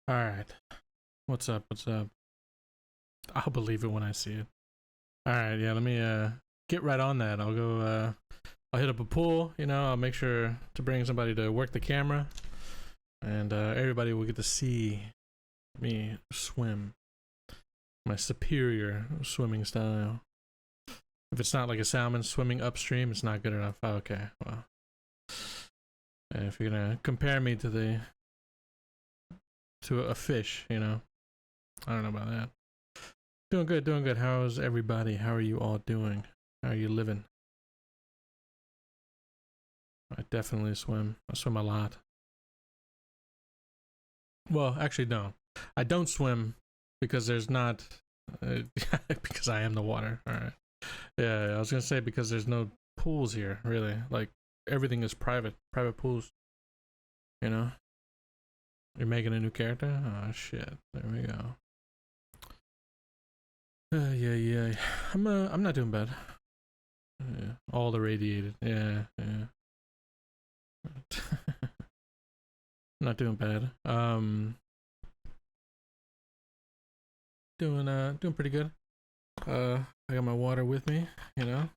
All right. What's up? What's up? I'll believe it when I see it. All right. Yeah. Let me get right on that. I'll go. I'll hit up a pool. I'll make sure to bring somebody to work the camera, and everybody will get to see me swim. My superior swimming style. If it's not like a salmon swimming upstream, it's not good enough. Okay. Well, if you're gonna compare me to a fish, I don't know about that. Doing good, doing good. How's everybody? How are you all doing? How are you living? I definitely swim. I swim a lot. Well, actually, no. I don't swim because there's not. Because I am the water. All right. Yeah, I was gonna say because there's no pools here, really. Like everything is private pools. You know. You're making a new character. Oh shit! There we go. Yeah. I'm not doing bad. Yeah, all irradiated. Yeah. Not doing bad. Doing pretty good. I got my water with me. You know,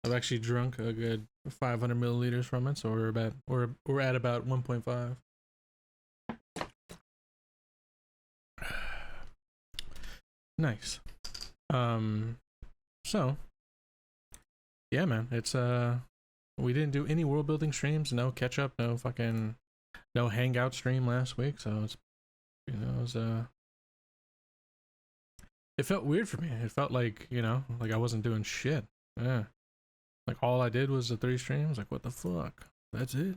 I've actually drunk a good 500 milliliters from it, so we're at about 1.5. Nice. Um, so yeah, man, it's we didn't do any world building streams, no catch up, no fucking, no hangout stream last week, so it's it was it felt weird for me. It felt like like I wasn't doing shit. Yeah, like all I did was the three streams. Like what the fuck? That's it.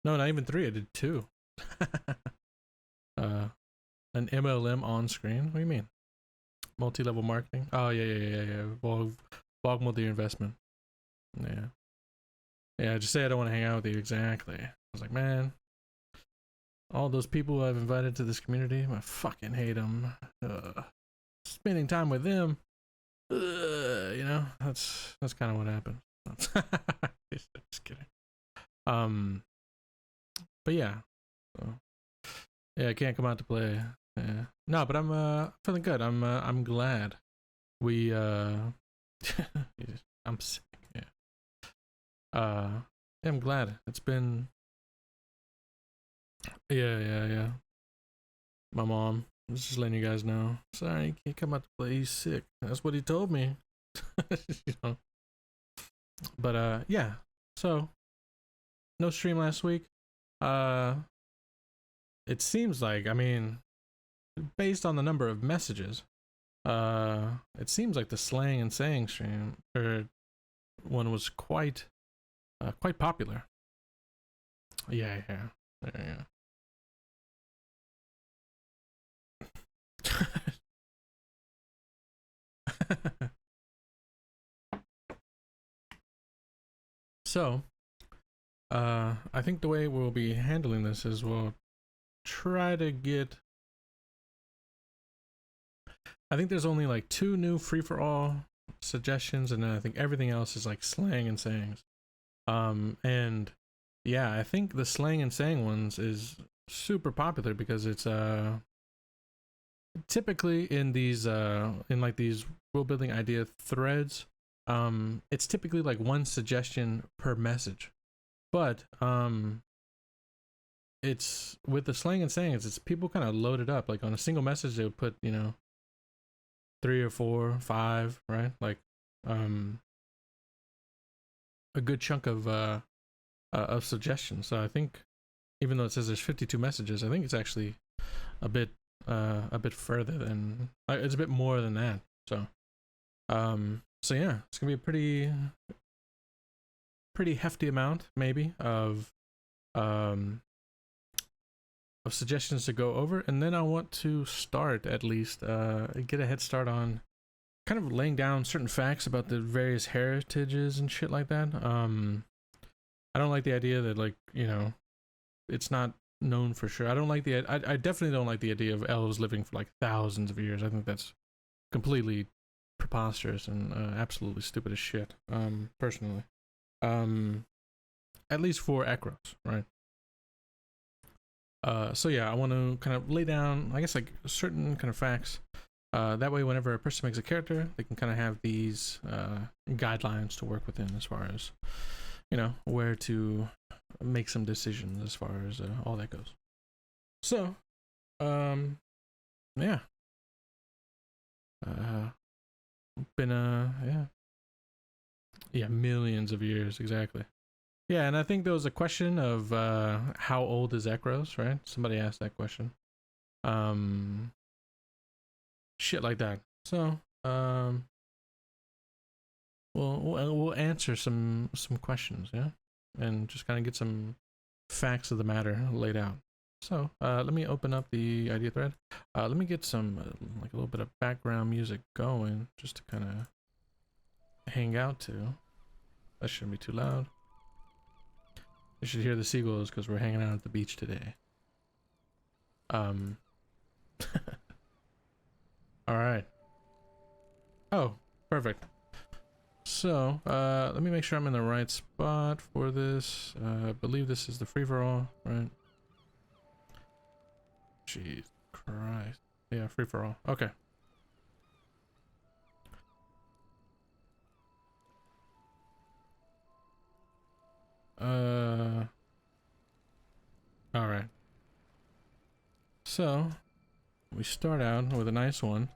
No, not even three. I did two. uh, an MLM on screen. What do you mean? Multi-level marketing. Oh yeah. Bog multi investment. Yeah. Yeah, just say I don't want to hang out with you. Exactly. I was like, man, all those people I've invited to this community, I fucking hate them. Spending time with them, that's kind of what happened. Just kidding. Um, but yeah, so, yeah, I can't come out to play. Yeah, no, but I'm feeling good. I'm glad we I'm sick. Yeah. Yeah, I'm glad it's been. Yeah. My mom. Just letting you guys know. Sorry, he can't come out to play. He's sick. That's what he told me. you know. But yeah. So no stream last week. Uh, it seems like based on the number of messages, it seems like the slang and saying stream or one was quite popular. Yeah. So, I think the way we'll be handling this is we'll try to get. I think there's only like two new free for all suggestions, and then I think everything else is like slang and sayings. And yeah, I think the slang and saying ones is super popular because it's typically in these in like these world building idea threads. It's typically like one suggestion per message, but it's with the slang and sayings, it's people kind of load it up. Like on a single message, they would put three or four, five, right? Like um a good chunk of suggestions. So I think even though it says there's 52 messages, I think it's actually a bit further than it's a bit more than that. So yeah, it's gonna be a pretty hefty amount maybe of suggestions to go over, and then I want to start at least get a head start on kind of laying down certain facts about the various heritages and shit like that. I don't like the idea that it's not known for sure. I don't like I definitely don't like the idea of elves living for like thousands of years. I think that's completely preposterous and absolutely stupid as shit. Personally, at least for Ekros, right? So yeah, I want to kind of lay down, I guess, like certain kind of facts. That way, whenever a person makes a character, they can kind of have these guidelines to work within, as far as, you know, where to make some decisions as far as all that goes. So, yeah. Been yeah, millions of years, exactly. Yeah, and I think there was a question of how old is Ekros, right? Somebody asked that question. Um, Shit like that. So, we'll answer some questions, yeah, and just kind of get some facts of the matter laid out. So, let me open up the idea thread. Let me get some like a little bit of background music going, just to kind of hang out to. That shouldn't be too loud. You should hear the seagulls because we're hanging out at the beach today. All right. Oh, perfect. So, let me make sure I'm in the right spot for this. I believe this is the free-for-all, right? Jeez Christ. Yeah, free-for-all. Okay. All right. So, we start out with a nice one.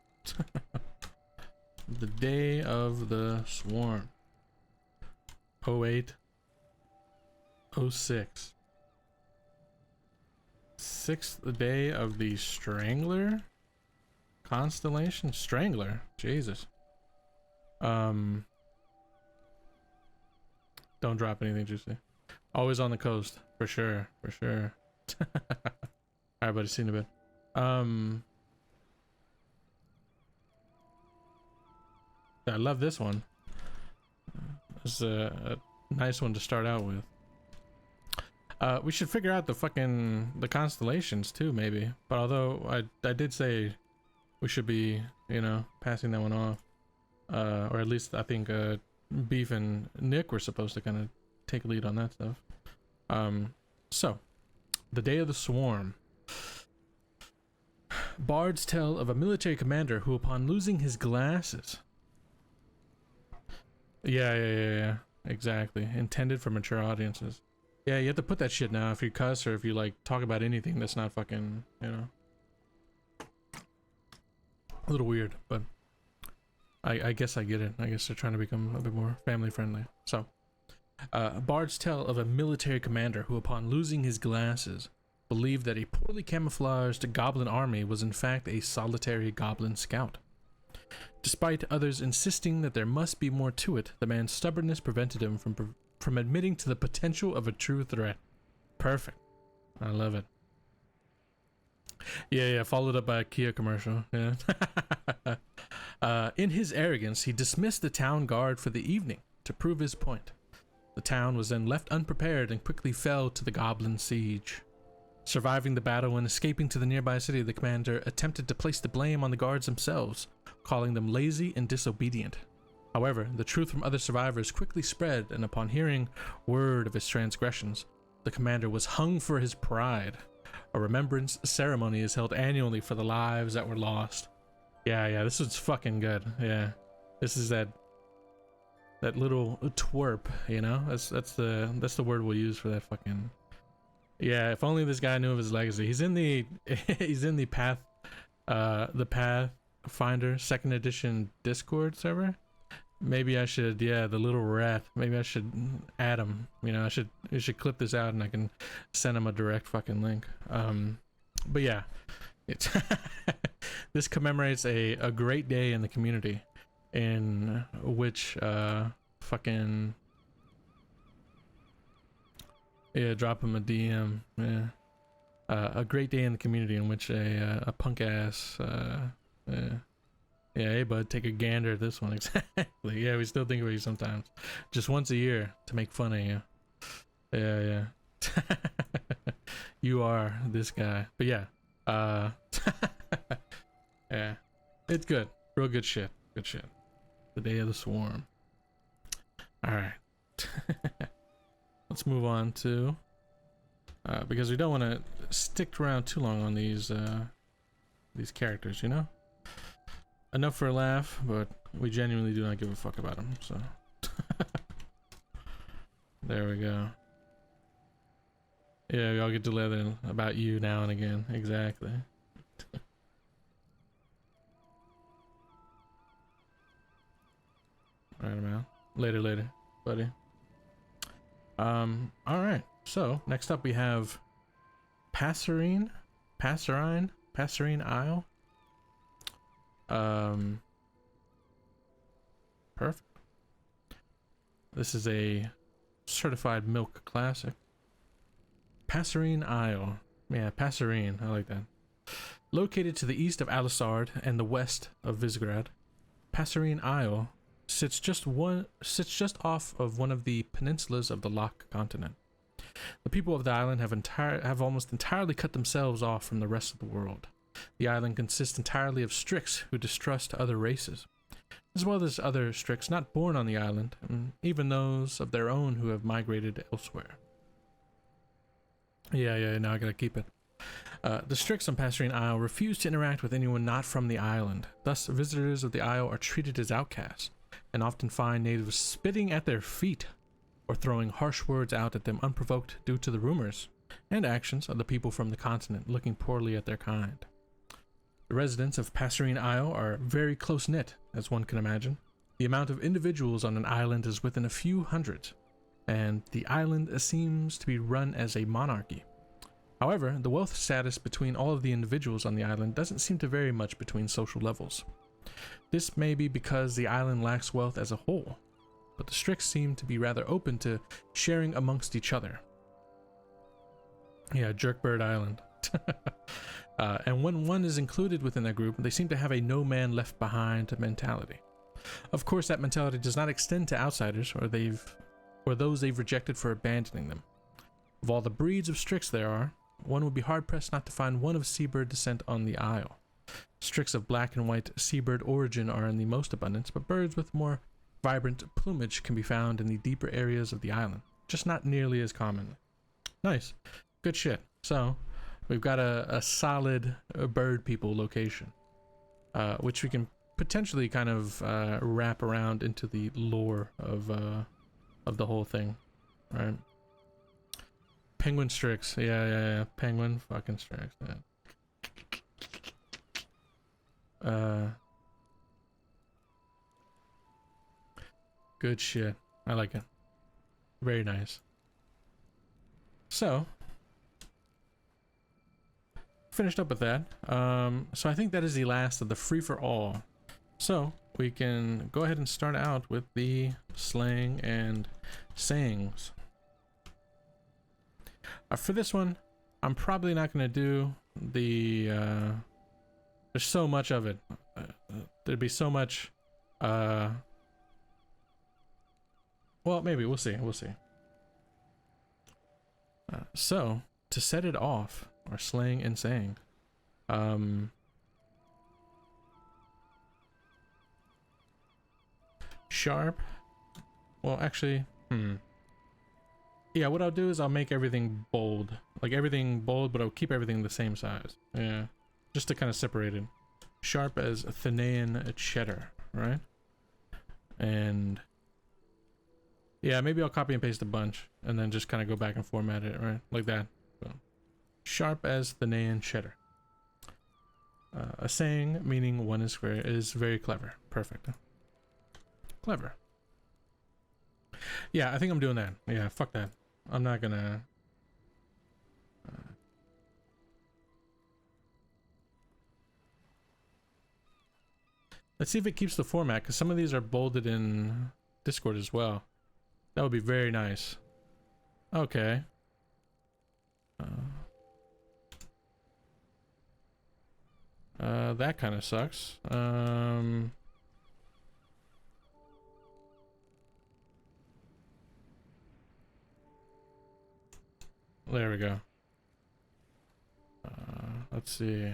The day of the swarm. 08. 06. Sixth day of the Strangler constellation. Strangler. Jesus. Don't drop anything juicy. Always on the coast, for sure, for sure. All right, buddy. See you in a bit. I love this one. It's a nice one to start out with. We should figure out the constellations too, maybe. But although I did say we should be, you know, passing that one off, or at least I think Beef and Nick were supposed to kind of take a lead on that stuff. So the day of the swarm. Bards tell of a military commander who, upon losing his glasses. Yeah, exactly. Intended for mature audiences. Yeah, you have to put that shit now if you cuss or if you like talk about anything that's not fucking, you know, a little weird, but I guess I get it. I guess they're trying to become a bit more family friendly. So, bards tell of a military commander who, upon losing his glasses, believed that a poorly camouflaged goblin army was in fact a solitary goblin scout. Despite others insisting that there must be more to it, the man's stubbornness prevented him from admitting to the potential of a true threat. Perfect. I love it. Yeah, followed up by a Kia commercial. Yeah. In his arrogance, he dismissed the town guard for the evening to prove his point. The town was then left unprepared and quickly fell to the goblin siege. Surviving the battle and escaping to the nearby city, the commander attempted to place the blame on the guards themselves, calling them lazy and disobedient. However, the truth from other survivors quickly spread, and upon hearing word of his transgressions, the commander was hung for his pride. A remembrance ceremony is held annually for the lives that were lost. Yeah, this is fucking good. Yeah, this is that little twerp, you know. That's the word we'll use for that fucking. Yeah, if only this guy knew of his legacy. He's in the the Pathfinder 2nd edition Discord server. Maybe I should, yeah, the little rat. Maybe I should add him. You know, I should clip this out and I can send him a direct fucking link. But yeah, it's this commemorates a great day in the community, in which fucking. Yeah, drop him a DM. Yeah, a great day in the community in which a punk ass. Yeah, hey bud, take a gander at this one. Exactly. Yeah, we still think of you sometimes. Just once a year to make fun of you. Yeah. You are this guy. But yeah, yeah, it's good. Real good shit. Good shit. The day of the swarm. All right. Let's move on to because we don't want to stick around too long on these characters, you know? Enough for a laugh, but we genuinely do not give a fuck about them, so. There we go. Yeah, we all get to learn about you now and again. Exactly. Alright, man. Later, buddy. Alright. So, next up we have Passerine Isle. Perfect. This is a certified milk classic. Passerine Isle. Yeah, Passerine. I like that. Located to the east of Alisard and the west of Visegrad, Passerine Isle sits just off of one of the peninsulas of the Lock continent. The people of the island have almost entirely cut themselves off from the rest of the world. The island consists entirely of Strix who distrust other races, as well as other Strix not born on the island, and even those of their own who have migrated elsewhere. Yeah, now I gotta keep it. The Strix on Passerine Isle refuse to interact with anyone not from the island. Thus, visitors of the isle are treated as outcasts, and often find natives spitting at their feet, or throwing harsh words out at them unprovoked due to the rumors and actions of the people from the continent looking poorly at their kind. The residents of Passerine Isle are very close-knit, as one can imagine. The amount of individuals on an island is within a few hundreds, and the island seems to be run as a monarchy. However, the wealth status between all of the individuals on the island doesn't seem to vary much between social levels. This may be because the island lacks wealth as a whole, but the Strix seem to be rather open to sharing amongst each other. Yeah, Jerkbird Island. And when one is included within a group, they seem to have a no man left behind mentality. Of course, that mentality does not extend to outsiders or those they've rejected for abandoning them. Of all the breeds of Strix there are, one would be hard-pressed not to find one of seabird descent on the isle. Strix of black and white seabird origin are in the most abundance, but birds with more vibrant plumage can be found in the deeper areas of the island, just not nearly as common. Nice. Good shit. So, we've got a solid bird people location, which we can potentially kind of wrap around into the lore of the whole thing, right? Penguin Strix, yeah. Penguin fucking Strix, yeah. Good shit. I like it. Very nice. So, finished up with that. So I think that is the last of the free-for-all. So, we can go ahead and start out with the slang and sayings. For this one, I'm probably not going to do the... there's so much of it. There'd be so much... well, maybe. We'll see. So, to set it off, our slang and saying. Sharp. Well, actually, yeah, what I'll do is I'll make everything bold. Like everything bold, but I'll keep everything the same size. Yeah. Just to kind of separate it. Sharp as Athenaean cheddar, right? And yeah, maybe I'll copy and paste a bunch and then just kind of go back and format it, right? Like that. So, sharp as Athenaean cheddar. A saying meaning one is very clever. Perfect. Clever. Yeah, I think I'm doing that. Yeah, fuck that. I'm not gonna... Let's see if it keeps the format, because some of these are bolded in Discord as well. That would be very nice. Okay. That kind of sucks. There we go. Let's see.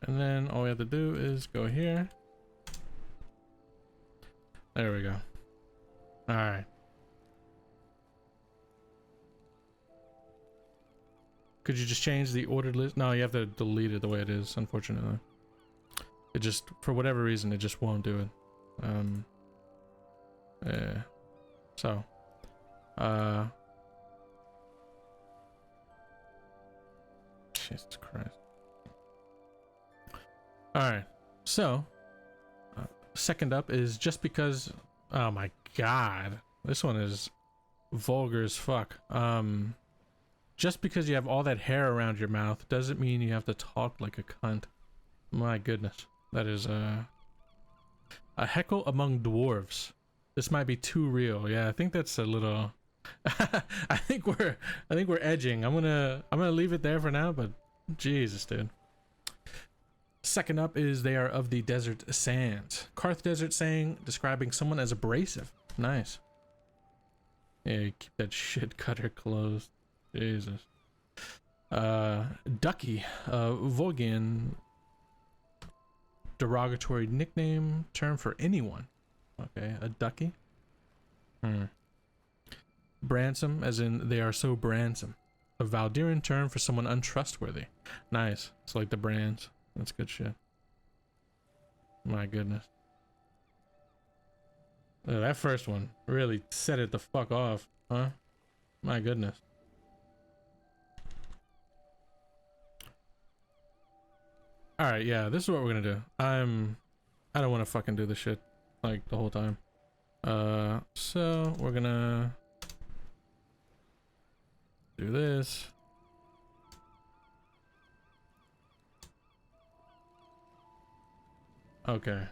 And then all we have to do is go here. There we go. Alright. Could you just change the ordered list? No, you have to delete it the way it is, unfortunately. It just, for whatever reason, it just won't do it. Yeah. So, Jesus Christ. Alright, so, second up is just because, oh my god, this one is vulgar as fuck. Just because you have all that hair around your mouth doesn't mean you have to talk like a cunt. My goodness, that is a heckle among dwarves. This might be too real. Yeah, I think that's a little. I think we're edging. I'm gonna leave it there for now. But Jesus, dude. Second up is they are of the desert sands. Karth desert saying describing someone as abrasive. Nice. Yeah, you keep that shit cutter closed. Jesus. Ducky, Vogian derogatory nickname term for anyone. Okay, a ducky. Bransom, as in they are so bransom. A Valdyrian term for someone untrustworthy. Nice. It's like the brands. That's good shit. My goodness. That first one really set it the fuck off, huh? My goodness. Alright, yeah, this is what we're gonna do. I don't want to fucking do this shit like the whole time. So we're gonna do this. Okay.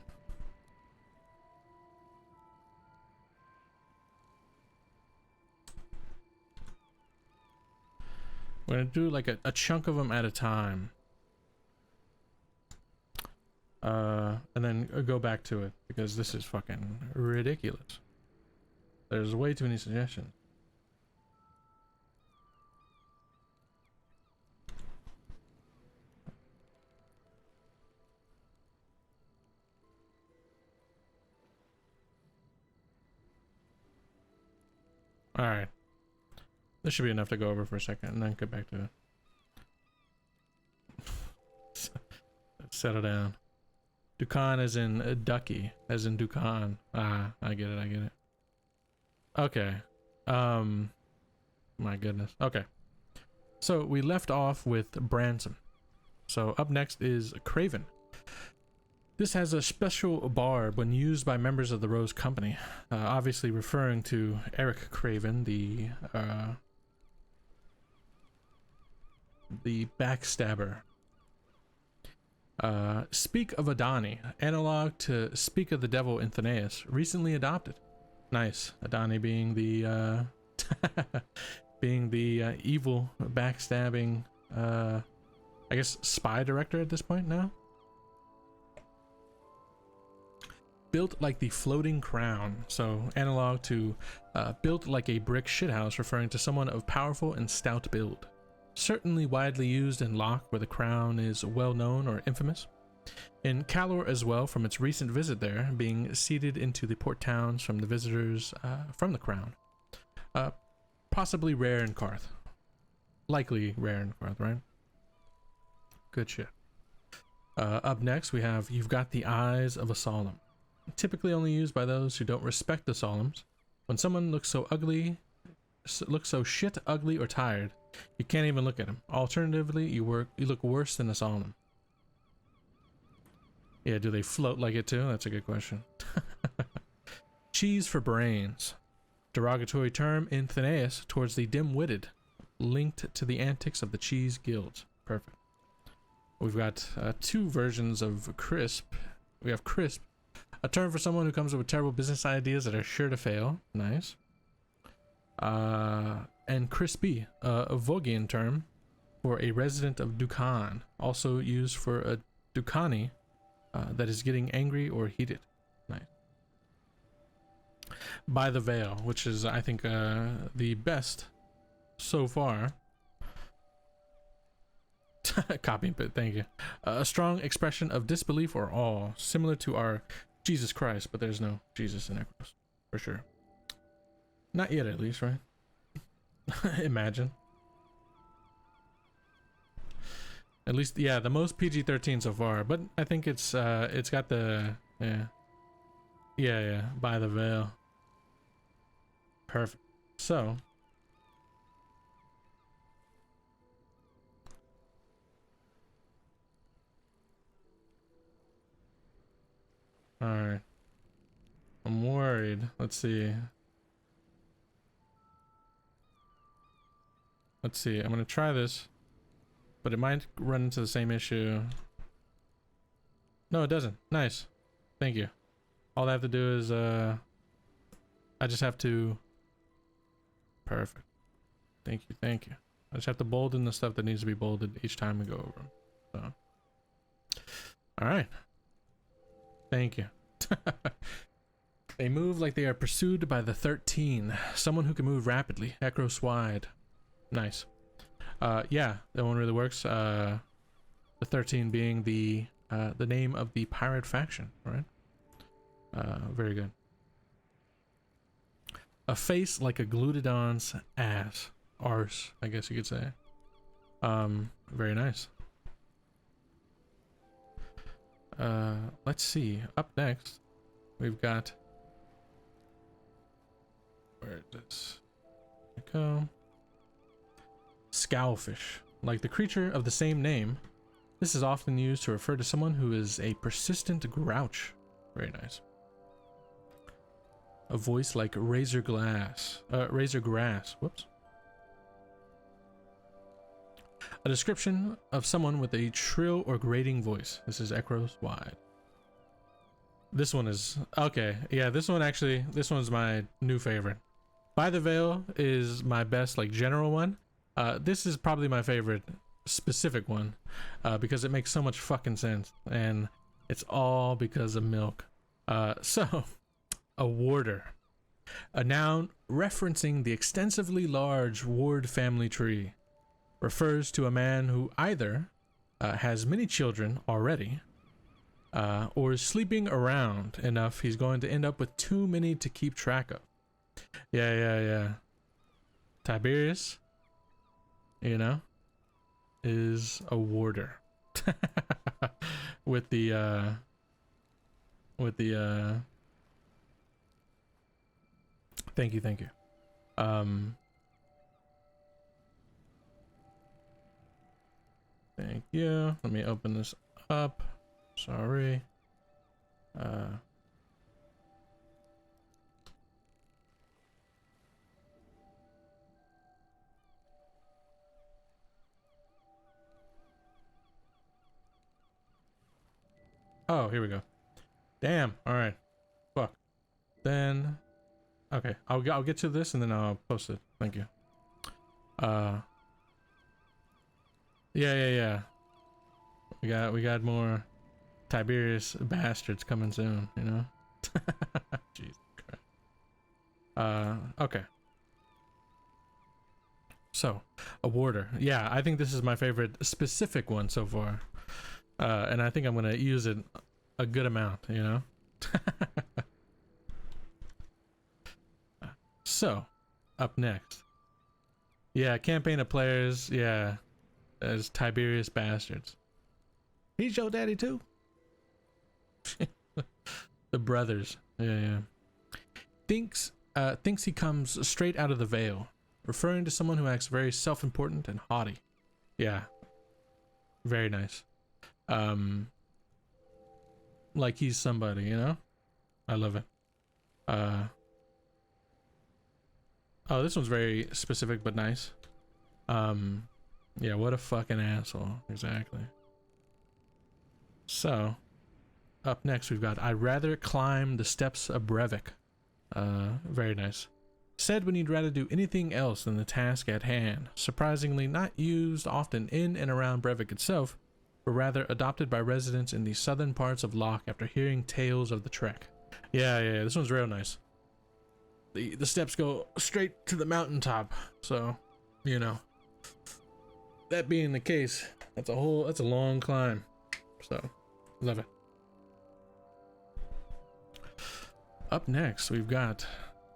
We're gonna do like a chunk of them at a time. And then go back to it because this is fucking ridiculous. There's way too many suggestions. Alright. This should be enough to go over for a second and then get back to it. Settle down. Dukan as in ducky, as in Dukan. Ah, I get it. Okay. My goodness. Okay. So we left off with Bransom. So up next is Craven. This has a special barb when used by members of the Rose Company, obviously referring to Eric Craven, the backstabber. Speak of Adani, analog to Speak of the Devil in Thanaeus, recently adopted. Nice. Adani being the evil, backstabbing, I guess spy director at this point now. Built like the floating crown, so analog to built like a brick shithouse, referring to someone of powerful and stout build. Certainly widely used in Locke, where the crown is well known or infamous. In Calor as well, from its recent visit there, being seeded into the port towns from the visitors from the crown. Possibly rare in Karth. Likely rare in Karth, right? Good shit. Up next, we have You've Got the Eyes of a Solemn. Typically only used by those who don't respect the Solemns. When someone looks so ugly, looks so shit ugly or tired, you can't even look at him. Alternatively, you look worse than a Solemn. Yeah, do they float like it too? That's a good question. Cheese for brains. Derogatory term in Thanaeus towards the dim-witted, linked to the antics of the cheese guilds. Perfect. We've got two versions of crisp. We have crisp, a term for someone who comes up with terrible business ideas that are sure to fail. Nice. And crispy, a Vogian term for a resident of Dukan, also used for a Dukani that is getting angry or heated. Nice. By the Veil, which is, I think, the best so far. Copy, but thank you. A strong expression of disbelief or awe, similar to our Jesus Christ, but there's no Jesus in Ekros, for sure. Not yet, at least, right? Imagine. At least, yeah, the most PG-13 so far. But I think it's got the yeah, by the veil. Perfect. So. All right. I'm worried. Let's see. Let's see. I'm gonna try this, but it might run into the same issue. No, it doesn't. Nice. Thank you. All I have to do is I just have to. Perfect. Thank you. Thank you. I just have to bolden the stuff that needs to be bolded each time we go over them. So. All right. Thank you. They move like they are pursued by the 13. Someone who can move rapidly. Ekros wide. Nice. Yeah, that one really works. The 13 being the name of the pirate faction, right? Very good. A face like a glutodon's ass. Arse, I guess you could say. Very nice. Let's see. Up next, we've got. Where is this? There we go. Scowfish. Like the creature of the same name, this is often used to refer to someone who is a persistent grouch. Very nice. A voice like razor grass. Whoops. A description of someone with a shrill or grating voice. This is Ekros wide. This one is okay. Yeah, this one's my new favorite. By the Veil is my best like general one. This is probably my favorite specific one because it makes so much fucking sense, and it's all because of milk. So, a warder, a noun referencing the extensively large ward family tree, refers to a man who either has many children already, or is sleeping around enough he's going to end up with too many to keep track of. Yeah. Tiberius, you know, is a warder. with the thank you. Thank you. Let me open this up. Sorry. Oh, here we go. Damn. All right. Fuck. Then. Okay. I'll get to this and then I'll post it. Thank you. Yeah. We got more Tiberius bastards coming soon, you know? Jesus Christ. Okay. So, a warder. Yeah, I think this is my favorite specific one so far. And I think I'm gonna use it a good amount, you know? So, up next. Yeah, campaign of players, yeah. As Tiberius bastards. He's your daddy too. The brothers. Yeah. Thinks he comes straight out of the veil, referring to someone who acts very self-important and haughty. Yeah. Very nice. Like he's somebody, you know? I love it. Oh, this one's very specific but nice. Yeah, what a fucking asshole. Exactly. So, up next we've got I'd rather climb the steps of Brevik. Very nice. Said when you'd rather do anything else than the task at hand. Surprisingly not used often in and around Brevik itself, but rather adopted by residents in the southern parts of Locke after hearing tales of the trek. Yeah, this one's real nice. The steps go straight to the mountaintop, so, you know. That being the case, that's a long climb. So, love it. Up next, we've got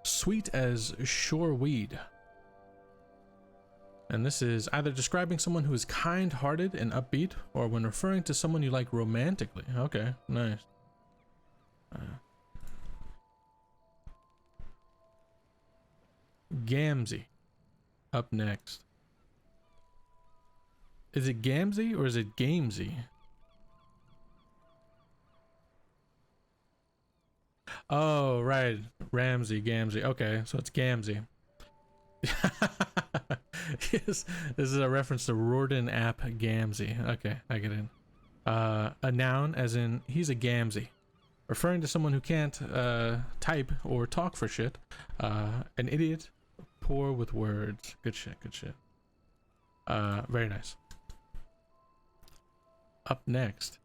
Sweet as Shore Weed. And this is either describing someone who is kind-hearted and upbeat, or when referring to someone you like romantically. Okay, nice. Gamzee. Up next. Is it Gamzee or is it Gamezee? Oh, right. Ramsey, Gamzee. Okay, so it's Gamzee. Yes, this is a reference to Rordan app Gamzee. Okay, I get it. A noun, as in he's a Gamzee, referring to someone who can't type or talk for shit. An idiot, poor with words. Good shit, good shit. Very nice. Up next.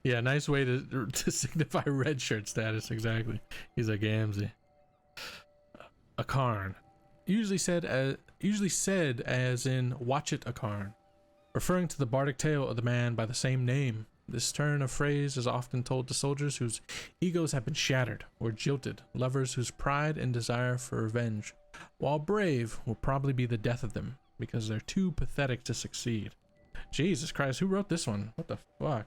Yeah, nice way to signify red shirt status. Exactly. He's a Gamzee. A Karn, usually said as in watch it a Karn, referring to the bardic tale of the man by the same name. This turn of phrase is often told to soldiers whose egos have been shattered or jilted, lovers whose pride and desire for revenge, while brave, will probably be the death of them because they're too pathetic to succeed. Jesus Christ, who wrote this one? What the fuck?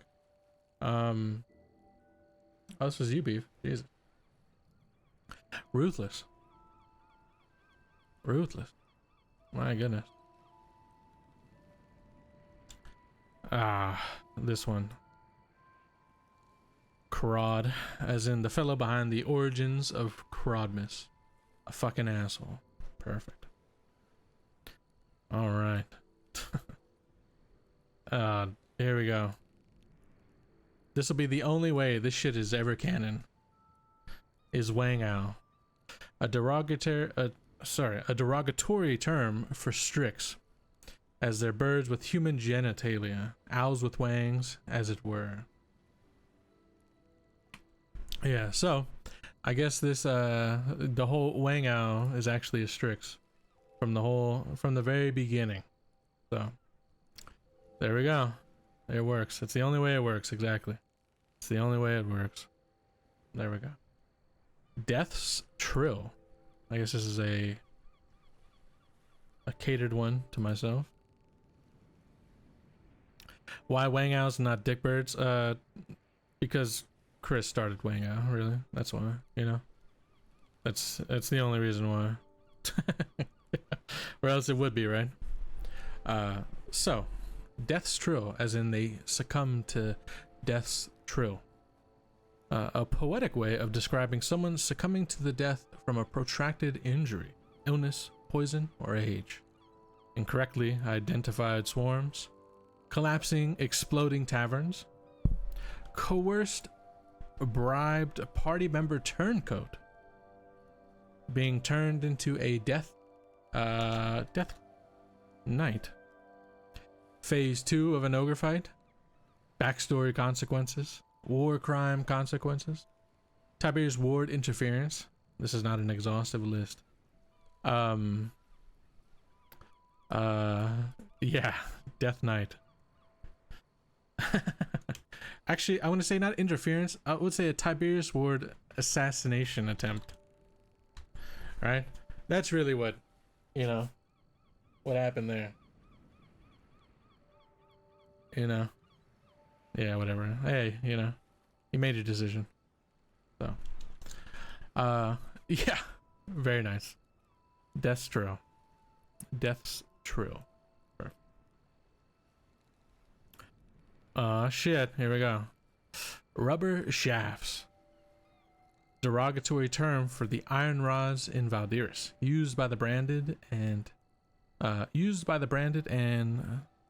Oh, this was you, Beef. Jesus. Ruthless. Ruthless. My goodness. This one. Crod, as in the fellow behind the origins of Crodmus. A fucking asshole. Perfect. Alright. Here we go. This will be the only way this shit is ever canon. Is Wang Ao. A derogatory term for Strix, as they're birds with human genitalia, owls with wangs, as it were. Yeah, so I guess this the whole Wang Ao is actually a Strix from the very beginning. So there we go. It works. It's the only way it works. Exactly. It's the only way it works. There we go. Death's Trill. I guess this is a catered one to myself. Why Wang Ao's not dick birds? Because Chris started Wang Ao, really. That's why, you know. That's the only reason why. Or else it would be, right? So Death's Trill, as in they succumb to Death's Trill. A poetic way of describing someone succumbing to the death from a protracted injury, illness, poison, or age. Incorrectly identified swarms, collapsing, exploding taverns, coerced, bribed party member turncoat, being turned into a death knight. Phase 2 of an ogre fight, backstory consequences, war crime consequences, Tiberius Ward interference. This is not an exhaustive list. Yeah, Death Knight. Actually, I want to say not interference. I would say a Tiberius Ward assassination attempt. Right? That's really what, you know, what happened there. You know? Yeah, whatever. Hey, you know, you made your decision. So, yeah, very nice. Death's Trill. Death's Trill. Shit, here we go. Rubber shafts. Derogatory term for the iron rods in Valdirus, used by the branded and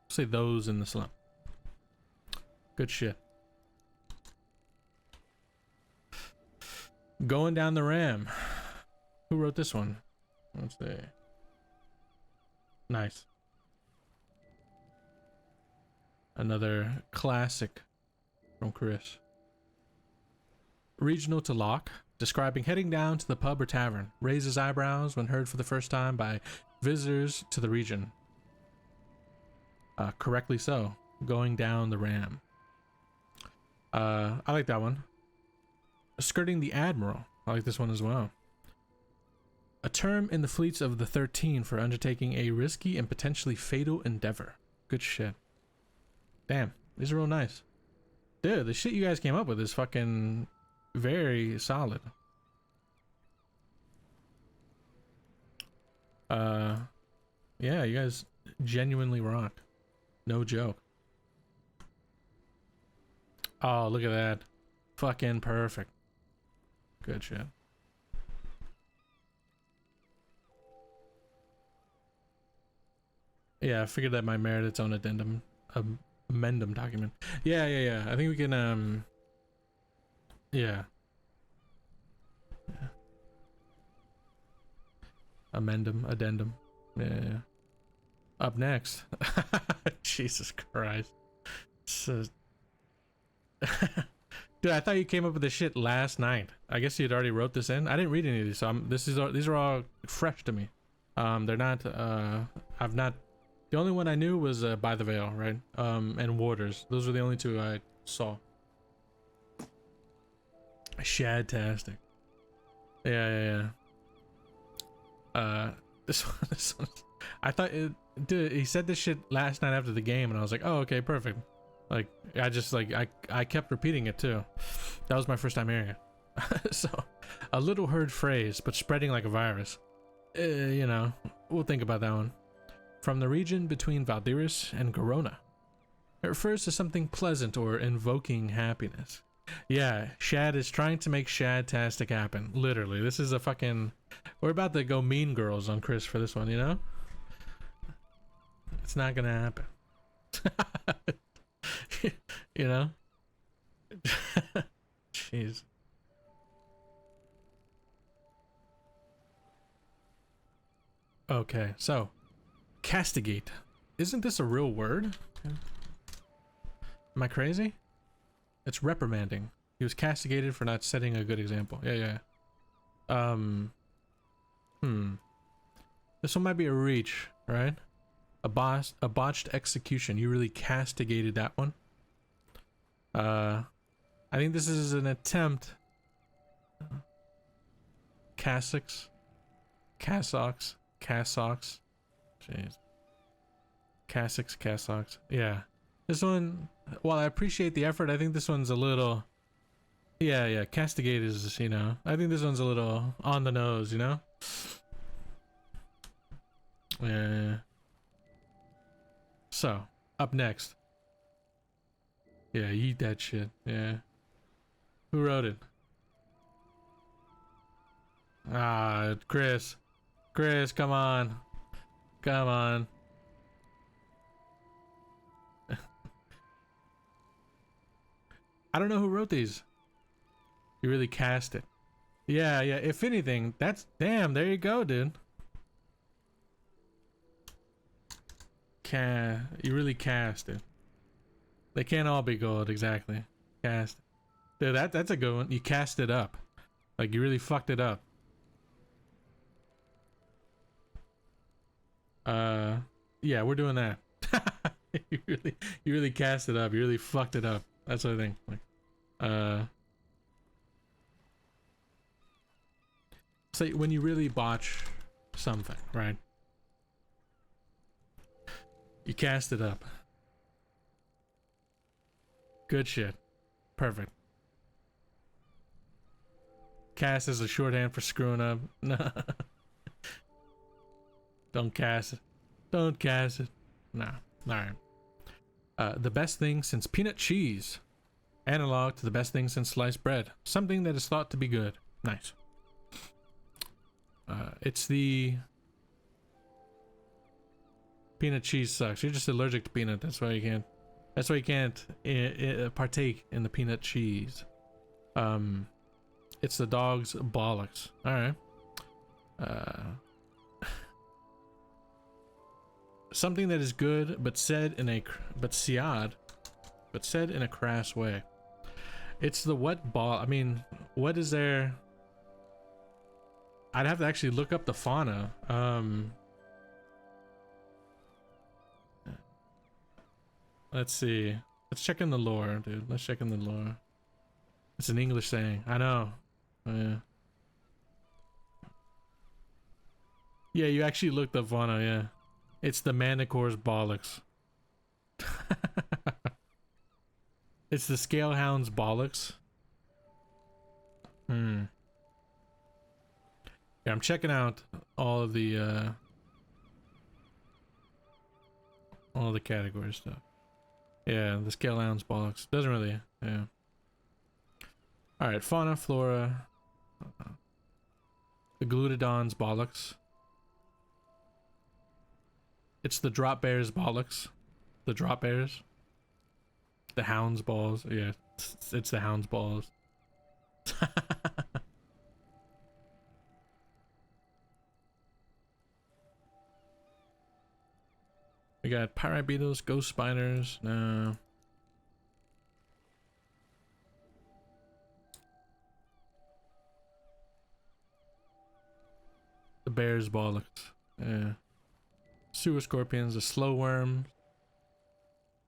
say those in the slum. Good shit. Going down the ram. Who wrote this one? Let's see. Nice. Another classic from Chris. Regional to Locke, describing heading down to the pub or tavern. Raises eyebrows when heard for the first time by visitors to the region. Correctly so. Going down the ram. I like that one. Skirting the Admiral. I like this one as well. A term in the fleets of the 13 for undertaking a risky and potentially fatal endeavor. Good shit. Damn, these are real nice. Dude, the shit you guys came up with is fucking very solid. Yeah, you guys genuinely rock. No joke. Oh, look at that. Fucking perfect. Good shit. Yeah, I figured that might merit its own addendum. Amendum document. Yeah. I think we can, yeah. Addendum. Yeah. Up next. Jesus Christ. So... Dude, I thought you came up with this shit last night. I guess you'd already wrote this in. I didn't read any of these, so these are all fresh to me. They're not, I've not... The only one I knew was By the Veil, right? And Warders. Those were the only two I saw. Shadtastic. Yeah. This one, I thought it, dude, he said this shit last night after the game, and I was like, oh, okay, perfect. Like, I kept repeating it too. That was my first time hearing it. So, a little heard phrase, but spreading like a virus. You know, we'll think about that one. From the region between Valdiris and Garona. It refers to something pleasant or invoking happiness. Yeah, Shad is trying to make Shadtastic happen. Literally, this is a fucking... We're about to go Mean Girls on Chris for this one, you know? It's not gonna happen. You know? Jeez. Okay, so castigate. Isn't this a real word? Am I crazy? It's reprimanding. He was castigated for not setting a good example. Yeah. This one might be a reach, right? A botched execution. You really castigated that one. I think this is an attempt. Cassocks. Jeez. Cassocks. Yeah. This one, while I appreciate the effort, I think this one's a little... Yeah. Castigate is, you know... I think this one's a little on the nose, you know? Yeah. So, up next. Yeah, eat that shit. Yeah. Who wrote it? Ah, Chris. Chris, come on. Come on. I don't know who wrote these. You really cast it. Yeah. If anything, that's... Damn, there you go, dude. You really cast it. They can't all be gold, exactly. Cast it. Dude, that's a good one. You cast it up. Like, you really fucked it up. Yeah, we're doing that. you really cast it up. You really fucked it up. That's what I think. Like, so when you really botch something, right? You cast it up. Good shit. Perfect. Cast is a shorthand for screwing up. No. Don't cast it. Don't cast it. Nah. Alright. The best thing since peanut cheese. Analog to the best thing since sliced bread. Something that is thought to be good. Nice. It's the... Peanut cheese sucks. You're just allergic to peanut. That's why you can't... That's why you can't partake in the peanut cheese. It's the dog's bollocks. Alright. Something that is good, but said in a crass way. It's the what ball. I mean, what is there? I'd have to actually look up the fauna. Let's see. Let's check in the lore, dude. Let's check in the lore. It's an English saying. I know. Oh, yeah. Yeah, you actually looked up fauna, yeah. It's the manicore's bollocks. It's the scalehound's bollocks. Hmm. Yeah, I'm checking out all of the category stuff. Yeah, the scalehound's bollocks. Doesn't really, yeah. Alright, fauna, flora. The glutodon's bollocks. It's the drop bear's bollocks. The drop bears. The hound's balls. Yeah, it's the hound's balls. We got pyrite beetles, ghost spiders. No. The bear's bollocks. Yeah. Sewer scorpions, the slow worm.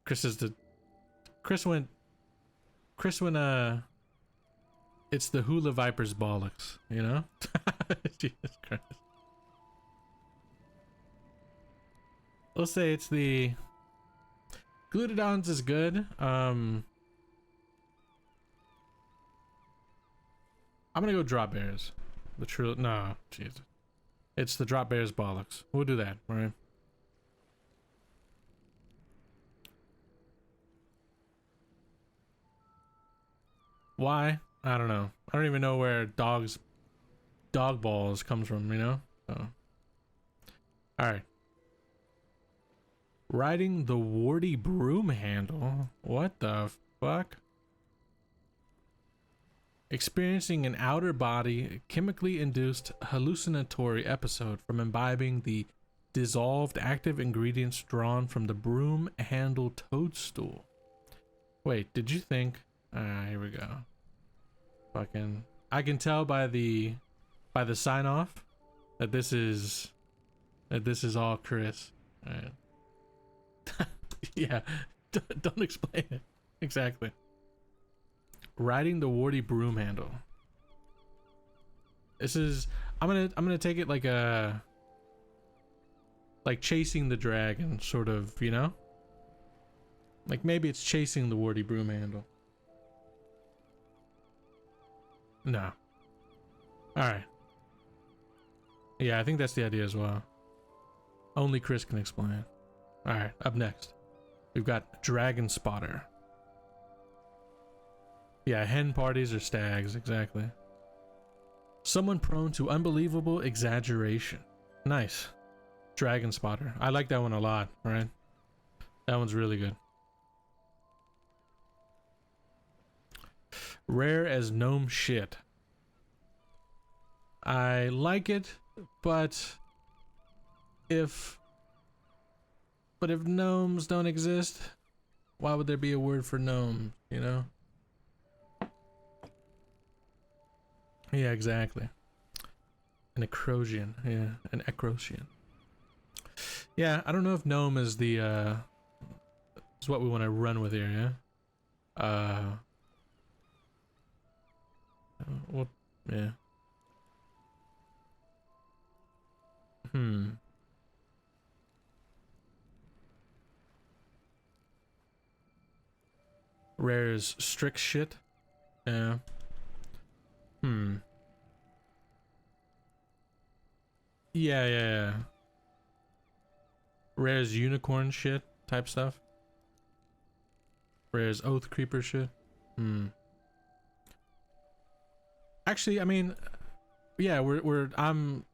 Chris is the. Chris went. It's the hula viper's bollocks, you know? Jesus Christ. Let's say it's the. Glutodons is good. I'm gonna go drop bears. The Trill. No, Jesus. It's the drop bears bollocks. We'll do that, alright? Why? I don't know. I don't even know where dog balls comes from, you know? So. Alright. Riding the warty broom handle? What the fuck? Experiencing an outer body chemically induced hallucinatory episode from imbibing the dissolved active ingredients drawn from the broom handle toadstool. Wait, did you think? Here we go. Fucking, I can tell by the sign off that this is all Chris. All right. Yeah, don't explain it. Exactly. Riding the warty broom handle. This is, I'm gonna take it like a, like chasing the dragon, sort of, you know? Like maybe it's chasing the warty broom handle. No. Alright. Yeah, I think that's the idea as well. Only Chris can explain. Alright, up next. We've got Dragon Spotter. Yeah, hen parties or stags, exactly. Someone prone to unbelievable exaggeration. Nice. Dragon Spotter. I like that one a lot, right? That one's really good. Rare as gnome shit. I like it, but if gnomes don't exist, why would there be a word for gnome, you know? Yeah, exactly. An Ekrosian, yeah, an Ekrosian. Yeah, I don't know if gnome is the is what we want to run with here, yeah? Well, yeah. Rare is strict shit. Yeah. Yeah. Rare is unicorn shit type stuff. Rare is oath creeper shit. Actually, I mean, yeah, I'm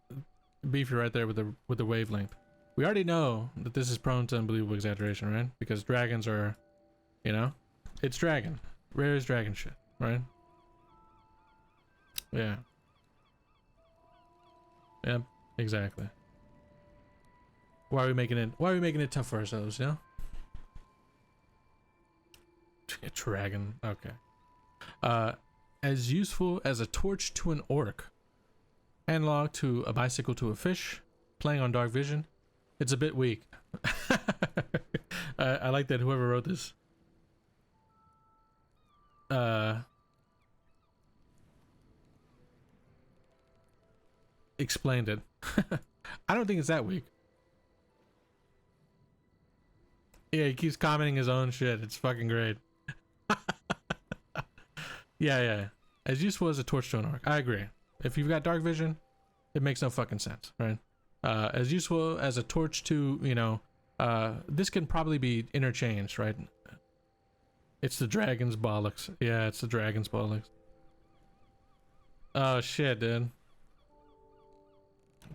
beefy right there with the wavelength. We already know that this is prone to unbelievable exaggeration, right? Because dragons are, you know, it's dragon. Rare is dragon shit, right? Yeah. Yep, exactly. Why are we making it tough for ourselves, you know? Dragon, okay. As useful as a torch to an orc. Analog to a bicycle to a fish. Playing on dark vision. It's a bit weak. I like that whoever wrote this explained it. I don't think it's that weak. Yeah, he keeps commenting his own shit. It's fucking great. Yeah. As useful as a torch to an orc. I agree. If you've got dark vision, it makes no fucking sense, right? As useful as a torch to, you know, this can probably be interchanged, right? It's the dragon's bollocks. Yeah, it's the dragon's bollocks. Oh shit, dude.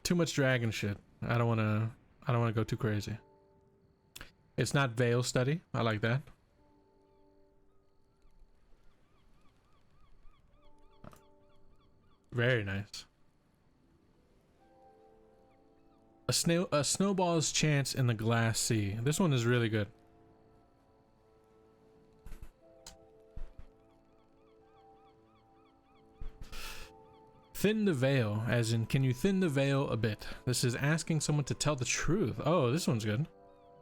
Too much dragon shit. I don't wanna go too crazy. It's not veil study. I like that. Very nice. A snowball's chance in the glass sea. This one is really good. Thin the veil, as in, can you thin the veil a bit? This is asking someone to tell the truth. Oh, this one's good.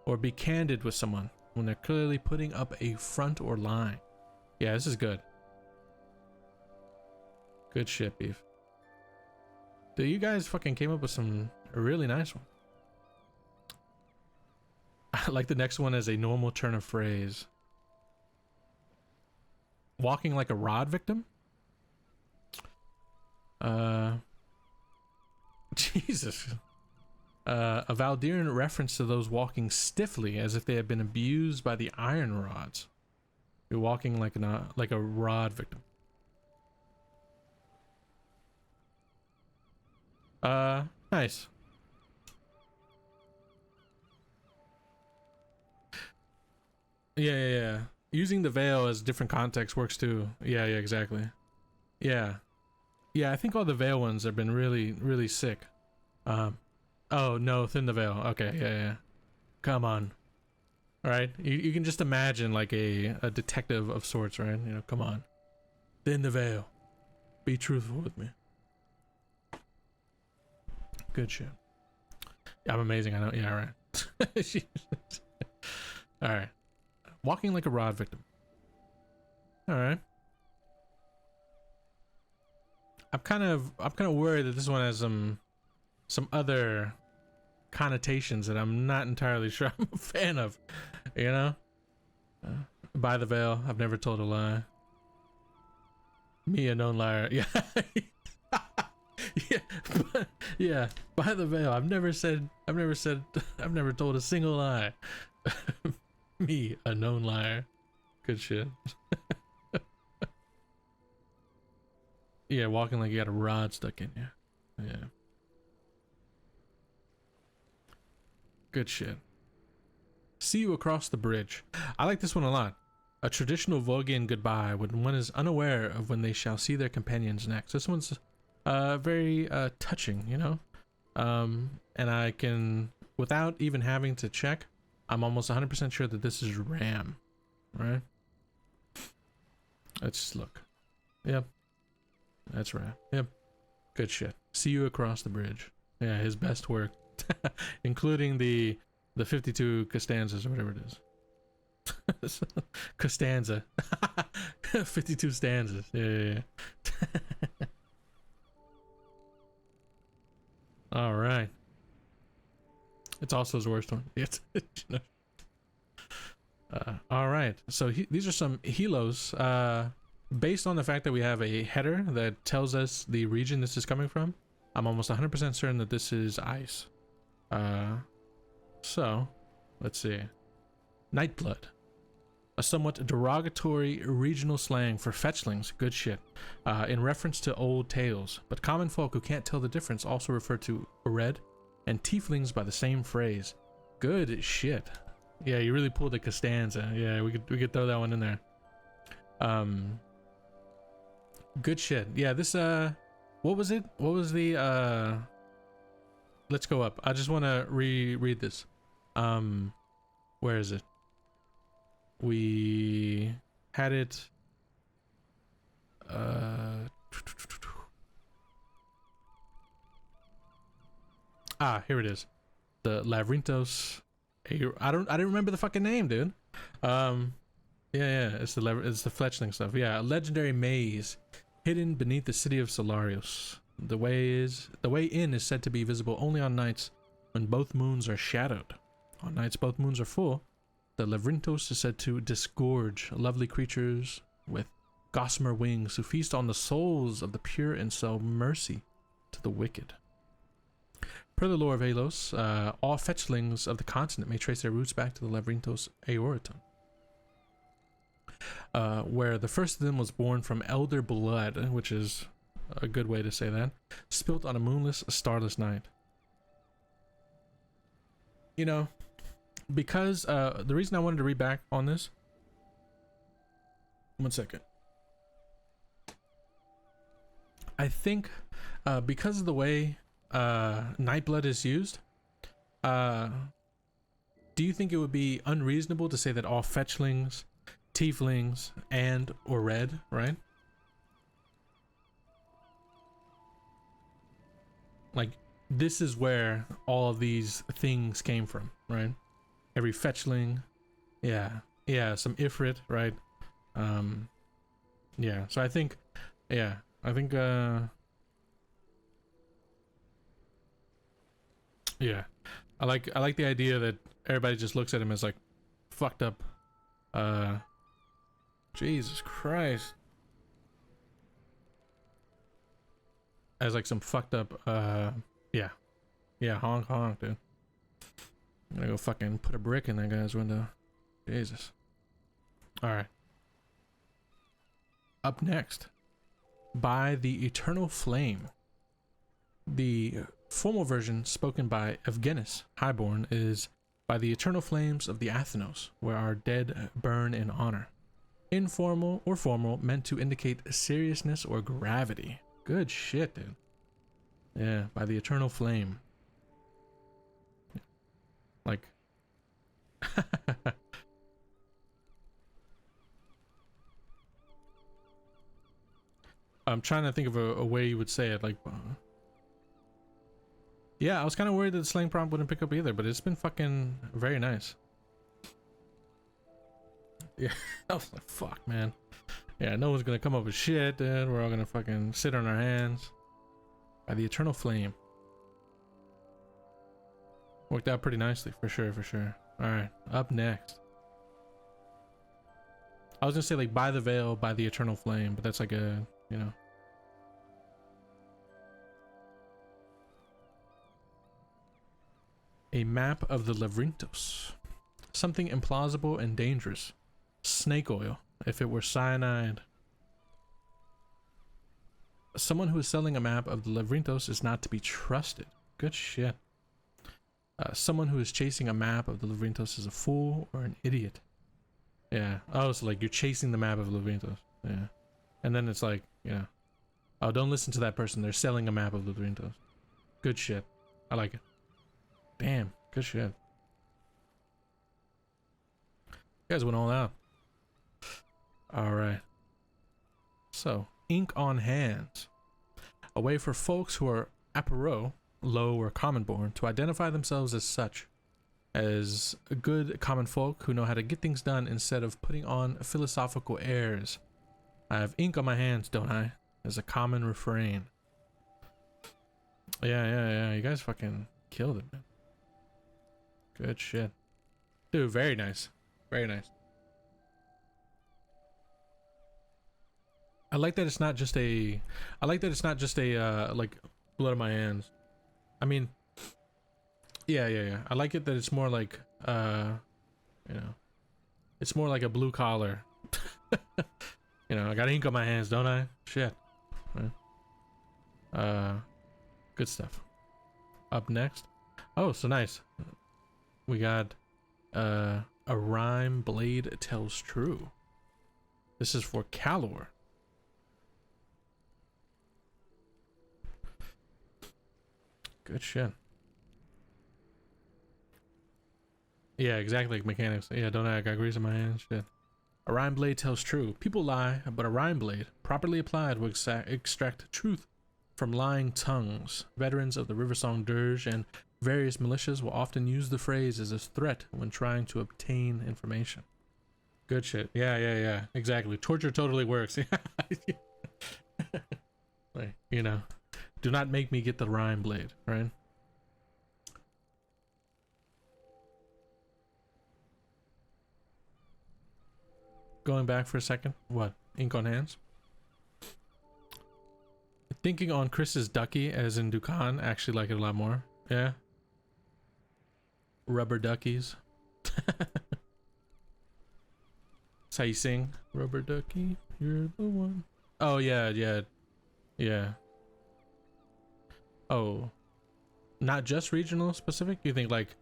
Or be candid with someone when they're clearly putting up a front or lie. Yeah, this is good. Good shit, Beef. Dude, you guys fucking came up with some really nice one. I like the next one as a normal turn of phrase. Walking like a rod victim? Jesus. A Valdyrian reference to those walking stiffly as if they had been abused by the iron rods. You're walking like a rod victim. Nice. Yeah. Using the veil as different context works too. Yeah, exactly. Yeah, I think all the veil ones have been really sick. Oh no, thin the veil. Okay, yeah. Come on. All right, you can just imagine like a detective of sorts, right? You know, come on. Thin the veil. Be truthful with me. Good shit. I'm amazing. I know. Yeah, right. All right. Walking like a rod victim. All right. I'm kind of worried that this one has some other connotations that I'm not entirely sure I'm a fan of. You know? By the veil, I've never told a lie. Me, a known liar. Yeah. Yeah. By the veil, I've never told a single lie. Me, a known liar. Good shit. Yeah, walking like you got a rod stuck in you. Yeah. Good shit. See you across the bridge. I like this one a lot. A traditional Vogian goodbye when one is unaware of when they shall see their companions next. This one's very touching, you know? And I can, without even having to check, I'm almost 100% sure that this is Ram, right? Let's just look. Yep. That's right. Yep. Good shit. See you across the bridge. Yeah, his best work. Including the 52 Costanzas or whatever it is. Costanza. 52 stanzas. Yeah. All right. It's also his worst one. Yes. All right. So these are some helos. Based on the fact that we have a header that tells us the region this is coming from, I'm almost 100% certain that this is ice. So, let's see. Nightblood. A somewhat derogatory regional slang for fetchlings, good shit, in reference to old tales, but common folk who can't tell the difference also refer to red and tieflings by the same phrase. Good shit. Yeah, you really pulled the Costanza. Yeah, we could throw that one in there. Good shit. Yeah, this what was it? What was the let's go up. I just want to reread this. Where is it? We had it here it is. The Lavrintos. I didn't remember the fucking name, dude. Yeah, it's the fletchling stuff. Yeah, a legendary maze hidden beneath the city of Solarios. The way in is said to be visible only on nights when both moons are shadowed. On nights both moons are full, the Levrintos is said to disgorge lovely creatures with gossamer wings who feast on the souls of the pure and sell mercy to the wicked. Per the lore of Alos, all fetchlings of the continent may trace their roots back to the Levrintos Aeoriton, where the first of them was born from elder blood, which is a good way to say that, spilt on a moonless, starless night. You know, because the reason I wanted to read back on this, 1 second. I think because of the way Nightblood is used, do you think it would be unreasonable to say that all fetchlings, tieflings, and or red, right? Like, this is where all of these things came from, right? Every fetchling, yeah, some Ifrit, right? Yeah, so I think, yeah, yeah, I like the idea that everybody just looks at him as like fucked up. Jesus Christ, as like some fucked up. Yeah, honk honk, dude. I'm gonna go fucking put a brick in that guy's window. Jesus. All right. Up next, by the Eternal Flame. The formal version, spoken by Evgenis Highborn, is by the eternal flames of the Athenos, where our dead burn in honor. Informal or formal, meant to indicate seriousness or gravity. Good shit, dude. Yeah, by the eternal flame. Like, I'm trying to think of a way you would say it. Like, yeah, I was kind of worried that the slang prompt wouldn't pick up either, but it's been fucking very nice. Yeah, I was like, fuck, man. Yeah, no one's gonna come up with shit, dude. We're all gonna fucking sit on our hands. By the eternal flame. Worked out pretty nicely, for sure, for sure. Alright, up next. I was gonna say, like, by the veil, by the eternal flame, but that's like a, you know. A map of the Levrintos. Something implausible and dangerous. Snake oil, if it were cyanide. Someone who is selling a map of the Levrintos is not to be trusted. Good shit. Someone who is chasing a map of the Levrintos is a fool or an idiot. Yeah. Oh, so like you're chasing the map of Levrintos. Yeah. And then it's like, you know, oh, don't listen to that person. They're selling a map of Levrintos. Good shit. I like it. Damn. Good shit. You guys went all out. All right. So, ink on hands. A way for folks who are apero, low or common born, to identify themselves as such, as good common folk who know how to get things done instead of putting on philosophical airs. I have ink on my hands, don't I? As a common refrain. Yeah. You guys fucking killed it, man. Good shit. Dude, very nice. Very nice. I like that it's not just a like blood on my hands. I mean, yeah. I like it that it's more like you know, it's more like a blue collar. You know, I got ink on my hands, don't I? Shit. Right. Good stuff. Up next. Oh, so nice. We got a rhyme blade tells true. This is for Calor. Good shit. Yeah, exactly, like mechanics. Yeah, don't I got grease in my hands? Shit. A rhyme blade tells true. People lie, but a rhyme blade, properly applied, will extract truth from lying tongues. Veterans of the Riversong Dirge and various militias will often use the phrase as a threat when trying to obtain information. Good shit. Yeah. Exactly. Torture totally works. Like, you know, Do not make me get the rhyme blade, right? Going back for a second. What? Ink on hands? Thinking on Chris's ducky, as in Dukan, actually like it a lot more. Yeah. Rubber duckies. That's how you sing. Rubber ducky, you're the one. Oh, yeah, yeah. Yeah. Oh. Not just regional specific? You think like,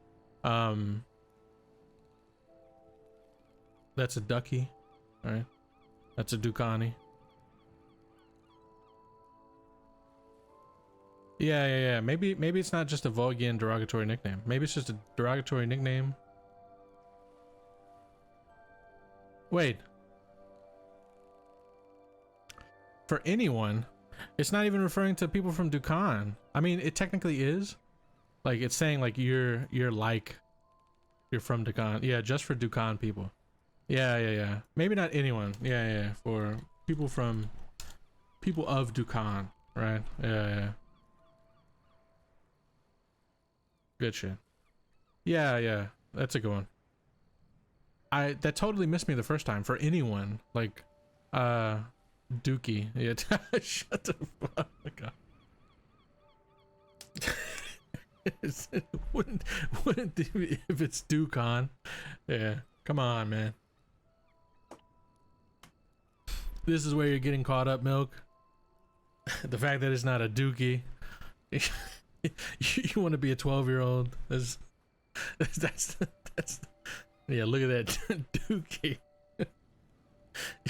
that's a ducky, alright? That's a Dukani. Yeah. Maybe it's not just a Volgian derogatory nickname. Maybe it's just a derogatory nickname. Wait. For anyone, it's not even referring to people from Dukan. I mean, it technically is. Like, it's saying like you're like you're from Dukan. Yeah, just for Dukan people. Yeah. Maybe not anyone. Yeah. For people of Dukan, right? Yeah. Good shit. Yeah. That's a good one. That totally missed me the first time. For anyone, like, Dookie. Yeah. Shut the fuck up. wouldn't if it's Dukan. Yeah. Come on, man. This is where you're getting caught up, Milk. The fact that it's not a Dookie. You want to be a 12-year-old? That's yeah. Look at that Dookie.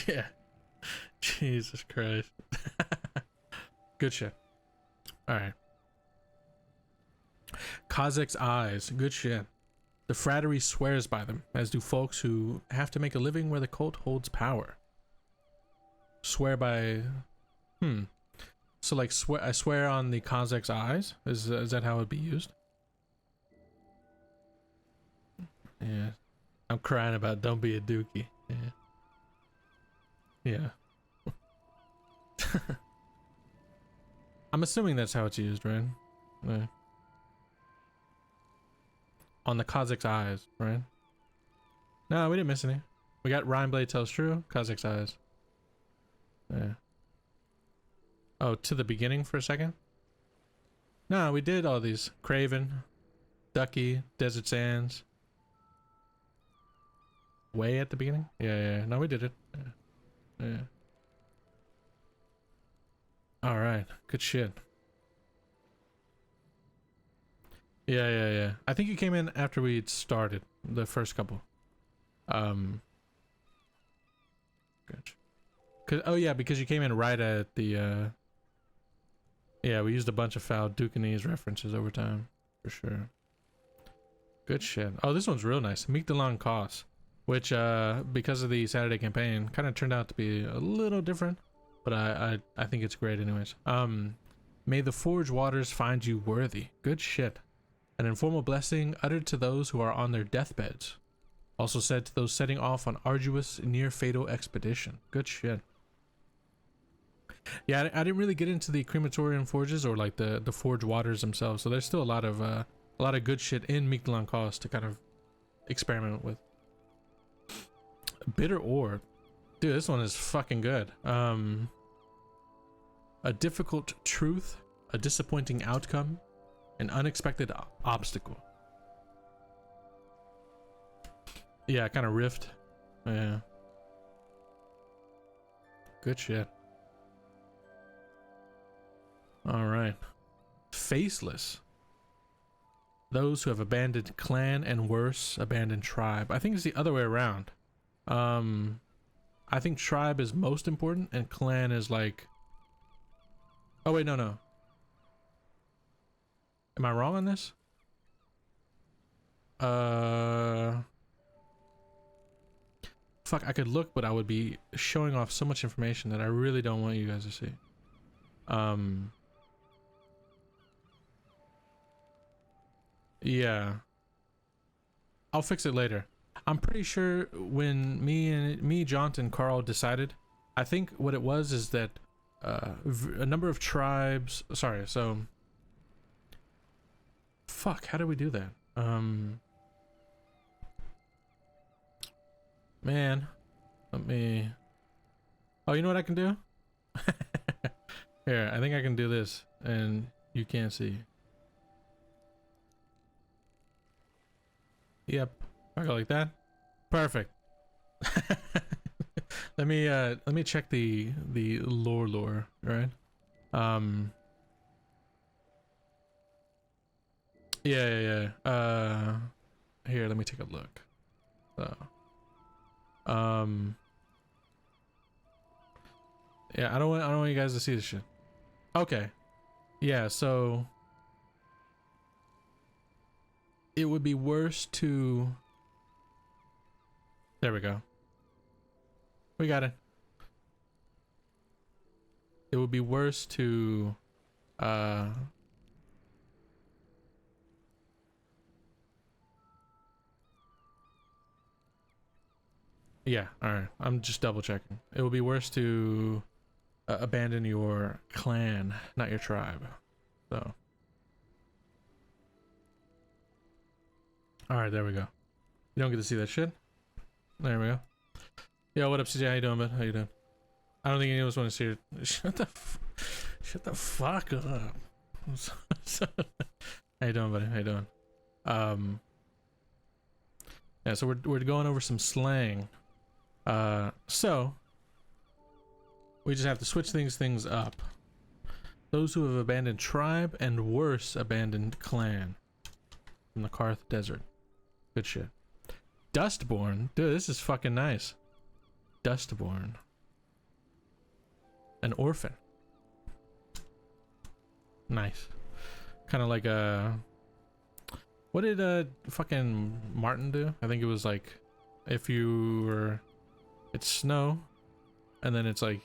Yeah. Jesus Christ. Good shit. All right. Kazac's eyes. Good shit. The fraternity swears by them, as do folks who have to make a living where the cult holds power. Swear by. So like I swear on the Kazac's eyes? Is that how it'd be used? Yeah. I'm crying about don't be a dookie. Yeah. I'm assuming that's how it's used, right? Yeah. On the Kazac's eyes, right? No, we didn't miss any. We got Rhyme Blade tells true, Kazac's eyes. Yeah. Oh, to the beginning for a second? No, we did all these. Craven, Ducky, Desert Sands. Way at the beginning? Yeah. No, we did it. Yeah. Alright, good shit. Yeah. I think you came in after we'd started the first couple. Good. Oh yeah, because you came in right at the yeah, we used a bunch of foul Dukanese references over time, for sure. Good shit. Oh, this one's real nice. Meek DeLong Koss, which because of the Saturday campaign kind of turned out to be a little different, but I think it's great anyways. May the forge waters find you worthy. Good shit. An informal blessing uttered to those who are on their deathbeds. Also said to those setting off on arduous, near fatal expedition. Good shit. Yeah, I didn't really get into the crematorium forges or like the forge waters themselves, so there's still a lot of good shit in Meek DeLong Koss to kind of experiment with. Bitter ore, dude, this one is fucking good. A difficult truth, a disappointing outcome, an unexpected obstacle. Yeah, kind of rift. Yeah. Good shit. All right. Faceless. Those who have abandoned clan and worse, abandoned tribe. I think it's the other way around. I think tribe is most important and clan is like... Oh wait, no. Am I wrong on this? Fuck, I could look, but I would be showing off so much information that I really don't want you guys to see. Yeah. I'll fix it later. I'm pretty sure when me, Jaunt, and Carl decided, I think what it was is that a number of tribes. Sorry, so fuck. How do we do that? Man, let me. Oh, you know what I can do? Here, I think I can do this, and you can't see. Yep, I go like that. Perfect. Let me check the lore, right? Yeah. Here, let me take a look. So, yeah, I don't want you guys to see this shit. Okay. Yeah, so it would be worse to. There we go. We got it. It would be worse to yeah, alright. I'm just double checking. It would be worse to abandon your clan, not your tribe. So. Alright, there we go. You don't get to see that shit. There we go. Yo, what up, CJ? How you doing, bud? How you doing? I don't think any of us want to see it. Shut the fuck up. How you doing, buddy? How you doing? Yeah, so we're going over some slang. So we just have to switch things up. Those who have abandoned tribe and worse, abandoned clan from the Karth Desert. Good shit. Dustborn, dude, this is fucking nice. Dustborn. An orphan. Nice. Kind of like what did fucking Martin do? I think it was like if you were, it's snow, and then it's like,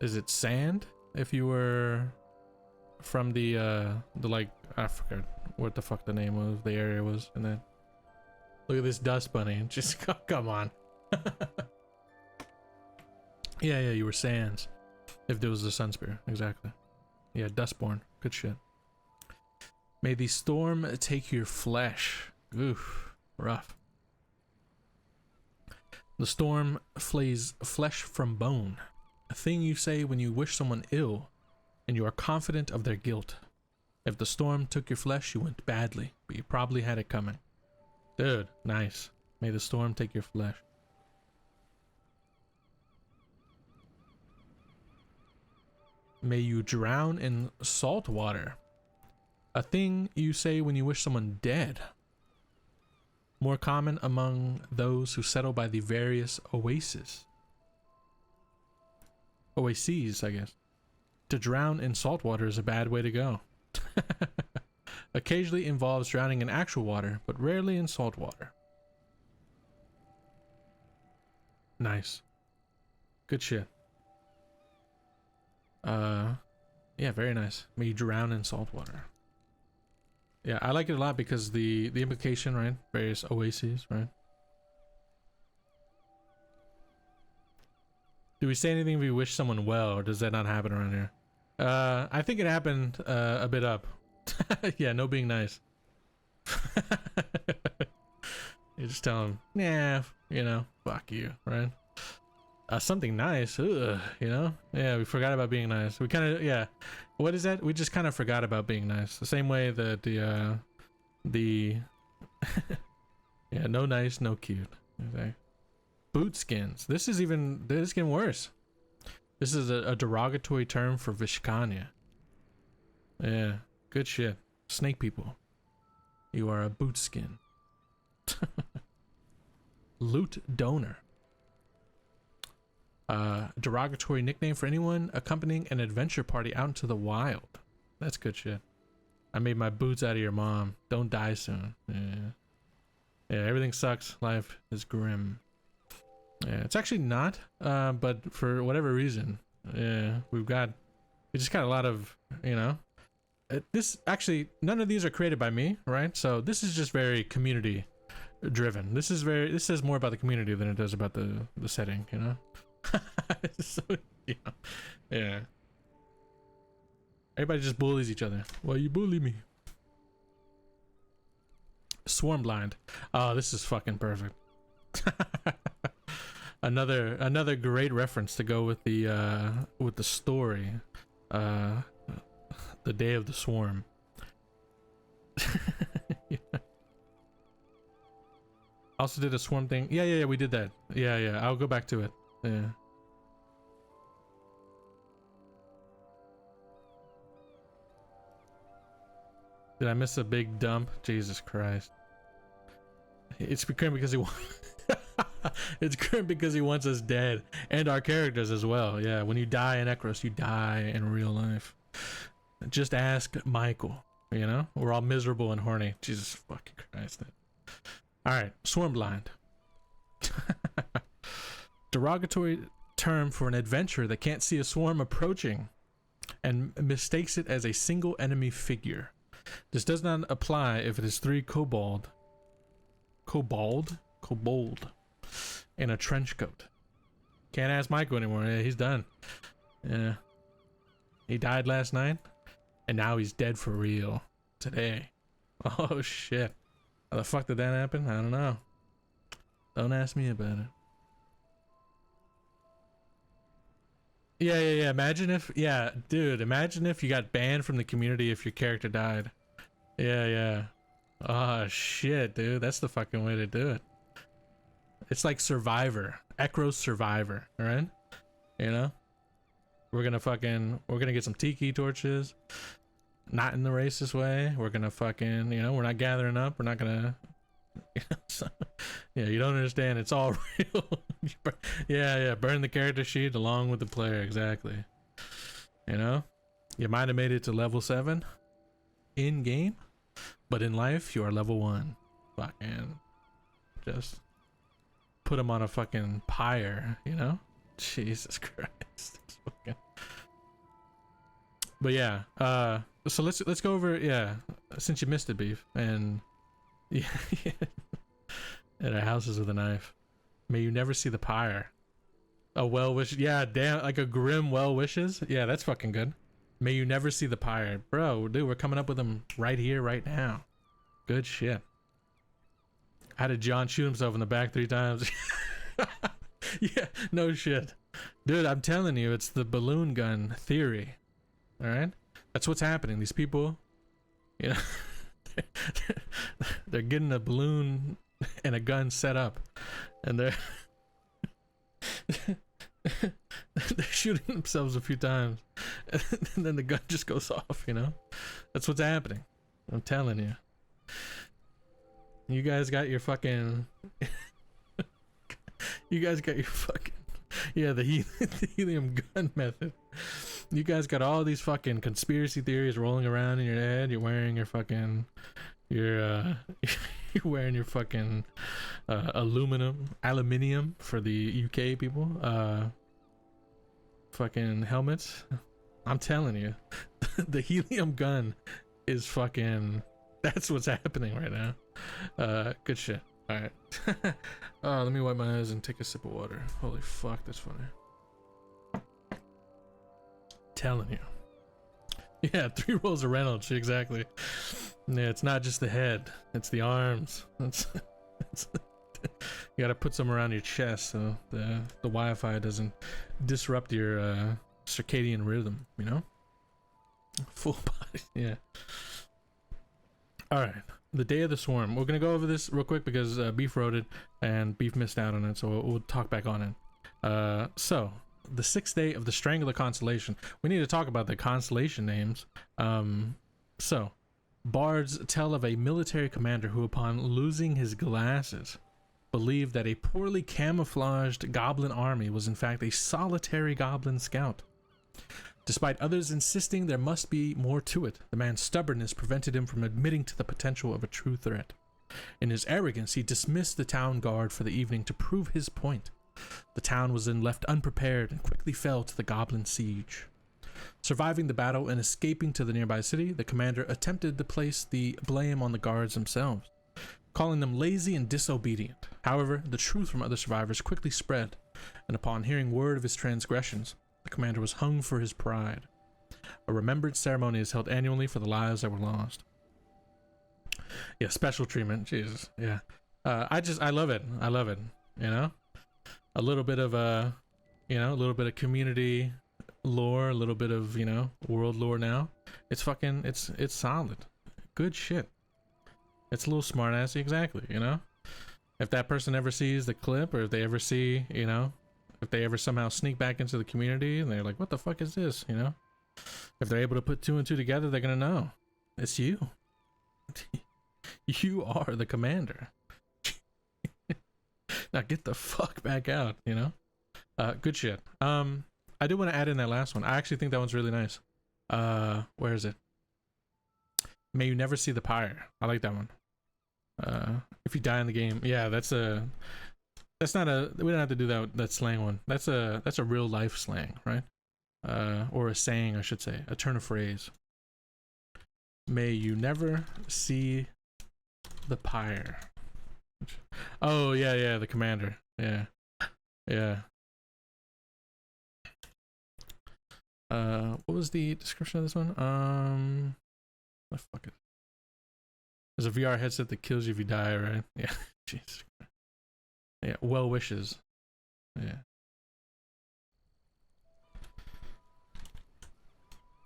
is it sand? If you were from the like, I forgot what the fuck the name of the area was, and then look at this dust bunny. Just come on. Yeah, you were sands. If there was a sun spear, exactly. Yeah, Dustborn. Good shit. May the storm take your flesh. Oof, rough. The storm flays flesh from bone. A thing you say when you wish someone ill, and you are confident of their guilt. If the storm took your flesh, you went badly, but you probably had it coming. Dude, nice. May the storm take your flesh. May you drown in salt water. A thing you say when you wish someone dead. More common among those who settle by the various oases. Oases, I guess. To drown in salt water is a bad way to go. Occasionally involves drowning in actual water, but rarely in salt water. Nice. Good shit. Yeah, very nice. May you drown in salt water. Yeah, I like it a lot because the implication, right? Various oases, right? Do we say anything if we wish someone well, or does that not happen around here? I think it happened a bit up. Yeah, no being nice. You just tell him, nah, you know, fuck you, right? Something nice, ugh, you know? Yeah, we forgot about being nice. We kind of, yeah. What is that? We just kind of forgot about being nice. The same way that the yeah, no nice, no cute. Okay. Boot skins. This is getting worse. This is a derogatory term for Vishkanya. Yeah, good shit. Snake people. You are a boot skin. Loot donor. Derogatory nickname for anyone accompanying an adventure party out into the wild. That's good shit. I made my boots out of your mom. Don't die soon. Yeah, everything sucks. Life is grim. Yeah, it's actually not, but for whatever reason, yeah, we just got a lot of, you know, this actually, none of these are created by me, right? So this is just very community driven. This says more about the community than it does about the setting, you know? So, yeah. Yeah. Everybody just bullies each other. Why you bully me? Swarm blind. Oh, this is fucking perfect. another great reference to go with the story. The day of the swarm. Yeah. Also did a swarm thing. Yeah, we did that. Yeah, I'll go back to it. Yeah. Did I miss a big dump? Jesus Christ. It's crim because he it's crim because he wants us dead. And our characters as well. Yeah, when you die in Ekros, you die in real life. Just ask Michael. You know? We're all miserable and horny. Jesus fucking Christ. Alright, swarm blind. Derogatory term for an adventurer that can't see a swarm approaching and mistakes it as a single enemy figure. This does not apply if it is 3 kobold in a trench coat. Can't ask Michael anymore. Yeah, he's done. Yeah. He died last night, and now he's dead for real today. Oh shit. How the fuck did that happen? I don't know. Don't ask me about it. Yeah. Imagine if, dude, imagine if you got banned from the community if your character died. Yeah. Oh shit, dude. That's the fucking way to do it. It's like Survivor. Ekros Survivor, alright? You know? We're gonna get some tiki torches. Not in the racist way. We're gonna fucking, we're not gathering up. We're not gonna, yeah, you don't understand. It's all real. Yeah. Burn the character sheet along with the player. Exactly. You might have made it to level 7 in game, but in life, you are level 1. Fucking just put them on a fucking pyre, Jesus Christ. But yeah, so let's go over, since you missed it, Beef, and yeah, at our houses with a knife. May you never see the pyre. A well wish, yeah, damn, like a grim well wishes. Yeah, that's fucking good. May you never see the pyre, bro. Dude, we're coming up with them right here, right now. Good shit. How did John shoot himself in the back 3 times? Yeah, no shit, dude. I'm telling you, it's the balloon gun theory. All right, that's what's happening. These people, they're getting a balloon and a gun set up, and they're shooting themselves a few times, and then the gun just goes off. That's what's happening. I'm telling you. You guys got your fucking. Yeah, the helium gun method. You guys got all these fucking conspiracy theories rolling around in your head. You're wearing your fucking, you're wearing your fucking aluminium for the UK people. Fucking helmets. I'm telling you, the helium gun is fucking. That's what's happening right now. Good shit. All right. Let me wipe my eyes and take a sip of water. Holy fuck, that's funny. Telling you. Yeah, 3 rolls of Reynolds, exactly. Yeah, it's not just the head, it's the arms. It's you gotta put some around your chest so the Wi-Fi doesn't disrupt your circadian rhythm, Full body, yeah. Alright, the day of the swarm. We're gonna go over this real quick because Beef wrote it and Beef missed out on it, so we'll talk back on it. So the 6th day of the Strangler constellation. We need to talk about the constellation names. So bards tell of a military commander who, upon losing his glasses, believed that a poorly camouflaged goblin army was in fact a solitary goblin scout. Despite others insisting there must be more to it, the man's stubbornness prevented him from admitting to the potential of a true threat. In his arrogance, he dismissed the town guard for the evening to prove his point. The town was then left unprepared and quickly fell to the goblin siege. Surviving the battle and escaping to the nearby city, the commander attempted to place the blame on the guards themselves, calling them lazy and disobedient. However, the truth from other survivors quickly spread. and upon hearing word of his transgressions, the commander was hung for his pride. A remembrance ceremony is held annually for the lives that were lost. Yeah, special treatment. Jesus. Yeah. I love it. I love it. You know, a little bit of a little bit of community lore, a little bit of, world lore now. It's fucking, it's solid. Good shit. It's a little smart assy, exactly, If that person ever sees the clip, or if they ever see, if they ever somehow sneak back into the community and they're like, what the fuck is this, If they're able to put two and two together, they're gonna know. It's you. You are the commander. Now get the fuck back out, Good shit. I do want to add in that last one. I actually think that one's really nice. Where is it? May you never see the pyre. I like that one. If you die in the game, yeah, that's not a, we don't have to do that slang one. That's a real life slang, right? Or a saying, I should say, a turn of phrase. May you never see the pyre. Oh yeah, the commander. Yeah. What was the description of this one? What the fuck is it? There's a VR headset that kills you if you die, right? Yeah. Jesus. Yeah. Well wishes. Yeah.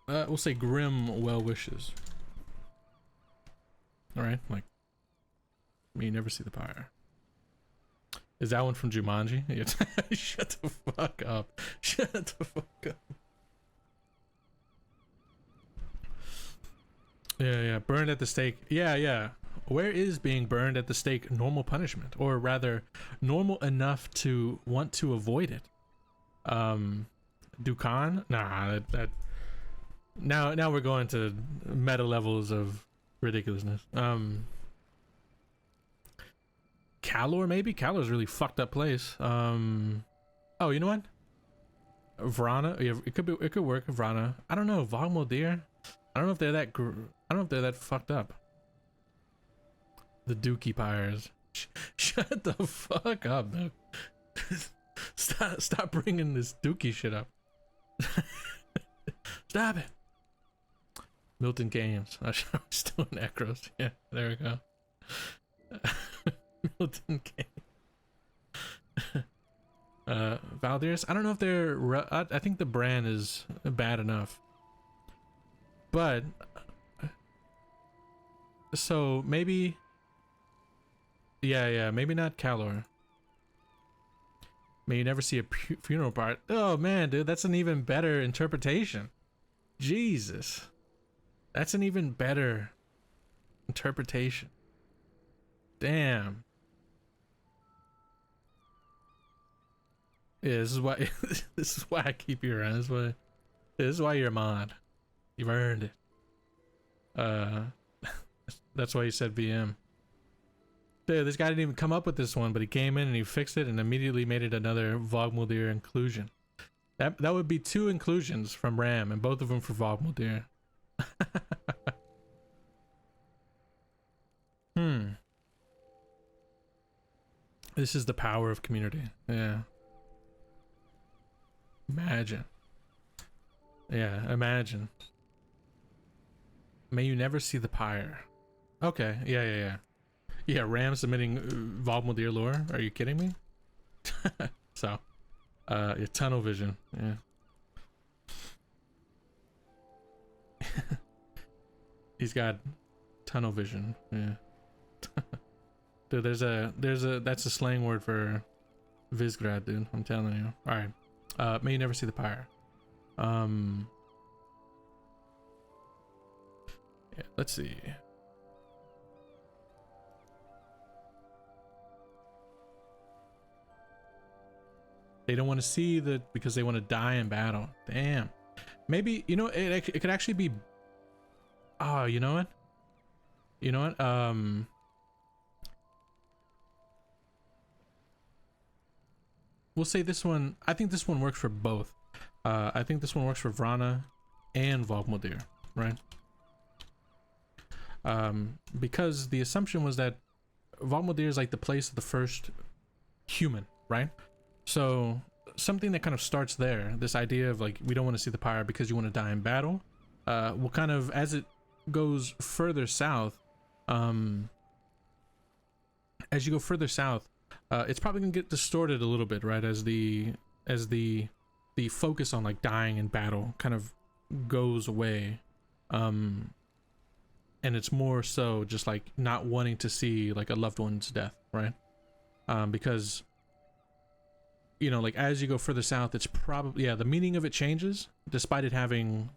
We'll say grim well wishes. All right, like, may you never see the pyre. Is that one from Jumanji? Shut the fuck up. Shut the fuck up. Yeah. Burned at the stake. Yeah. Where is being burned at the stake normal punishment? Or rather, normal enough to want to avoid it? Dukan? Nah, that now we're going to meta levels of ridiculousness. Calor, maybe? Calor's a really fucked up place. Oh, you know what? Vrana? Yeah, it could work. Vrana. I don't know. Vogmodir? I don't know if they're that fucked up. The Dookie Pyres. Shut the fuck up, dude. Stop bringing this Dookie shit up. Stop it. Milton Games. I'm still in Ekros. Yeah, there we go. Milton Games. Valdir's. I don't know if they're. I think the brand is bad enough. But so maybe, yeah, maybe not Calor. May you never see a funeral part. Oh man, dude, that's an even better interpretation. Jesus, that's an even better interpretation. Damn. Yeah, this is why. This is why I keep you around. This is why you're a mod. You've earned it. That's why you said VM. Dude, this guy didn't even come up with this one, but he came in and he fixed it and immediately made it another Vogmodir inclusion. That would be 2 inclusions from RAM, and both of them for Vogmodir. This is the power of community. Yeah. Imagine. Yeah, imagine. May you never see the pyre. Okay, yeah. Yeah, RAM submitting Vogmodir lore. Are you kidding me? So, yeah, tunnel vision. Yeah. He's got tunnel vision. Yeah. Dude, that's a slang word for Visgrad, dude. I'm telling you. All right. May you never see the pyre. Yeah, let's see. They don't want to see because they want to die in battle. Damn. Maybe, it could actually be. Oh, you know what? We'll say this one. I think this one works for both. I think this one works for Vrana and Vogmodir, right? Because the assumption was that Vogmodir is like the place of the first human, right? So something that kind of starts there, this idea of like, we don't want to see the pyre because you want to die in battle, will kind of, as it goes further south, as you go further south, it's probably gonna get distorted a little bit, right? As the focus on like dying in battle kind of goes away, and it's more so just like not wanting to see like a loved one's death, right? Because, you know, like as you go further south, it's probably, yeah, the meaning of it changes despite it having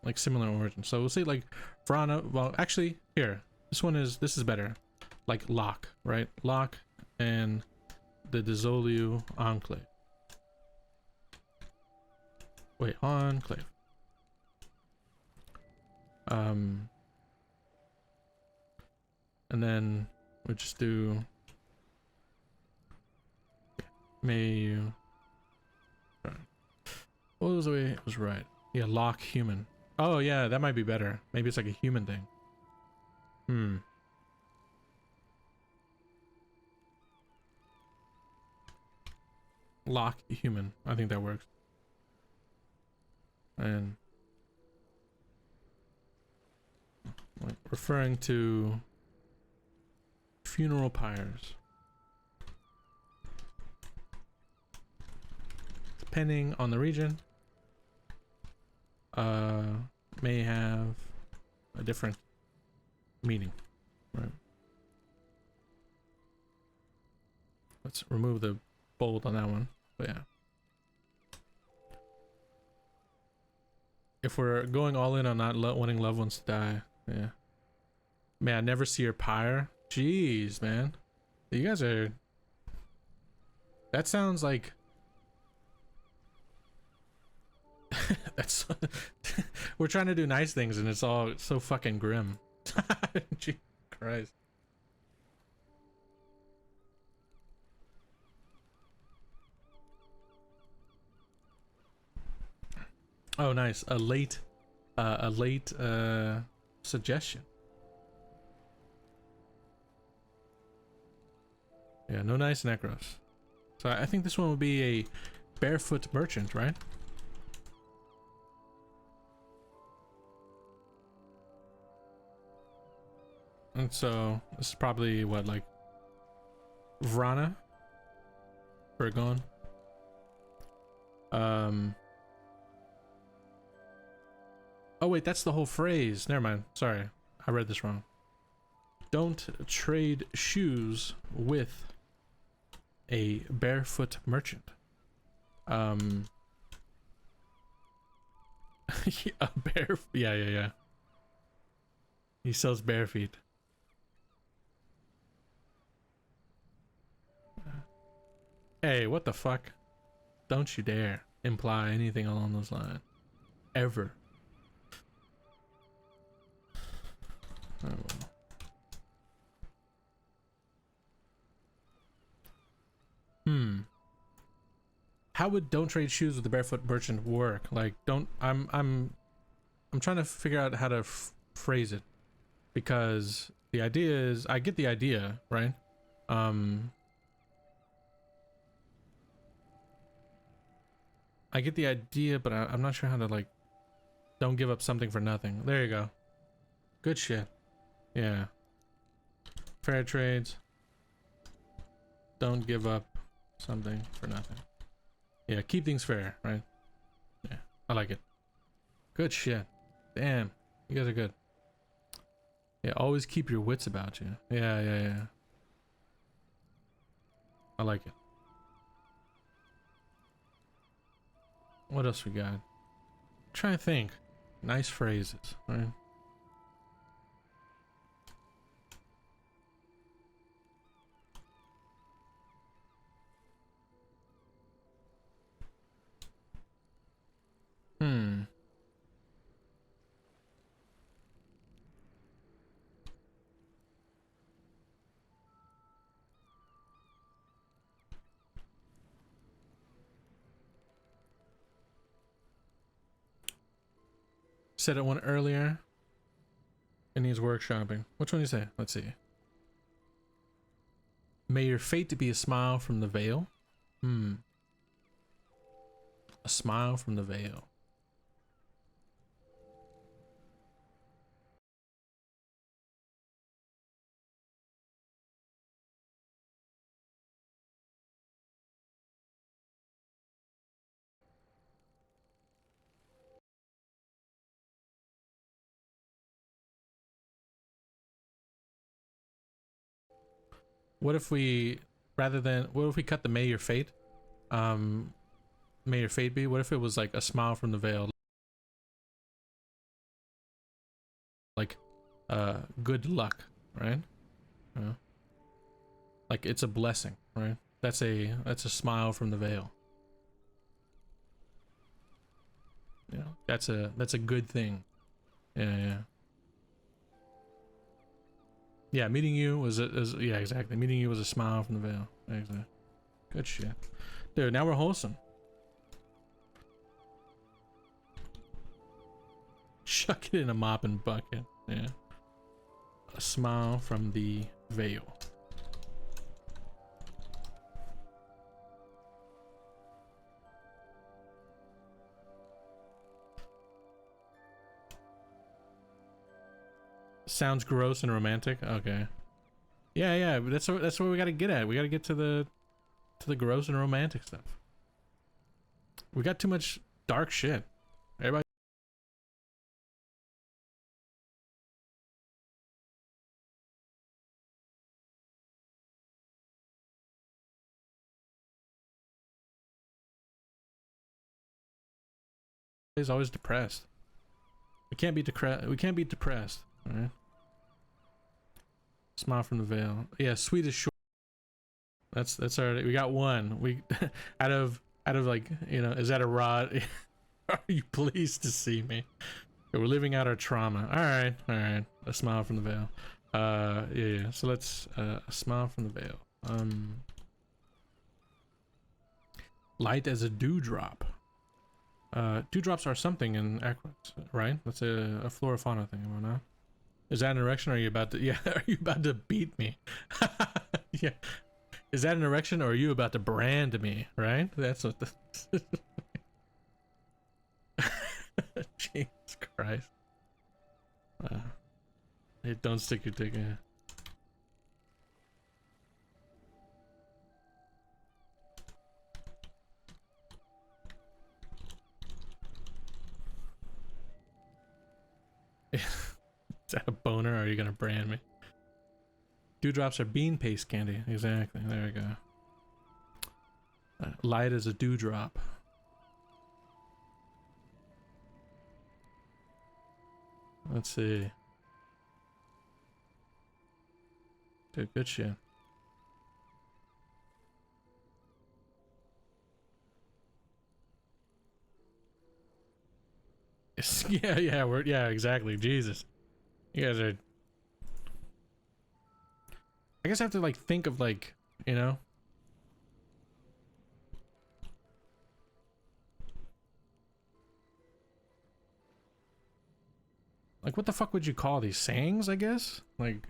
like similar origins. So we'll say like Vrana, well actually here, this is better, like Locke, right? Locke and the Dizoliu Enclave. Wait, Enclave. And then we just do may you. What was the way it was right? Yeah, lock human. Oh yeah, that might be better. Maybe it's like a human thing. Lock human. I think that works. And like referring to funeral pyres. Depending on the region, may have a different meaning, right? Let's remove the bold on that one, but yeah. If we're going all in on not wanting loved ones to die, yeah. Man, I never see your pyre. Jeez, man. You guys are... That sounds like... That's... We're trying to do nice things and it's all so fucking grim. Jesus Christ. Oh, nice. A late suggestion. Yeah, no nice Ekros. So I think this one will be a barefoot merchant, right? And so this is probably what, like Vrana? Bergon. Oh wait, that's the whole phrase. Never mind. Sorry, I read this wrong. Don't trade shoes with a barefoot merchant. A yeah. He sells bare feet. Hey, what the fuck? Don't you dare imply anything along those lines. Ever. Oh, well. How would don't trade shoes with the barefoot merchant work? Like, don't... I'm trying to figure out how to phrase it, because the idea is, I get the idea, right? I get the idea, but I'm not sure how to, like, don't give up something for nothing. There you go. Good shit. Yeah. Fair trades. Don't give up something for nothing. Yeah, keep things fair, right? Yeah, I like it. Good shit. Damn, you guys are good. Yeah, always keep your wits about you. Yeah. I like it. What else we got? Try to think. Nice phrases, right? Said it one earlier. It needs workshopping. Which one do you say? Let's see. May your fate be a smile from the veil. A smile from the veil. What if we, rather than, what if we cut the may your fate? May your fate be? What if it was like a smile from the veil? Like, good luck, right? Like it's a blessing, right? That's a smile from the veil. Yeah, that's a good thing. Yeah. Yeah, meeting you was yeah, exactly. Meeting you was a smile from the veil. Exactly. Good shit. Dude, now we're wholesome. Chuck it in a mopping bucket. Yeah. A smile from the veil. Sounds gross and romantic. Okay. Yeah, but that's what we got to get at. We got to get to the gross and romantic stuff. We got too much dark shit. Everybody is always depressed. We can't be depressed. All right. Smile from the veil. Yeah, Swedish short. That's already, we got one. We out of like, you know, is that a rod? Are you pleased to see me? Okay, we're living out our trauma. All right. A smile from the veil. Yeah. So let's a smile from the veil. Light as a dewdrop. Dewdrops are something in Ekros, right? That's a flora fauna thing, am I not? Is that an erection, or are you about to, yeah, are you about to beat me? Yeah. Is that an erection, or are you about to brand me, right? That's what the... Jesus Christ. Hey, don't stick your dick in. Is that a boner, or are you gonna brand me? Dewdrops are bean paste candy. Exactly. There we go. Light as a dewdrop. Let's see. Dude, good shit. Yeah, exactly. Jesus. You guys are... I guess I have to like think of like, you know, like what the fuck would you call these sayings, I guess? Like,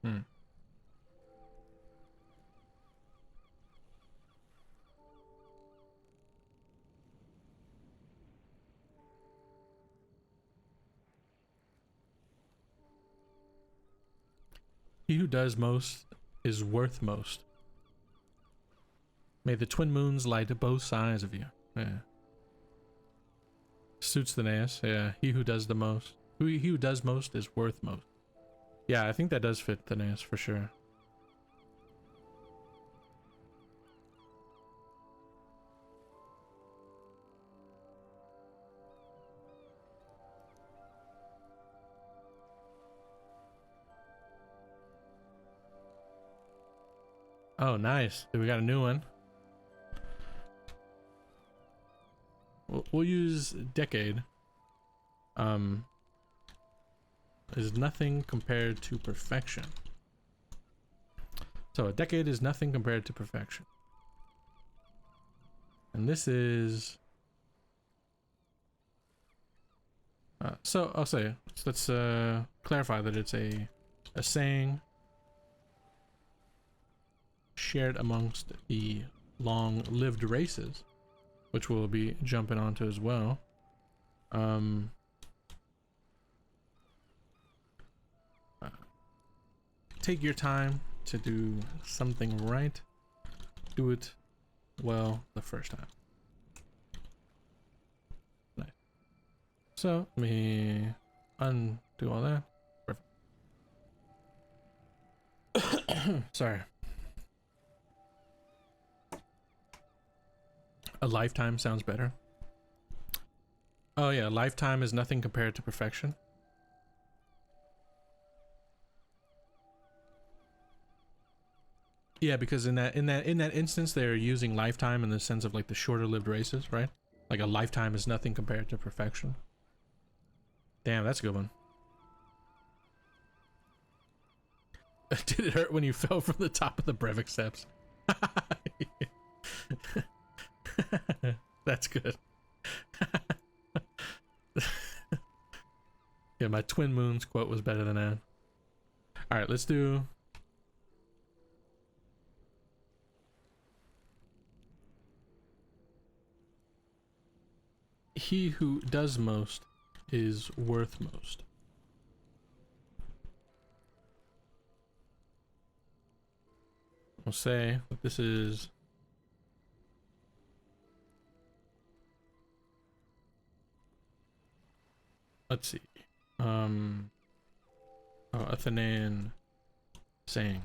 hmm. He who does most is worth most. May the twin moons light both sides of you. Yeah. Suits the nass. Yeah. He who does the most. He who does most is worth most. Yeah, I think that does fit the nass for sure. Oh, nice. We got a new one. We'll use decade. Is nothing compared to perfection. So a decade is nothing compared to perfection. And this is So I'll say, let's clarify that it's a saying shared amongst the long-lived races, which we'll be jumping onto as well. Take your time to do something right. Do it well the first time. Nice. So let me undo all that. Perfect. Sorry. A lifetime sounds better. Oh yeah, lifetime is nothing compared to perfection. Yeah, because in that instance, they're using lifetime in the sense of like the shorter-lived races, right? Like a lifetime is nothing compared to perfection. Damn, that's a good one. Did it hurt when you fell from the top of the Brevik steps? That's good. Yeah, my Twin Moons quote was better than that. All right, let's do. He who does most is worth most. We'll say that this is. Let's see. Athenaean saying.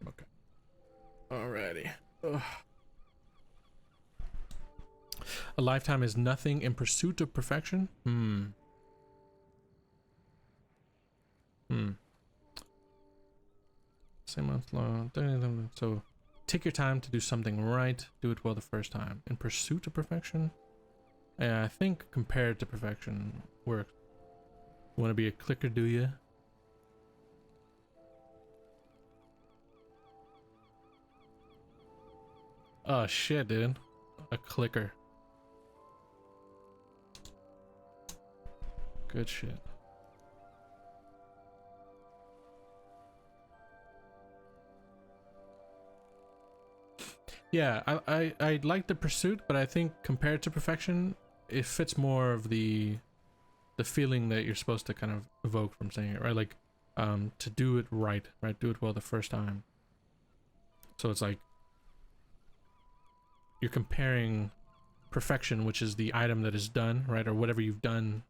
Okay. Alrighty. Ugh. A lifetime is nothing in pursuit of perfection? Same month long. So take your time to do something right. Do it well the first time. In pursuit of perfection? Yeah, I think compared to perfection works. You want to be a clicker, do you? Oh shit, dude. A clicker. Good shit. Yeah, I like the pursuit, but I think compared to perfection, it fits more of the feeling that you're supposed to kind of evoke from saying it, right? Like, to do it right? Do it well the first time. So it's like you're comparing perfection, which is the item that is done, right? Or whatever you've done.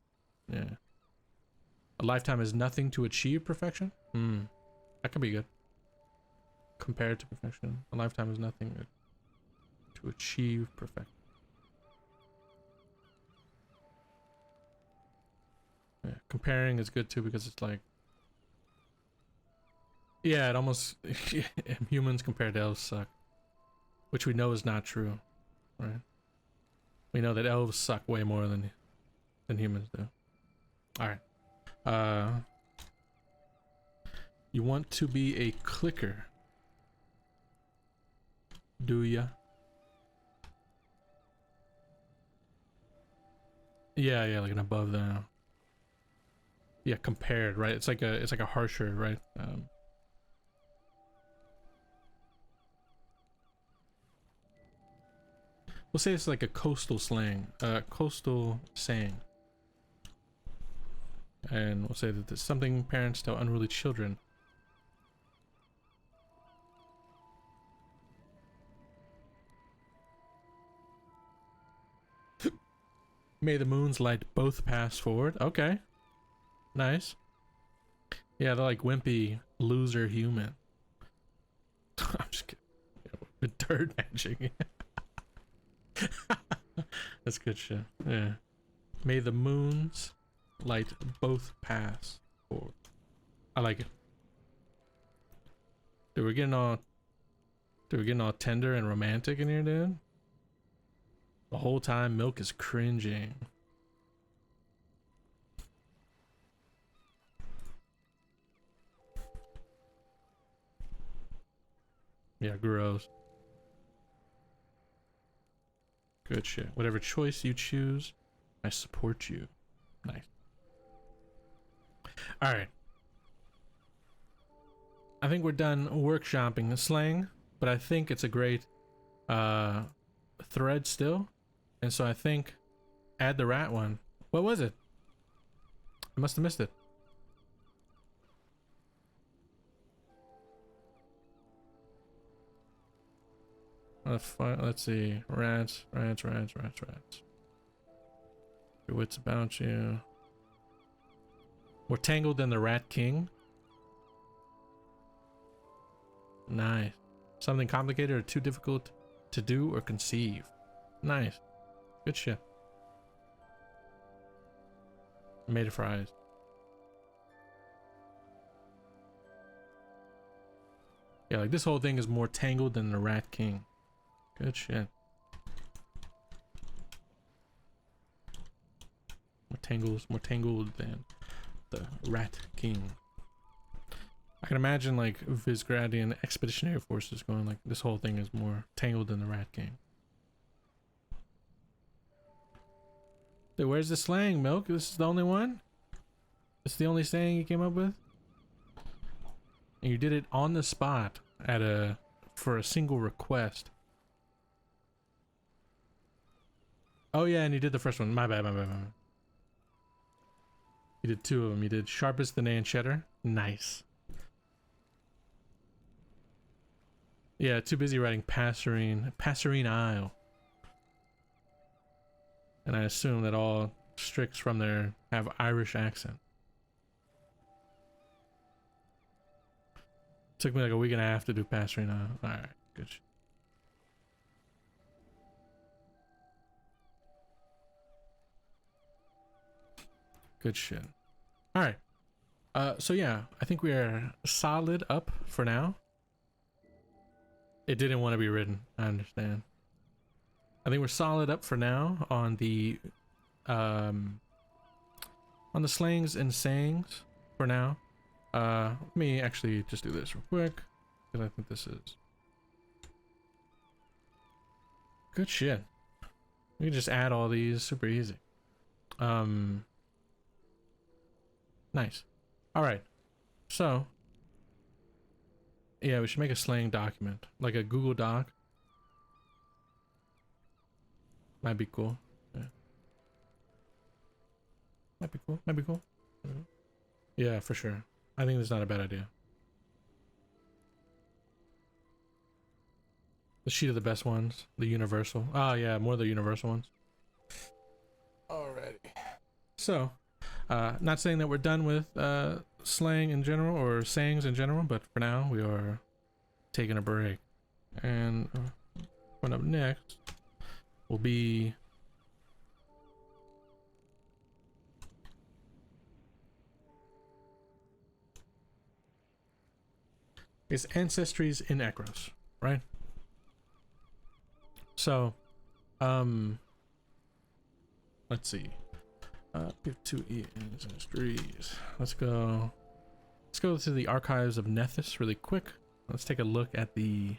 Yeah. A lifetime is nothing to achieve perfection? That could be good. Compared to perfection. A lifetime is nothing to achieve perfection. Yeah, comparing is good too because it's like, yeah, it almost humans compared to elves suck, which we know is not true, right? We know that elves suck way more than humans do. All right. You want to be a clicker, do ya? Yeah, like an above the. Yeah, compared, right? It's like a harsher, right? We'll say it's like a coastal slang, coastal saying. And we'll say that there's something parents tell unruly children. May the moon's light both pass forward. Okay. Nice. Yeah, they're like wimpy loser human. I'm just kidding. With dirt magic. That's good shit. Yeah. May the moon's light both pass forward. I like it. Dude, we're getting all tender and romantic in here, dude. The whole time Milk is cringing. Yeah, gross. Good shit. Whatever choice you choose, I support you. Nice. Alright. I think we're done workshopping the slang, but I think it's a great thread still. And so I think add the rat one. What was it? I must have missed it. Let's see. Rats. Your wits about you. More tangled than the Rat King. Nice. Something complicated or too difficult to do or conceive. Nice. Good shit. Made of fries. Yeah, like this whole thing is more tangled than the Rat King. Good shit. More tangled than the Rat King. I can imagine like Visgradian expeditionary forces going like this whole thing is more tangled than the Rat King. Dude, where's the slang, Milk? This is the only one? This is the only saying you came up with? And you did it on the spot at for a single request. Oh yeah, and you did the first one. My bad. You did two of them. You did sharpest than and cheddar. Nice. Yeah, too busy writing Passerine Isle. And I assume that all Strix from there have Irish accent. Took me like a week and a half to do Passerine Isle. Alright, good shit. Good shit. Alright. So yeah, I think we are solid up for now. It didn't want to be written, I understand. I think we're solid up for now on the slangs and sayings for now. Let me actually just do this real quick, because I think this is good shit. We can just add all these super easy. Nice. Alright. So yeah, we should make a slang document, like a Google Doc. Might be cool. Yeah. Might be cool. Yeah, for sure. I think that's not a bad idea. The sheet of the best ones, the universal. Ah, yeah, more of the universal ones. Alrighty. So, not saying that we're done with slang in general or sayings in general, but for now we are taking a break. And coming up next will be ancestries in Ekros, right? So, let's see. Give 2E ancestries. Let's go to the archives of Nethys really quick. Let's take a look at the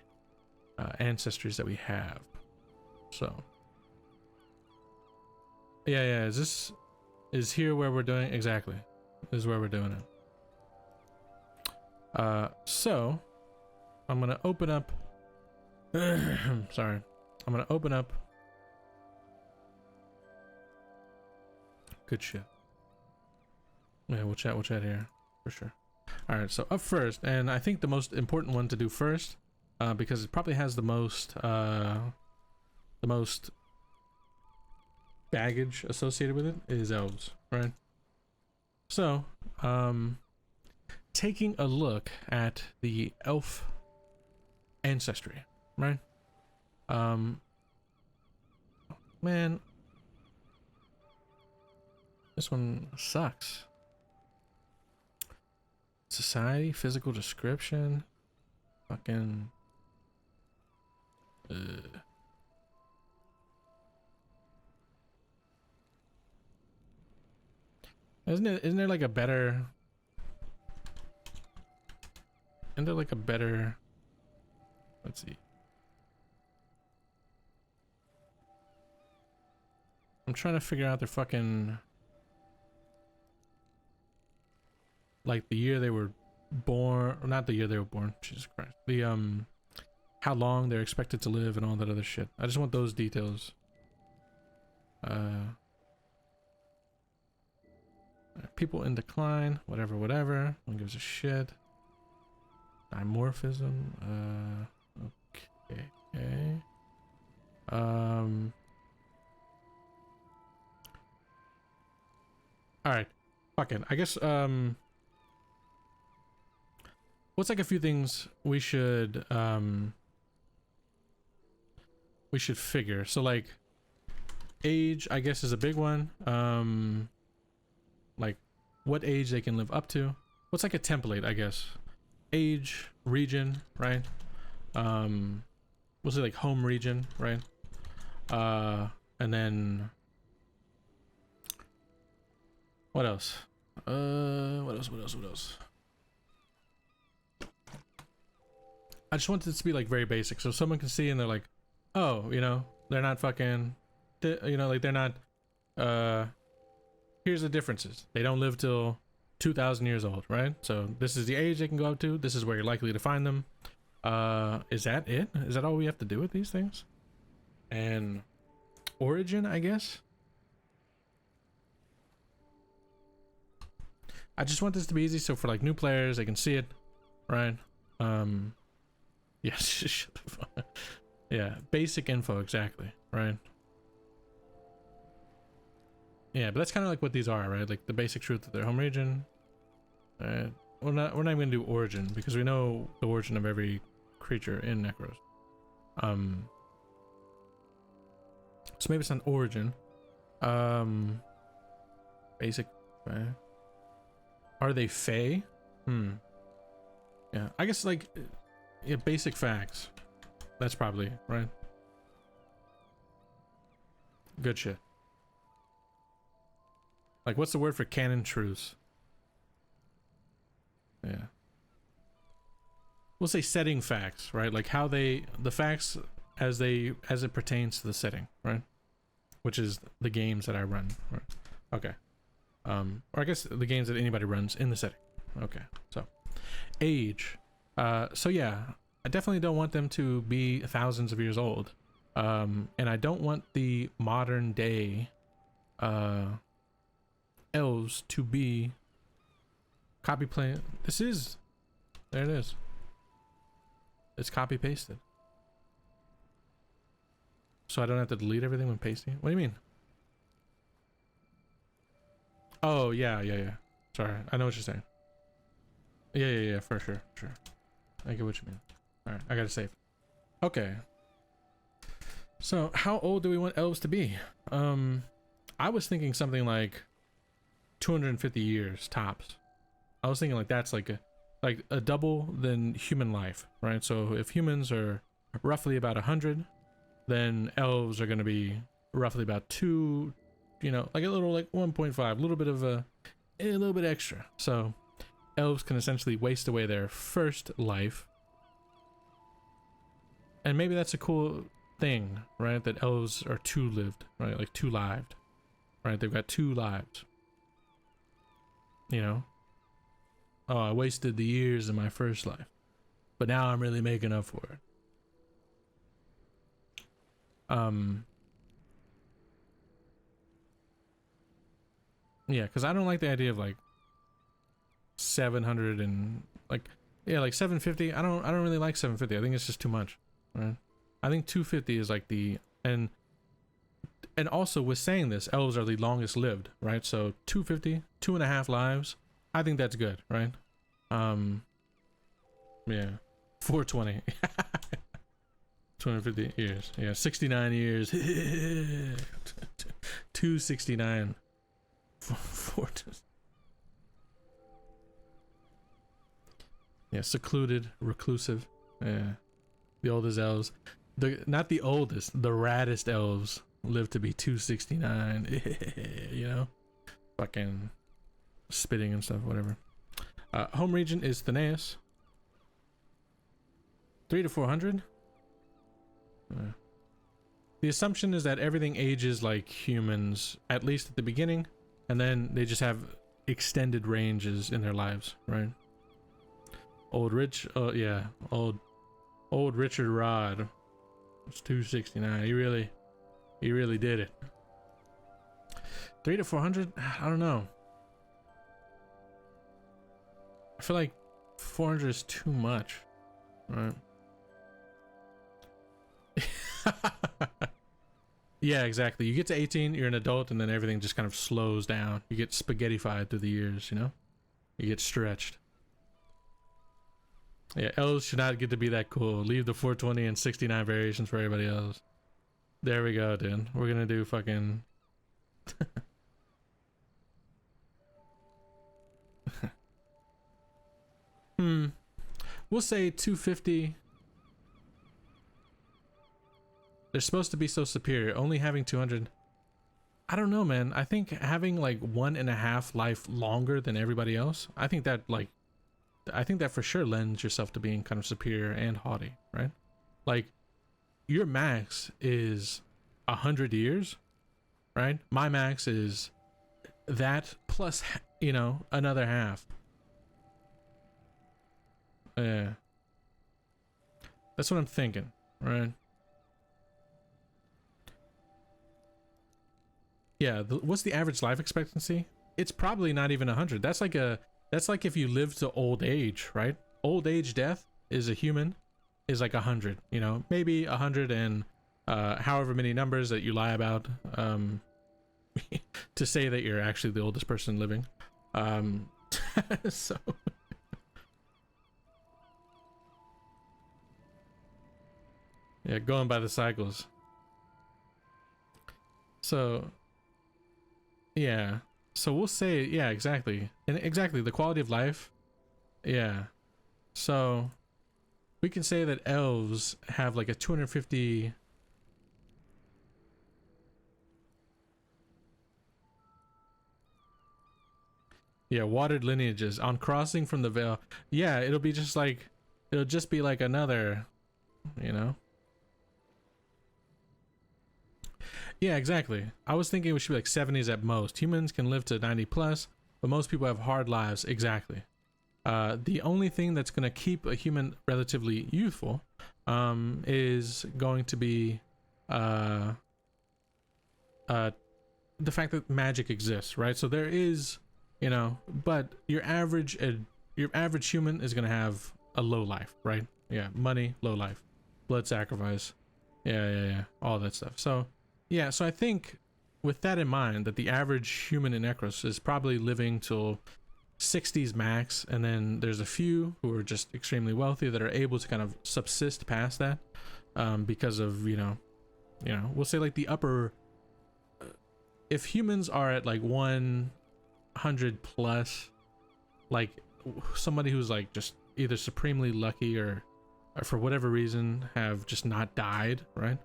ancestries that we have. So, yeah. Is here where we're doing exactly? This is where we're doing it. So I'm gonna open up. Sorry, I'm gonna open up. Good shit. Yeah, we'll chat here for sure. All right, so up first, and I think the most important one to do first, because it probably has the most baggage associated with it, is elves, right? So, taking a look at the elf ancestry, right? Man, this one sucks. Society, physical description, fucking. Isn't there like a better? Isn't there like a better? Let's see. I'm trying to figure out their fucking, like, the year they were born, or not the year they were born, Jesus Christ. The how long they're expected to live and all that other shit. I just want those details. People in decline, whatever, whatever. No one gives a shit. Dimorphism. Okay. Alright. Fucking. I guess, what's like a few things we should figure? So like age, I guess, is a big one. Like what age they can live up to. What's like a template, I guess? Age, region, right? We'll say like home region, right? And then what else? What else? I just want this to be like very basic, so someone can see and they're like, oh, you know, they're not fucking, you know, like they're not, here's the differences. They don't live till 2,000 years old, right? So this is the age they can go up to. This is where you're likely to find them. Is that it? Is that all we have to do with these things? And origin, I guess? I just want this to be easy, so for like new players, they can see it, right? Yes, shut the fuck. Yeah, basic info, exactly, right? Yeah, but that's kind of like what these are, right? Like the basic truth of their home region. We're not even gonna do origin because we know the origin of every creature in Ekros. So maybe it's not origin. Basic. Are they Fae? Yeah, I guess like, yeah, basic facts. That's probably right. Good shit. Like, what's the word for canon truths? Yeah. We'll say setting facts, right? Like how the facts as it pertains to the setting, right? Which is the games that I run, right? Okay. Or I guess the games that anybody runs in the setting. Okay. So, age. So yeah, I definitely don't want them to be thousands of years old. And I don't want the modern day elves to be copy playing. There it is. It's copy pasted. So I don't have to delete everything when pasting. What do you mean? Oh yeah. Sorry, I know what you're saying. Yeah, for sure. I get what you mean. All right, I gotta save. Okay. So how old do we want elves to be? I was thinking something like 250 years tops. I was thinking like that's like a double than human life, right? So if humans are roughly about 100, then elves are going to be roughly about 2, you know, like a little like 1.5, a little bit of a little bit extra. So elves can essentially waste away their first life. And maybe that's a cool thing, right? That elves are two-lived, right? Like two-lived, right? They've got 2 lives. You know? Oh, I wasted the years in my first life, but now I'm really making up for it. Yeah, because I don't like the idea of like 700 and like, yeah, like 750. I don't really like 750. I think it's just too much, right? I think 250 is like the, and also with saying this, elves are the longest lived, right? So 250, 2.5 lives. I think that's good, right? Yeah, 420. 250 years. Yeah, 69 years. 269. Yeah, secluded, reclusive. Yeah, the oldest elves. Not the oldest, the raddest elves live to be 269. You know, fucking spitting and stuff, whatever. Home region is Thanaeus. 300 to 400. The assumption is that everything ages like humans, at least at the beginning, and then they just have extended ranges in their lives, right? Old Rich, oh yeah, old Richard Rod. It's 269. He really did it. 300 to 400? I don't know. I feel like 400 is too much, right? Yeah, exactly. You get to 18, you're an adult, and then everything just kind of slows down. You get spaghettified through the years, you know? You get stretched. Yeah, elves should not get to be that cool. Leave the 420 and 69 variations for everybody else. There we go, dude. We're gonna do fucking... We'll say 250. They're supposed to be so superior. Only having 200. I don't know, man. I think having like 1.5 life longer than everybody else, I think that for sure lends yourself to being kind of superior and haughty, right? Like, your max is 100 years, right? My max is that plus, you know, another half. Yeah. That's what I'm thinking, right? Yeah, what's the average life expectancy? It's probably not even 100. That's like if you live to old age, right? Old age death is a human is like 100, you know, maybe 100 and however many numbers that you lie about to say that you're actually the oldest person living. So yeah, going by the cycles. So yeah, so we'll say, yeah, exactly. And exactly the quality of life. Yeah, so we can say that elves have like a 250. Yeah, watered lineages on crossing from the veil. Yeah, it'll just be like another, you know. Yeah, exactly. I was thinking we should be like 70s at most. Humans can live to 90 plus, but most people have hard lives. Exactly. The only thing that's going to keep a human relatively youthful is going to be the fact that magic exists, right? So there is, you know, but your average human is going to have a low life, right? Yeah, money, low life, blood sacrifice, yeah, all that stuff. So yeah, so I think with that in mind, that the average human in Ekros is probably living till 60s max, and then there's a few who are just extremely wealthy that are able to kind of subsist past that because of, you know, we'll say like the upper, if humans are at like 100 plus, like somebody who's like just either supremely lucky or for whatever reason have just not died, right?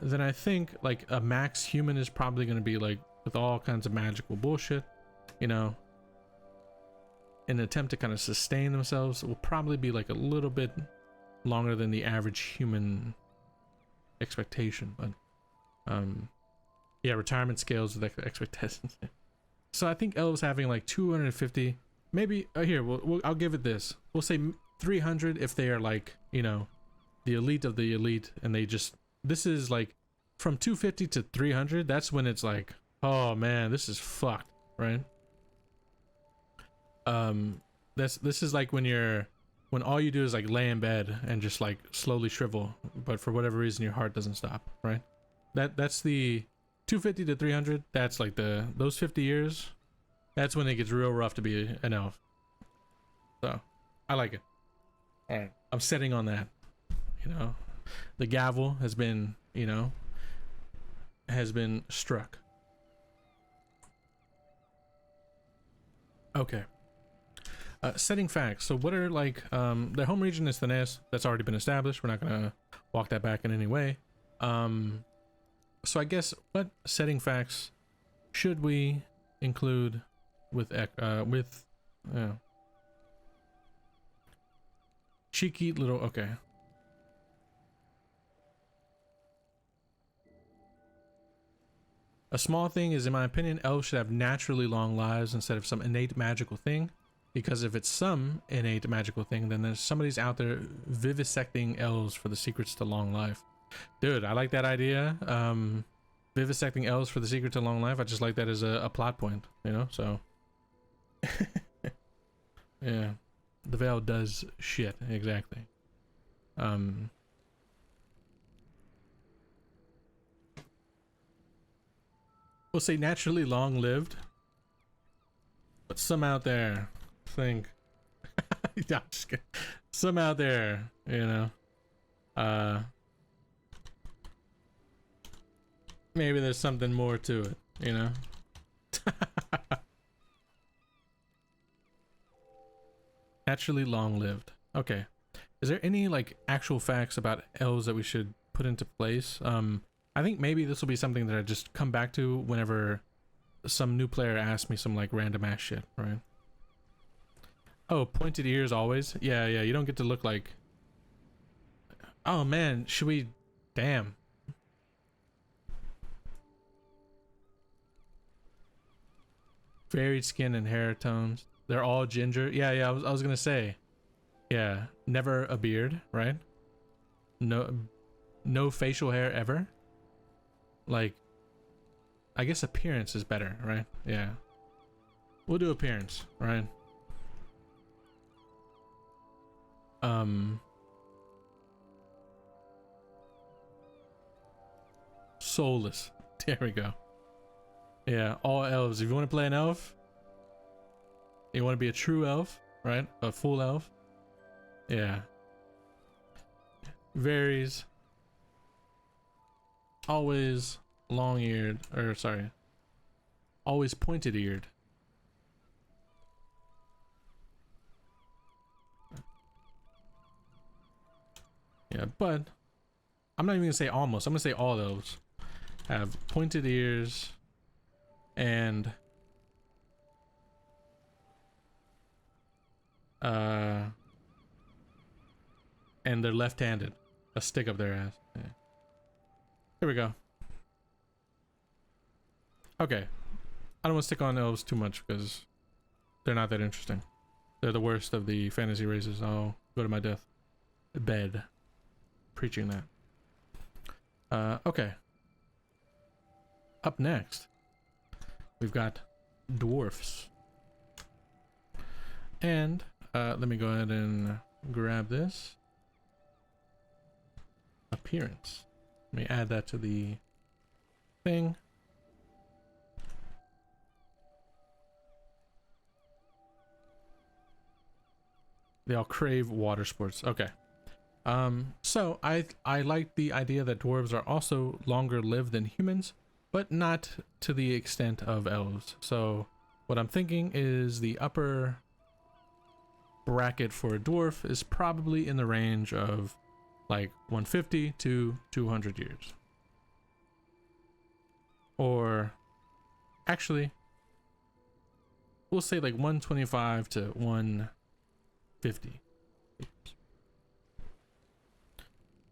Then I think like a max human is probably going to be like with all kinds of magical bullshit, you know, in an attempt to kind of sustain themselves. It will probably be like a little bit longer than the average human expectation, but yeah, retirement scales with expectations. So I think elves having like 250, maybe here I'll give it this. We'll say 300 if they are like, you know, the elite of the elite, and they just, this is like from 250 to 300. That's when it's like, oh man, this is fucked, right? This is like when all you do is like lay in bed and just like slowly shrivel, but for whatever reason your heart doesn't stop, right? That's the 250 to 300. That's like those 50 years. That's when it gets real rough to be an elf. So I like it. All right, I'm setting on that. You know, the gavel has been, you know, struck. Okay. Setting facts. So what are like their home region is the Nest. That's already been established. We're not gonna walk that back in any way. So I guess what setting facts should we include with cheeky little, okay. A small thing is, in my opinion, elves should have naturally long lives instead of some innate magical thing. Because if it's some innate magical thing, then there's somebody's out there vivisecting elves for the secrets to long life. Dude, I like that idea. Vivisecting elves for the secret to long life. I just like that as a plot point, you know? So, yeah. The veil does shit, exactly. We'll say naturally long-lived. But some out there think... yeah, I'm just kidding. Some out there, you know, maybe there's something more to it, you know? Naturally long-lived. Okay. Is there any, like, actual facts about elves that we should put into place? I think maybe this will be something that I just come back to whenever some new player asks me some, like, random ass shit, right? Oh, pointed ears always? Yeah, yeah, you don't get to look like... Oh, man, should we... Damn. Varied skin and hair tones. They're all ginger. Yeah, yeah, I was gonna say. Yeah, never a beard, right? No facial hair ever. Like, I guess appearance is better, right? Yeah. We'll do appearance, right? Soulless. There we go. Yeah, all elves. If you want to play an elf, you want to be a true elf, right? A full elf. Yeah. Varies. Always long-eared, or sorry, always pointed-eared. Yeah, but I'm not even gonna say almost. I'm gonna say all those have pointed ears and they're left-handed. A stick up their ass. Yeah. Here we go. Okay. I don't want to stick on elves too much because they're not that interesting. They're the worst of the fantasy races. I'll go to my death bed preaching that. Okay. Up next, we've got dwarfs. And let me go ahead and grab this. Appearance. Let me add that to the thing. They all crave water sports. Okay. So I like the idea that dwarves are also longer lived than humans, but not to the extent of elves. So what I'm thinking is the upper bracket for a dwarf is probably in the range of like 150 to 200 years. Or actually, we'll say like 125 to 150.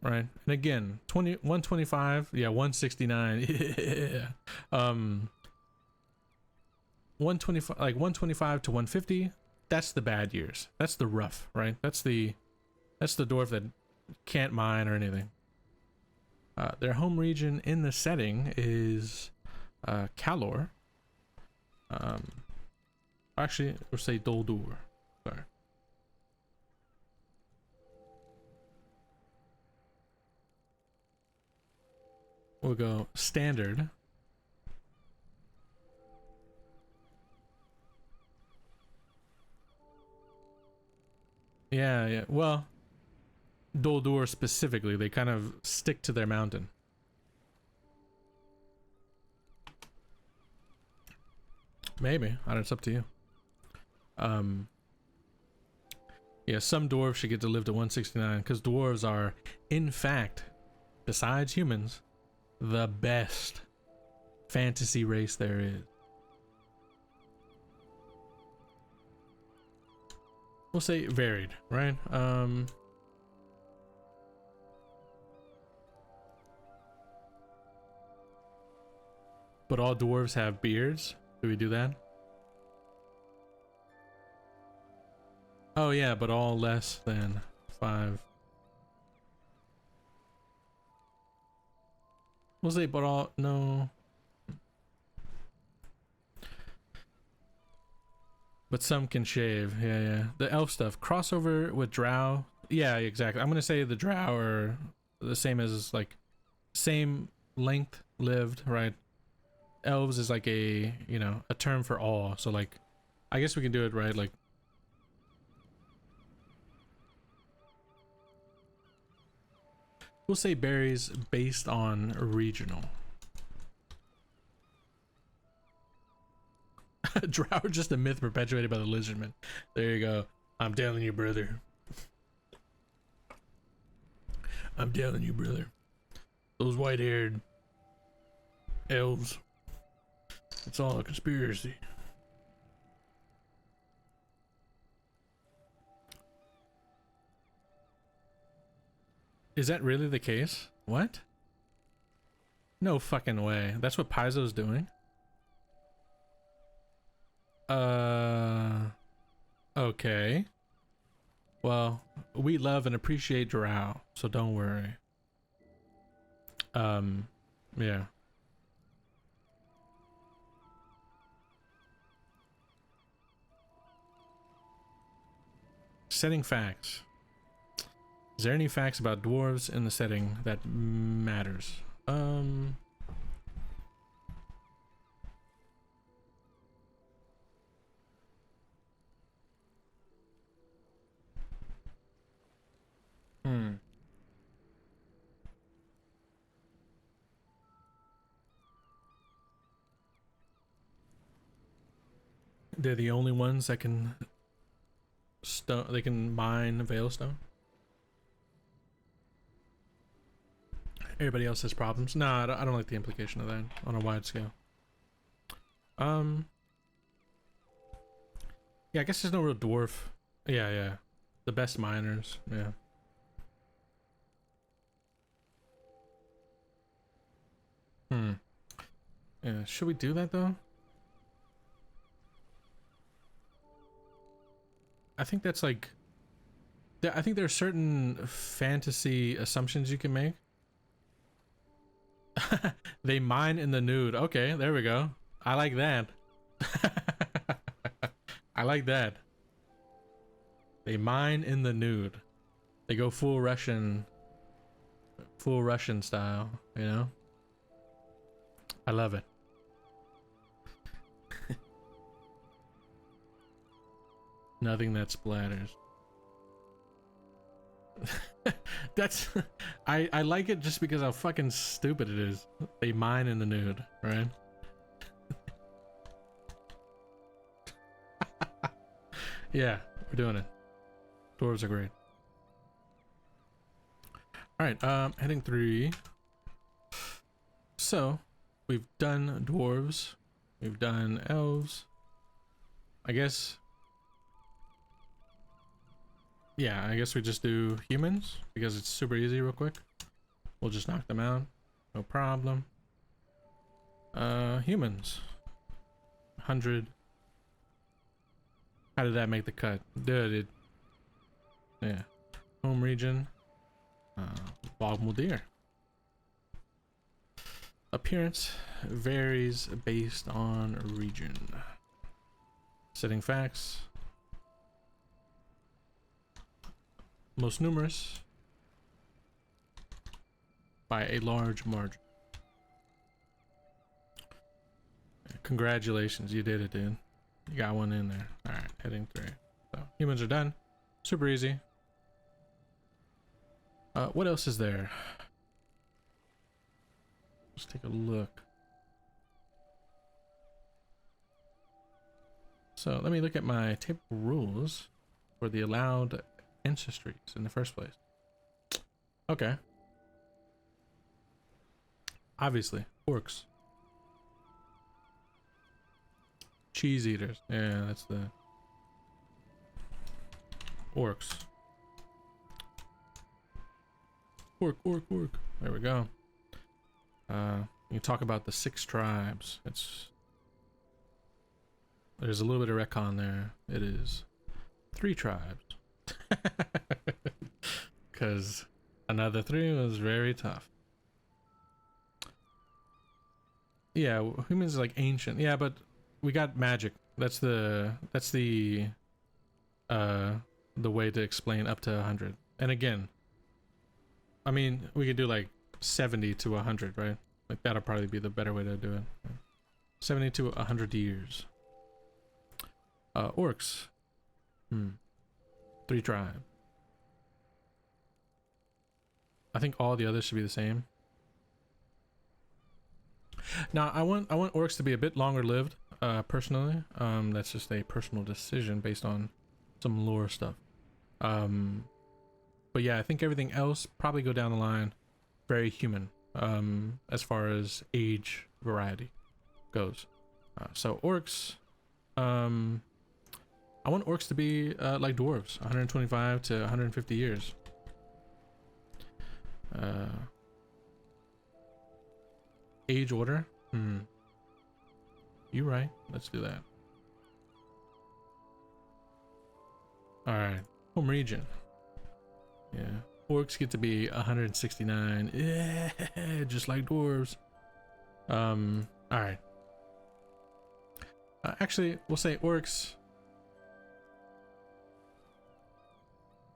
Right, and again, 125, yeah, 169, yeah. 125, like 125 to 150. That's the bad years. That's the rough, right? That's the dwarf that can't mine or anything. Their home region in the setting is Kalor. Actually, we'll say Doldur. Sorry. We'll go standard. Yeah, yeah. Well, Doldur specifically, they kind of stick to their mountain. Maybe. I don't know, it's up to you. Yeah, some dwarves should get to live to 169 because dwarves are, in fact, besides humans, the best fantasy race there is. We'll say varied, right? But all dwarves have beards. Do we do that? Oh yeah, but all less than 5. We'll say, but all no. But some can shave. Yeah, yeah. The elf stuff crossover with drow. Yeah, exactly. I'm gonna say the drow are the same as like same length lived, right? Elves is like a, you know, a term for all. So like, I guess we can do it right. Like, we'll say berries based on regional. Drow are just a myth perpetuated by the lizardmen. There you go. I'm telling you, brother. I'm telling you, brother. Those white-haired elves. It's all a conspiracy. Is that really the case? What? No fucking way. That's what Paizo's doing? Okay. Well, we love and appreciate Drow, so don't worry. Yeah. Setting facts. Is there any facts about dwarves in the setting that matters? They're the only ones that can they can mine Veilstone. Everybody else has problems. Nah, I don't like the implication of that on a wide scale. Yeah, I guess there's no real dwarf. Yeah, yeah. The best miners, yeah. Yeah, should we do that though? I think that's like... I think there are certain fantasy assumptions you can make. They mine in the nude. Okay, there we go. I like that. I like that. They mine in the nude. They go full Russian style, you know? I love it. Nothing that splatters. That's I like it just because how fucking stupid it is. They mine in the nude, right? Yeah, we're doing it. Dwarves are great. Alright, heading 3. So, we've done dwarves. We've done elves. I guess... Yeah, I guess we just do humans, because it's super easy real quick. We'll just knock them out. No problem. Humans. 100. How did that make the cut? Dude, yeah. Home region. Bogmuldir. Appearance varies based on region. Setting facts. Most numerous by a large margin. Congratulations, you did it, dude. You got one in there. Alright, heading 3. So, humans are done. Super easy. What else is there? Let's take a look. So, let me look at my table of rules for the allowed ancestries in the first place. Okay. Obviously, orcs. Cheese eaters. Yeah, that's the orcs. Orc. There we go. You talk about the 6 tribes. There's a little bit of retcon there. It is 3 tribes. Because another 3 was very tough. Yeah, humans are like ancient. Yeah, but we got magic. That's the way to explain up to 100. And again, I mean, we could do like 70 to 100, right? Like that'll probably be the better way to do it. 70 to 100 years. Orcs. 3 tribes. I think all the others should be the same. Now, I want orcs to be a bit longer lived, personally. That's just a personal decision based on some lore stuff. But yeah, I think everything else probably go down the line very human, as far as age variety goes. So orcs, I want orcs to be like dwarves, 125 to 150 years. Age order? You right. Let's do that. Alright. Home region. Yeah. Orcs get to be 169. Yeah, just like dwarves. Alright. Actually, we'll say orcs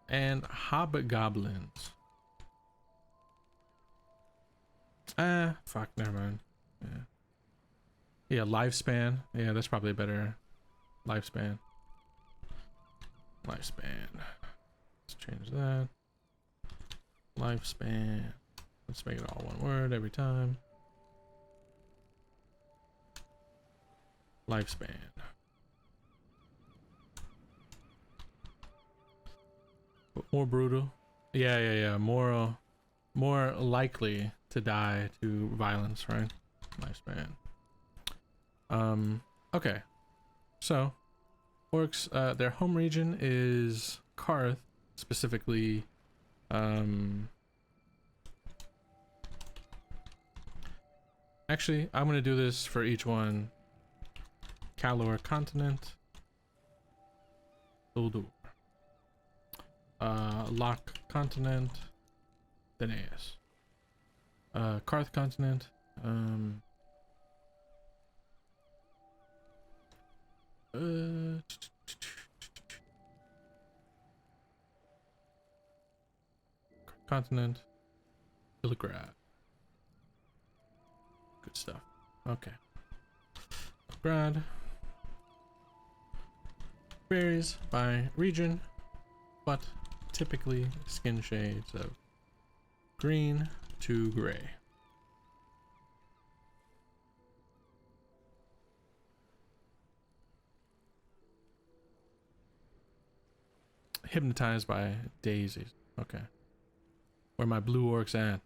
and hobgoblins. Fuck, never mind. Yeah, lifespan. Yeah, that's probably better. Lifespan. Let's change that. Lifespan. Let's make it all one word every time. Lifespan. More brutal. Yeah. More likely to die to violence, right? Lifespan. Okay. So, orcs, their home region is Karth, specifically, actually, I'm gonna do this for each one. Kalor continent. Uldur. Lock continent. Danaeus. Karth continent. Continent. Illigrad. Good stuff. Okay. Illigrad. Varies by region, but typically skin shades of green to gray. Hypnotized by daisies. Okay. Where my blue orcs at?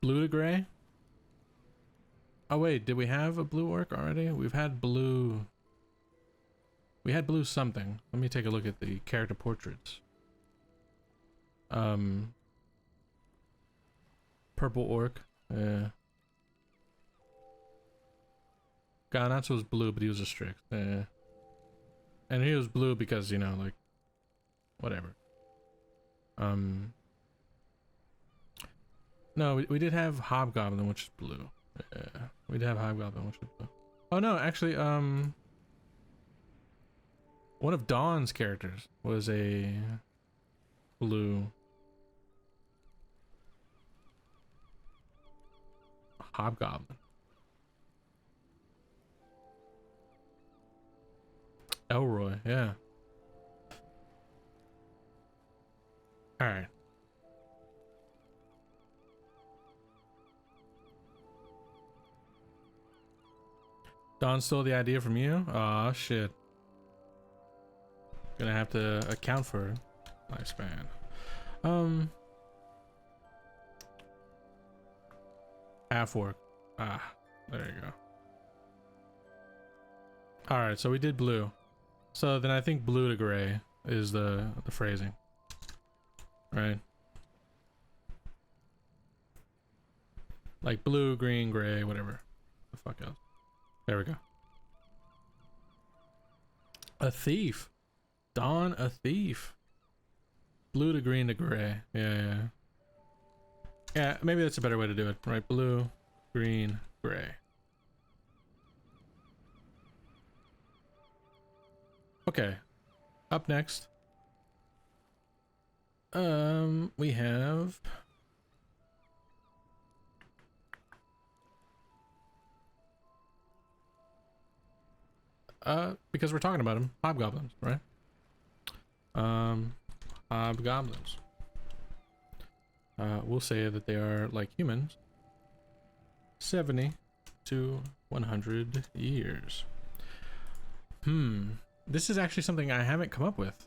Blue to gray? Oh wait, did we have a blue orc already? We've had blue. We had blue something. Let me take a look at the character portraits. Purple orc. Yeah. Ganatsu was blue, but he was a strict. Yeah. And he was blue because, you know, like, whatever. No, we did have Hobgoblin, which is blue. Yeah, we did have Hobgoblin, which is blue. Oh no, actually, one of Dawn's characters was a blue Hobgoblin. Elroy, yeah. All right. Dawn stole the idea from you? Aw, shit. Gonna have to account for it. Lifespan. Half work. Ah, there you go. Alright, so we did blue. So then I think blue to gray is the phrasing. Right? Like blue, green, gray, whatever the fuck else. There we go. A thief. Dawn a thief. Blue to green to gray. Yeah. Yeah, maybe that's a better way to do it. Right, blue, green, gray. Okay. Up next. We have because we're talking about them, hobgoblins, right? Hobgoblins. We'll say that they are like humans, 70 to 100 years. This is actually something I haven't come up with.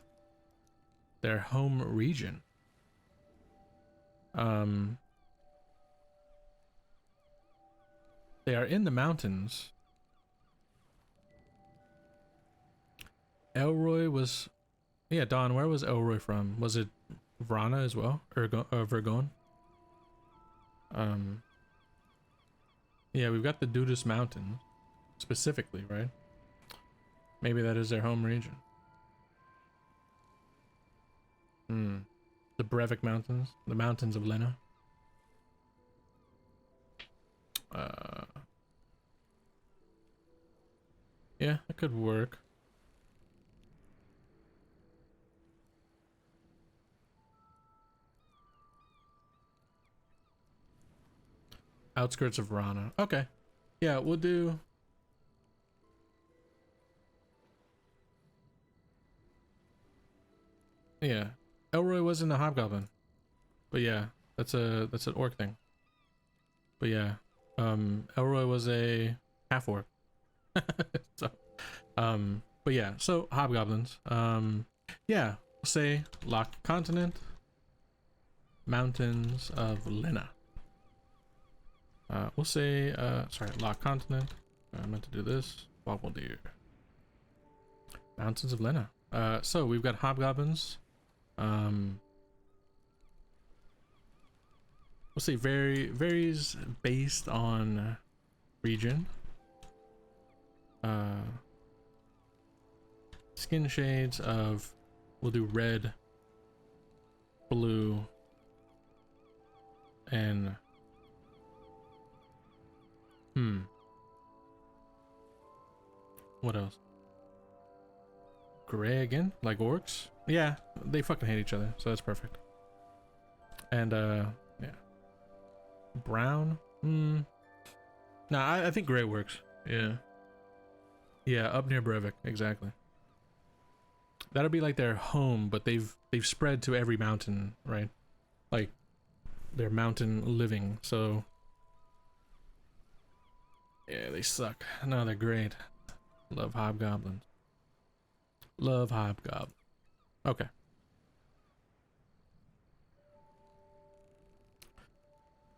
Their home region. They are in the mountains. Elroy was... Yeah, Don, where was Elroy from? Was it Vrana as well? Vergon? Yeah, we've got the Dudus Mountains. Specifically, right? Maybe that is their home region. The Brevik Mountains. The Mountains of Lena. Yeah, that could work. Outskirts of Rana. Okay. Yeah, we'll do... Yeah. Elroy wasn't a hobgoblin. But yeah, that's an orc thing. But yeah. Elroy was a half orc. So but yeah, so hobgoblins. Yeah, we'll say Lock Continent. Mountains of Lena. We'll say sorry, Lock Continent. I meant to do this. Bobble deer. Mountains of Lena. So we've got hobgoblins. We'll say varies based on region. Skin shades of, we'll do red, blue, and what else? Gray again, like orcs. Yeah, they fucking hate each other, so that's perfect. And yeah, brown. Nah, I think gray works. Yeah, up near Brevik, exactly. That'll be like their home, but they've spread to every mountain, right? Like they're mountain living, so yeah, they suck. No, they're great. Love hobgoblins. Love hobgoblins. Okay.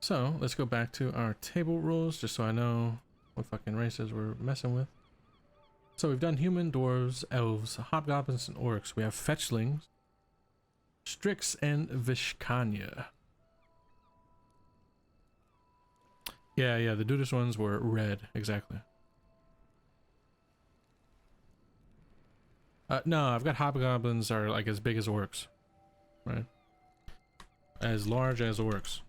So let's go back to our table rules, just so I know what fucking races we're messing with. So we've done human, dwarves, elves, hobgoblins, and orcs. We have fetchlings, strix, and vishkanya. Yeah, the Dudas ones were red, exactly. No, I've got hobgoblins are like as big as orcs, right? As large as orcs.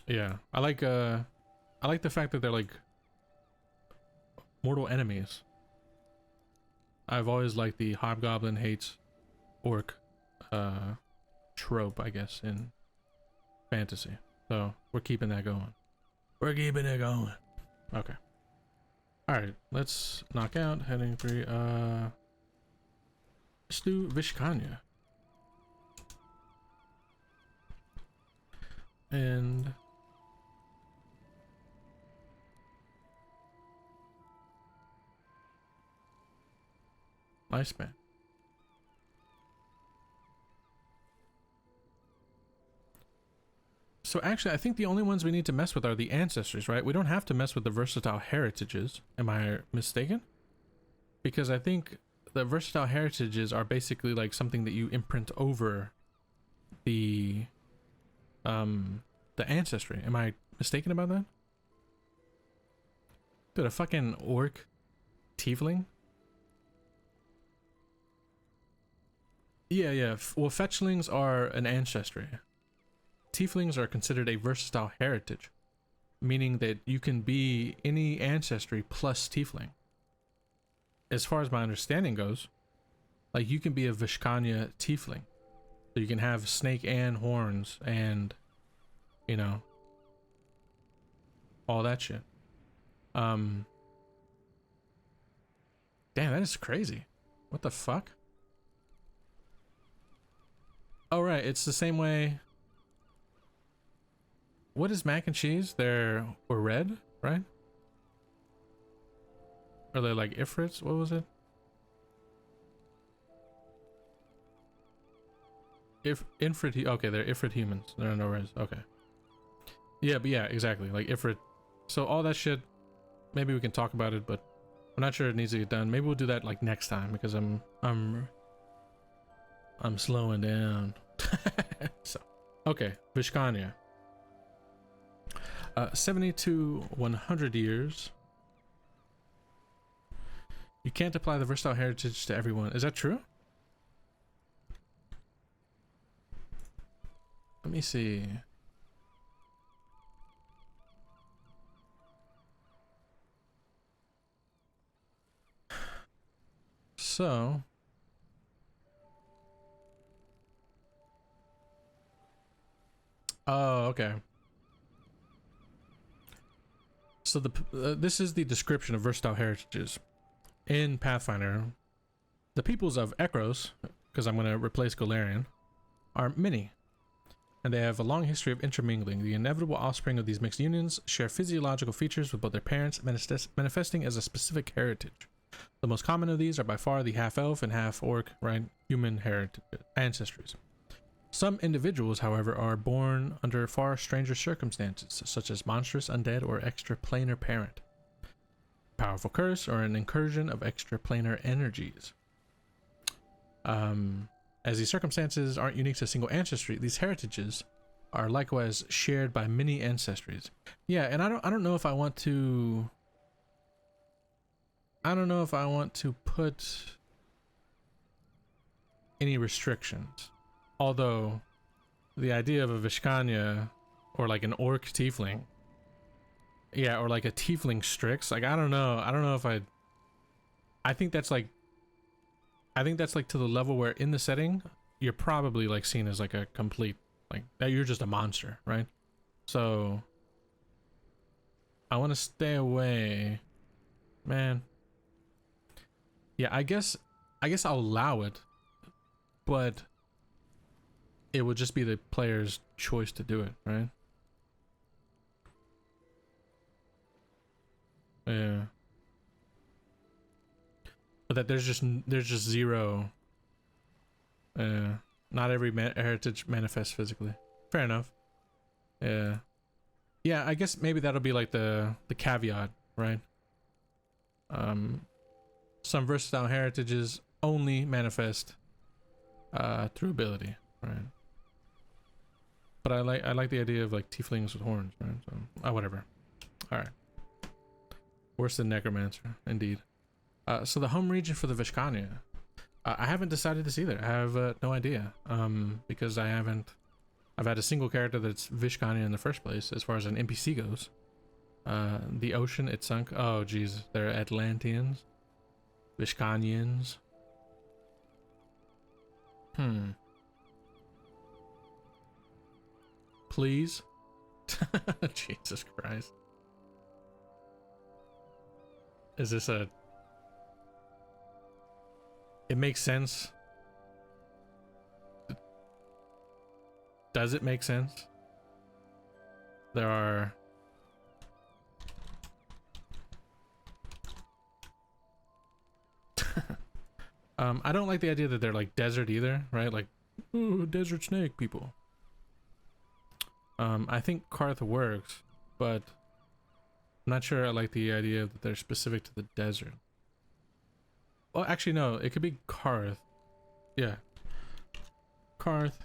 Yeah, I like the fact that they're like mortal enemies. I've always liked the hobgoblin hates orc trope, I guess, in fantasy. So we're keeping that going. We're keeping it going. Okay. Alright, let's knock out heading 3. Let's do Vishkanya. And lifespan. So actually, I think the only ones we need to mess with are the ancestors, right? We don't have to mess with the versatile heritages. Am I mistaken? Because I think the versatile heritages are basically like something that you imprint over the The ancestry. Am I mistaken about that? Dude, a fucking orc tiefling? Yeah. Well, fetchlings are an ancestry. Tieflings are considered a versatile heritage, meaning that you can be any ancestry plus tiefling. As far as my understanding goes, like you can be a Vishkanya tiefling. So you can have snake and horns and, you know, all that shit. Damn, that is crazy. What the fuck? Oh, right, it's the same way. What is mac and cheese? They're red, right? Are they like Ifrits? What was it? Ifrit, okay, they're Ifrit humans. They're no res. Okay. Yeah, but yeah, exactly. Like Ifrit. So all that shit, maybe we can talk about it, but I'm not sure it needs to get done. Maybe we'll do that like next time because I'm slowing down. So, okay, Vishkanya. 70 to 100 years. You can't apply the versatile heritage to everyone. Is that true? Let me see. So, oh, okay. So this is the description of versatile heritages in Pathfinder. The peoples of Ekros, because I'm going to replace Golarion, are many, and they have a long history of intermingling. The inevitable offspring of these mixed unions share physiological features with both their parents, manifesting as a specific heritage. The most common of these are by far the half-elf and half-orc, right, human heritage ancestries. Some individuals, however, are born under far stranger circumstances, such as monstrous, undead, or extraplanar parent, powerful curse, or an incursion of extraplanar energies. As these circumstances aren't unique to a single ancestry, these heritages are likewise shared by many ancestries. Yeah, and I don't know if I want to. I don't know if I want to put any restrictions. Although, the idea of a Vishkanya, or like an orc tiefling, yeah, or like a tiefling Strix, like I don't know if I think that's like to the level where in the setting, you're probably like seen as like a complete, like that you're just a monster, right? So, I want to stay away, man. Yeah, I guess I'll allow it, but it would just be the player's choice to do it, right? Yeah. But that there's just zero. Not every heritage manifests physically. Fair enough. Yeah. Yeah, I guess maybe that'll be like the caveat, right? Some versatile heritages only manifest through ability, right? But I like the idea of like tieflings with horns, right? So, whatever. All right. Worse than necromancer, indeed. So the home region for the Vishkanya, I haven't decided this either. I have no idea. Because I've had a single character that's Vishkanya in the first place, as far as an NPC goes. The ocean, it sunk. Oh, geez, they're Atlanteans, Vishkanyans. Please. Jesus Christ. Is this a... It makes sense. Does it make sense? There are... I don't like the idea that they're like desert either, right? Like, ooh, desert snake people. I think Karth works, but I'm not sure I like the idea that they're specific to the desert. Well, actually, no, it could be Karth. Yeah. Karth.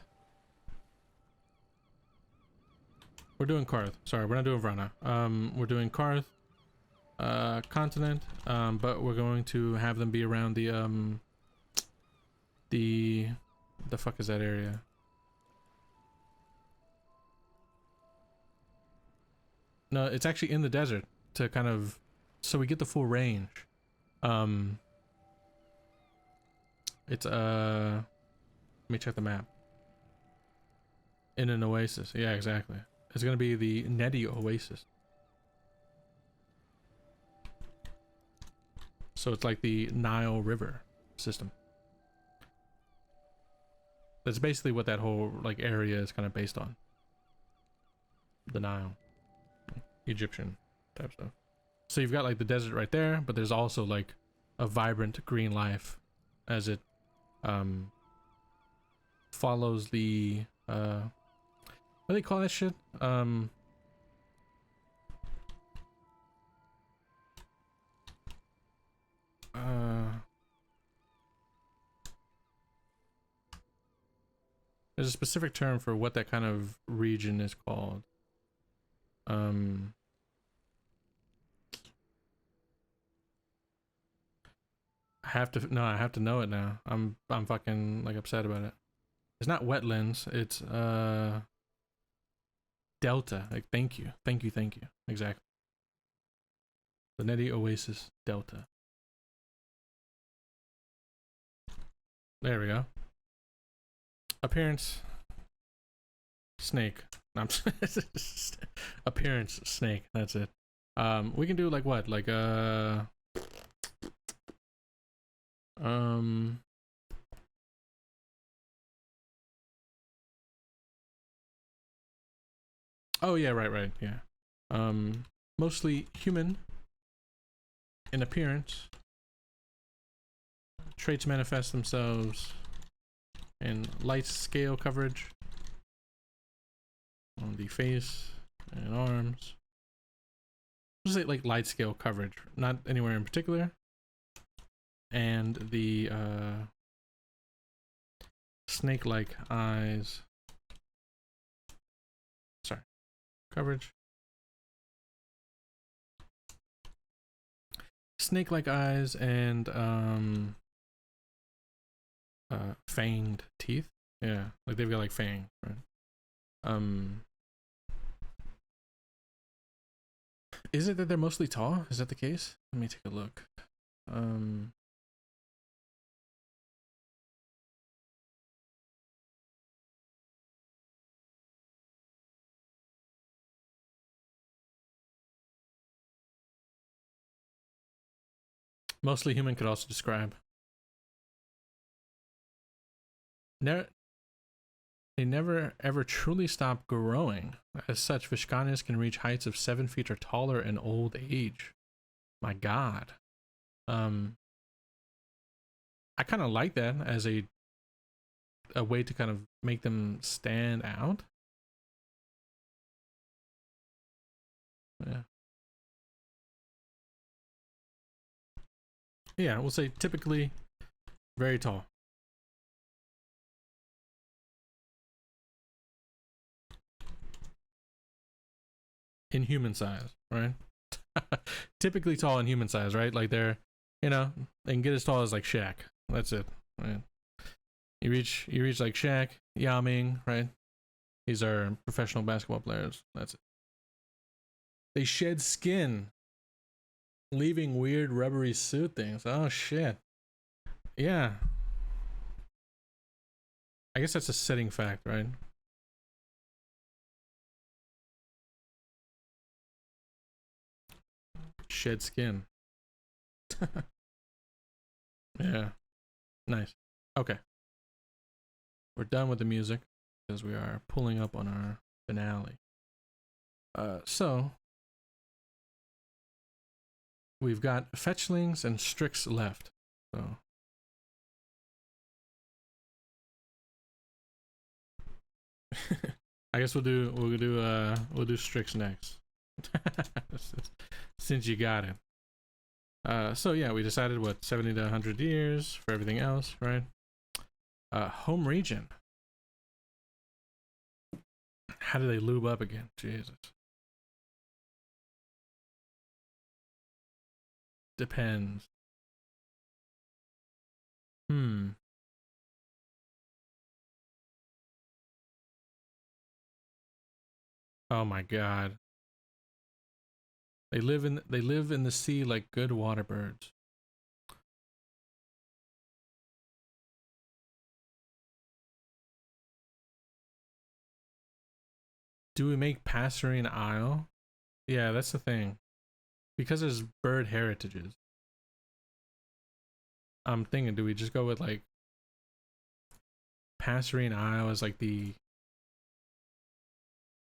we're doing Karth. Sorry, we're not doing Vrana. We're doing Karth continent, but we're going to have them be around the fuck is that area? No, it's actually in the desert to kind of, so we get the full range. It's let me check the map. In an oasis, yeah, exactly. It's gonna be the Nedi Oasis. So it's like the Nile River system. That's basically what that whole like area is kind of based on. The Nile, Egyptian type stuff. So you've got like the desert right there, but there's also like a vibrant green life as it follows the what do they call that shit? There's a specific term for what that kind of region is called. I have to know it now. I'm fucking like upset about it. It's not wetlands, it's delta. Like thank you. Exactly. The Nedi Oasis Delta. There we go. Appearance snake. Appearance snake. That's it. We can do like what? Like oh yeah, right, yeah. Mostly human in appearance. Traits manifest themselves in light scale coverage on the face and arms. Just like light scale coverage, not anywhere in particular. And the snake-like eyes. Sorry, coverage. Snake-like eyes and fanged teeth. Yeah, like they've got like fang, right? Is it that they're mostly tall? Is that the case? Let me take a look. Mostly human could also describe. They never ever truly stop growing. As such, Vishkanas can reach heights of 7 feet or taller in old age. My god. I kind of like that as a way to kind of make them stand out. Yeah. Yeah, we'll say typically very tall. In human size, right? Typically tall in human size, right? Like they're, you know, they can get as tall as like Shaq. That's it, right? You reach like Shaq, Yao Ming, right? These are professional basketball players. That's it. They shed skin, leaving weird rubbery suit things. Oh shit. Yeah. I guess that's a setting fact, right? Shed skin. Yeah. Nice. Okay. We're done with the music because we are pulling up on our finale. So we've got fetchlings and Strix left. So I guess we'll do Strix next. Since you got it. So yeah, we decided what 70 to 100 years for everything else, right? Home region. How do they lube up again? Jesus. Depends. Hmm. Oh my god. They live in the sea like good water birds. Do we make Passerine Isle? Yeah, that's the thing. Because there's bird heritages. I'm thinking, do we just go with like Passerine Isle as like the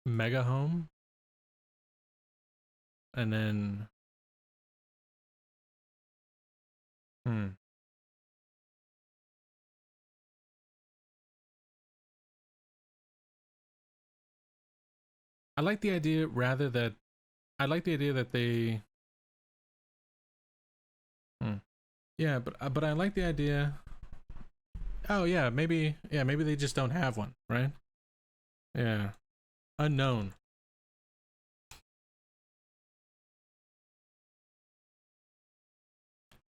mega home? And then hmm. I like the idea rather that I like the idea that they hmm. Yeah, but I like the idea. Oh maybe they just don't have one, right? Yeah. Unknown.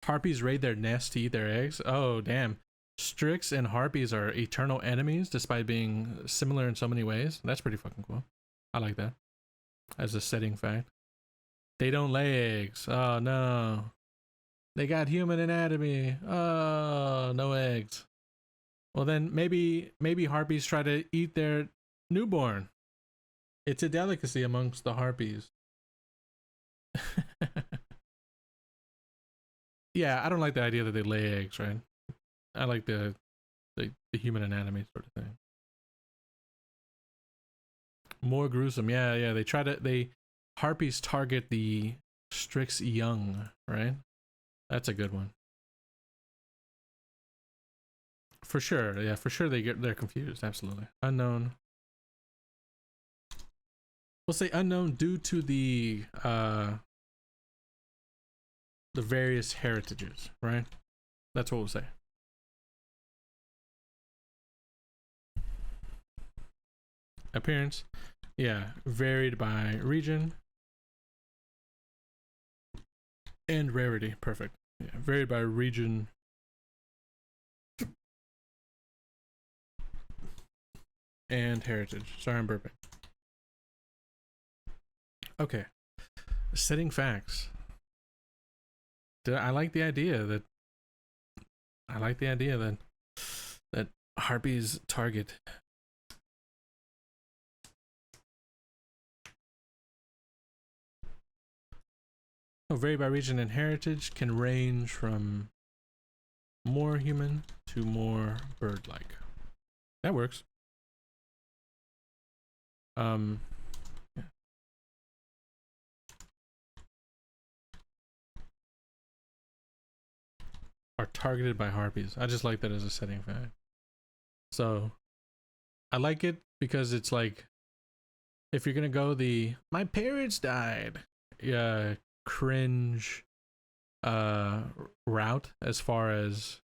Harpies raid their nest to eat their eggs. Oh, damn. Strix and harpies are eternal enemies despite being similar in so many ways. That's pretty fucking cool. I like that as a setting fact. They don't lay eggs. Oh, no. They got human anatomy. Oh, no eggs. Well, then maybe harpies try to eat their newborn. It's a delicacy amongst the harpies. Yeah, I don't like the idea that they lay eggs, right? I like the human anatomy sort of thing. More gruesome. Yeah, yeah. They harpies target the Strix young, right? That's a good one. For sure. Yeah, for sure they're confused. Absolutely. Unknown. We'll say unknown due to the various heritages, right? That's what we'll say. Appearance. Yeah, varied by region and rarity. Perfect. Yeah, varied by region and heritage. Sorry, I'm burping. Okay. Setting facts. I like the idea that that harpies target vary by region and heritage, can range from more human to more bird-like. That works. Yeah. Are targeted by harpies. I just like that as a setting fact. So I like it because it's like if you're gonna go the my parents died, yeah, cringe route as far as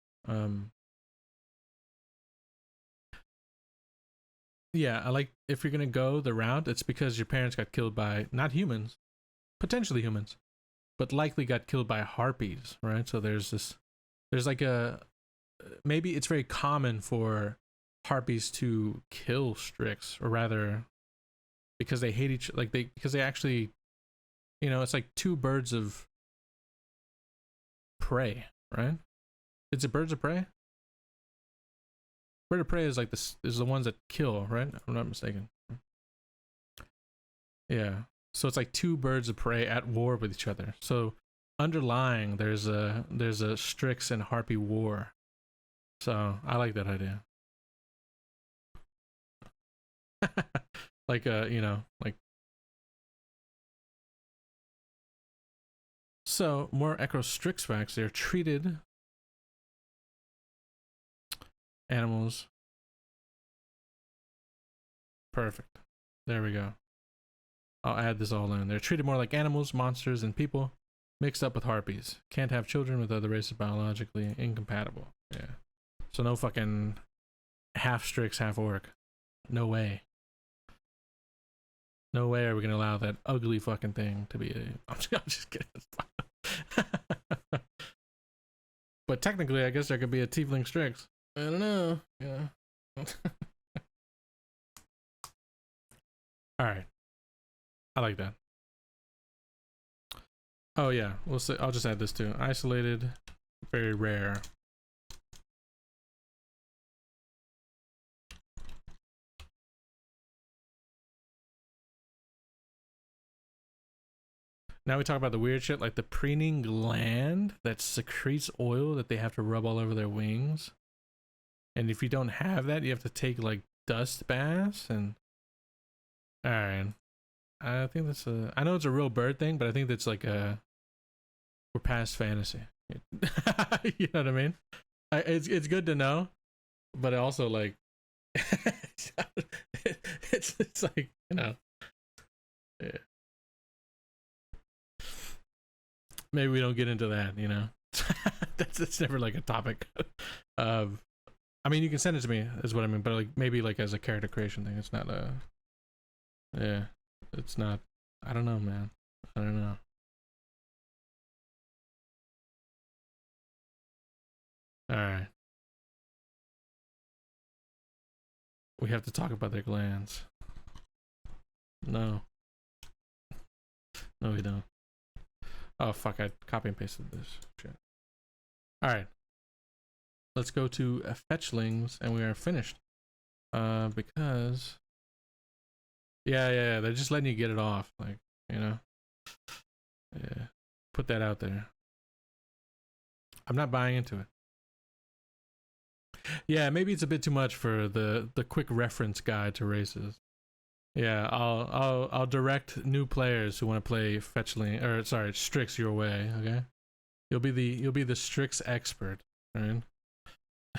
yeah, I like if you're gonna go the route, it's because your parents got killed by not humans, potentially humans, but likely got killed by harpies, right? So there's like a maybe it's very common for harpies to kill Strix, or rather, because they hate each like they because they actually, it's like two birds of prey, right? Is it birds of prey? Bird of prey is like this is the ones that kill, right? If I'm not mistaken. Yeah. So it's like two birds of prey at war with each other. So underlying there's a Strix and Harpy war. So I like that idea. Like like so more Ekros Strix facts. They're treated animals. Perfect. There we go. I'll add this all in. They're treated more like animals, monsters, and people, mixed up with harpies. Can't have children with other races, biologically incompatible. Yeah. So no fucking half Strix, half orc. No way. No way are we gonna allow that ugly fucking thing to be a. I'm just kidding. But technically, I guess there could be a tiefling Strix. I don't know. Yeah. All right. I like that. Oh yeah. We'll say. I'll just add this too. Isolated, very rare. Now we talk about the weird shit like the preening gland that secretes oil that they have to rub all over their wings. And if you don't have that, you have to take like dust baths and. All right. I think that's a. I know it's a real bird thing, but I think that's like a. We're past fantasy. You know what I mean? It's good to know, but also like. it's like, you know. Yeah. Maybe we don't get into that, you know. That's never like a topic. I mean, you can send it to me, is what I mean, but like maybe like as a character creation thing. It's not a. Yeah, it's not. I don't know, man. I don't know. All right. We have to talk about their glands. No. No, we don't. Oh fuck! I copy and pasted this shit. All right. Let's go to fetchlings, and we are finished. Because. Yeah, they're just letting you get it off, like, you know. Yeah, put that out there. I'm not buying into it. Yeah, maybe it's a bit too much for the quick reference guide to races. Yeah, I'll direct new players who want to play fetchling, or sorry, Strix your way. Okay, you'll be the Strix expert, right?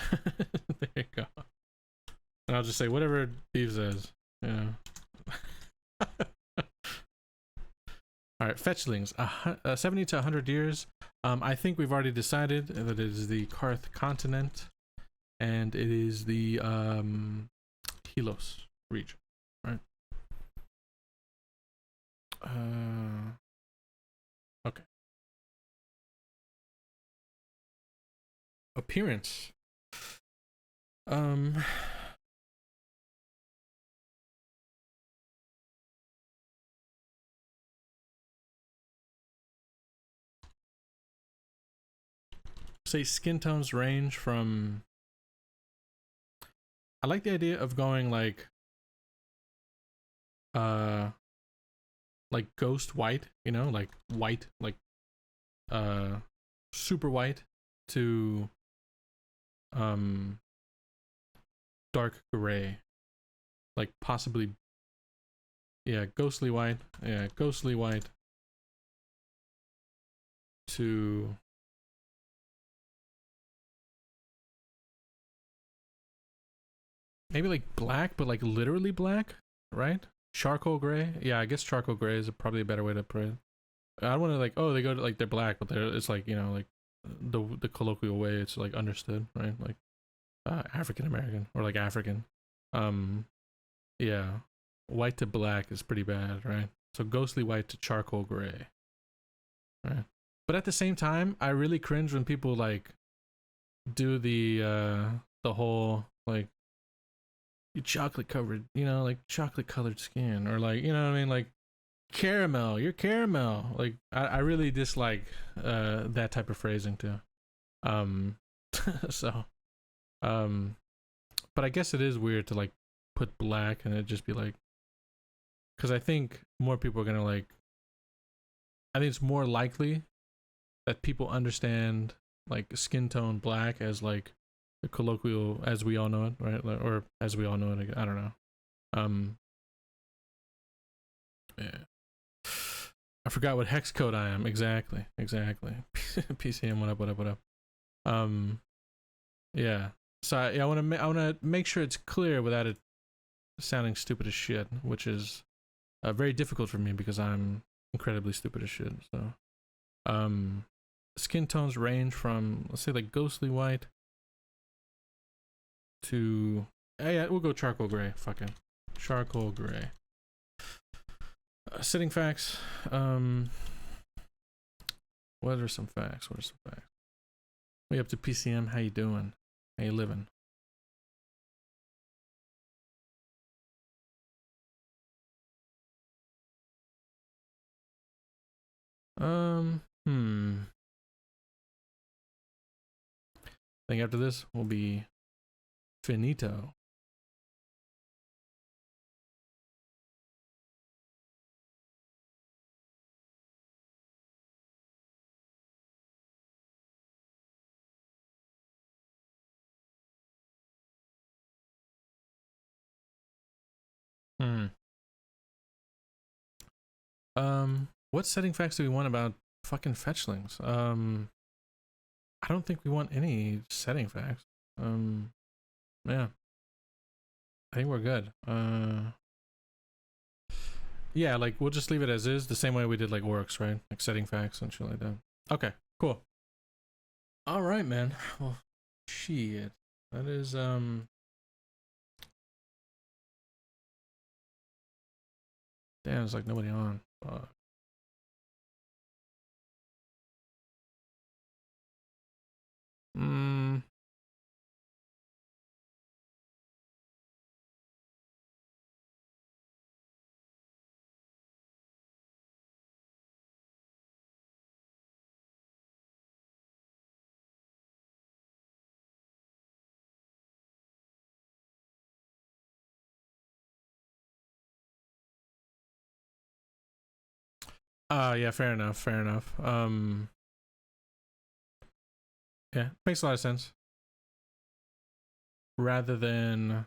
There you go. And I'll just say whatever Beef says. Yeah. All right, fetchlings. 70 to 100 years. I think we've already decided that it is the Karth continent, and it is the Helos region, right? Okay. Appearance. Say skin tones range from. I like the idea of going like ghost white, you know, like white, like super white to dark gray, like possibly, yeah, ghostly white, yeah, ghostly white to maybe like black, but like literally black, right? Charcoal gray. Yeah, I guess charcoal gray is probably a better way to put it. I don't want to like, oh, they go to like they're black, but they're it's like, you know, like the colloquial way it's like understood, right? Like African American or like African. Yeah, white to black is pretty bad, right? So ghostly white to charcoal gray, right? But at the same time, I really cringe when people like do the whole like you chocolate covered, you know, like chocolate colored skin, or like, you know what I mean, like caramel, you're caramel. Like I really dislike that type of phrasing too. So but I guess it is weird to like put black and it just be like, because I think more people are gonna like, I think it's more likely that people understand like skin tone black as like the colloquial as we all know it, right? Or as we all know it, I don't know. Yeah, I forgot what hex code I am. Exactly. PCM, what up? Yeah. So I want to make sure it's clear without it sounding stupid as shit, which is very difficult for me because I'm incredibly stupid as shit. So, skin tones range from, let's say, like ghostly white to, yeah, we'll go charcoal gray. Fucking charcoal gray. Setting facts. What are some facts? What are some facts? We up to PCM. How you doing? How you living? I think after this will be finito. What setting facts do we want about fucking fetchlings? I don't think we want any setting facts. Yeah. I think we're good. Yeah, like we'll just leave it as is, the same way we did like orcs, right? Like setting facts and shit like that. Okay, cool. All right, man. Well, shit. That is damn, there's like nobody on. Fuck. Yeah, fair enough, fair enough. Yeah, makes a lot of sense. Rather than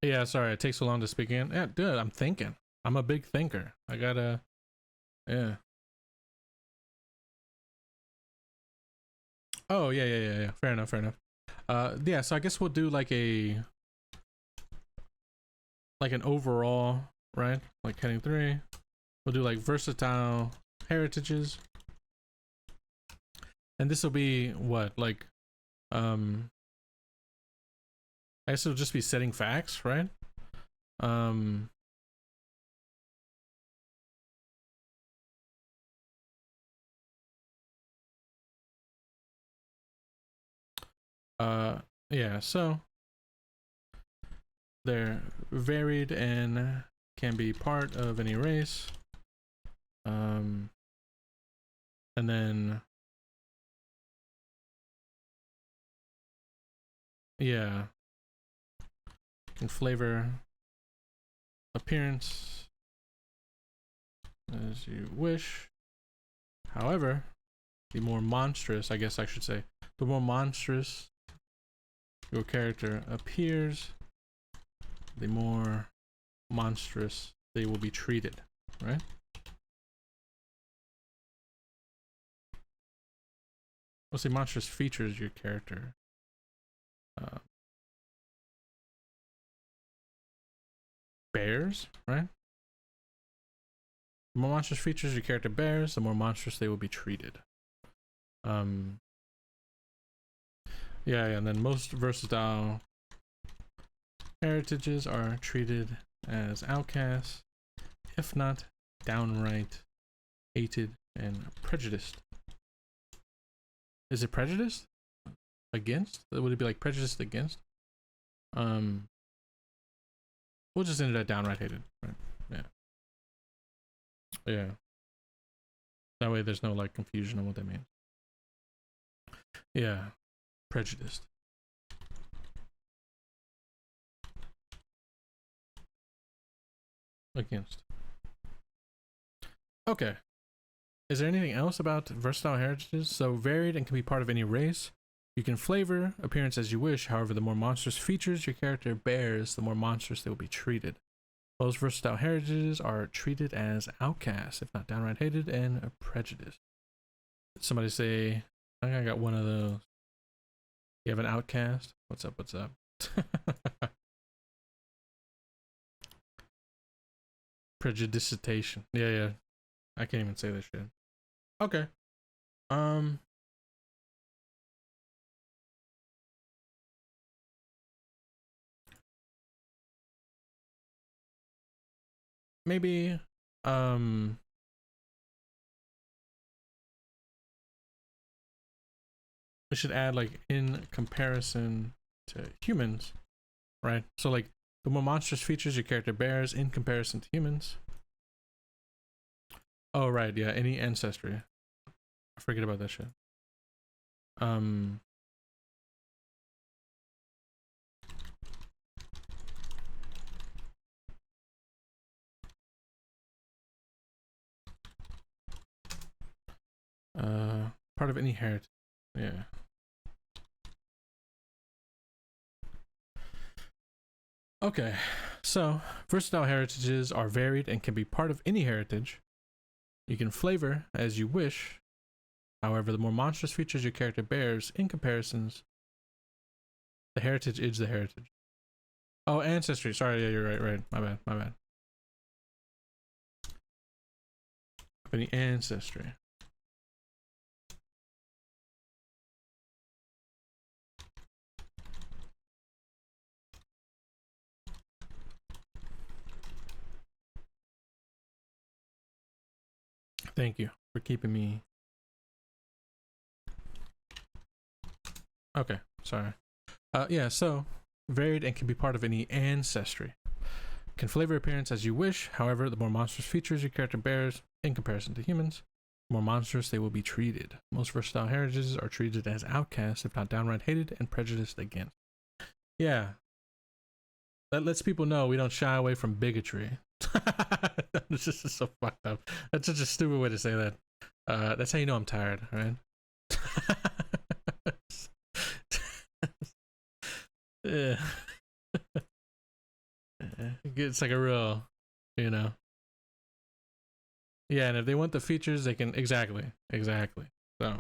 yeah, sorry, it takes so long to speak in. Yeah, dude, I'm thinking. I'm a big thinker. I gotta yeah. Oh yeah. Fair enough, fair enough. Yeah, so I guess we'll do like an overall, right? Like heading 3. We'll do like versatile heritages. And this will be what? Like I guess it'll just be setting facts, right? Yeah, so they're varied and can be part of any race. And then yeah, can flavor appearance as you wish. However, the more monstrous, I guess I should say, the more monstrous your character appears, the more monstrous they will be treated, right? What's the monstrous features your character? Bears, right? The more monstrous features your character bears, the more monstrous they will be treated. Yeah, and then most versatile heritages are treated as outcasts, if not downright hated and prejudiced. Is it prejudiced? Against? Would it be like prejudiced against? We'll just end it at downright hated, right? Yeah. That way there's no like confusion on what that means. Yeah. Prejudiced. Against. Okay. Is there anything else about versatile heritages? So varied and can be part of any race. You can flavor appearance as you wish. However, the more monstrous features your character bears, the more monstrous they will be treated. Most versatile heritages are treated as outcasts, if not downright hated and prejudiced. Somebody say, I think I got one of those. You have an outcast? What's up? What's up? Prejudicitation. Yeah, yeah. I can't even say that shit. Okay. Maybe um we should add like in comparison to humans, right? So like the more monstrous features your character bears in comparison to humans. Oh right, yeah, any ancestry. I forget about that shit. Part of any heritage. Yeah. Okay, so versatile heritages are varied and can be part of any heritage. You can flavor as you wish. However, the more monstrous features your character bears in comparisons, the heritage is the heritage. Oh, ancestry. Sorry, yeah, you're right, right. My bad, my bad. Any ancestry. Thank you for keeping me. Okay, sorry. Yeah, so varied and can be part of any ancestry. Can flavor appearance as you wish. However, the more monstrous features your character bears in comparison to humans, the more monstrous they will be treated. Most versatile heritages are treated as outcasts, if not downright hated and prejudiced against. Yeah, that lets people know we don't shy away from bigotry. This is so fucked up. That's such a stupid way to say that. That's how you know I'm tired, right? Yeah. It's like a real, you know. Yeah, and if they want the features, they can exactly. So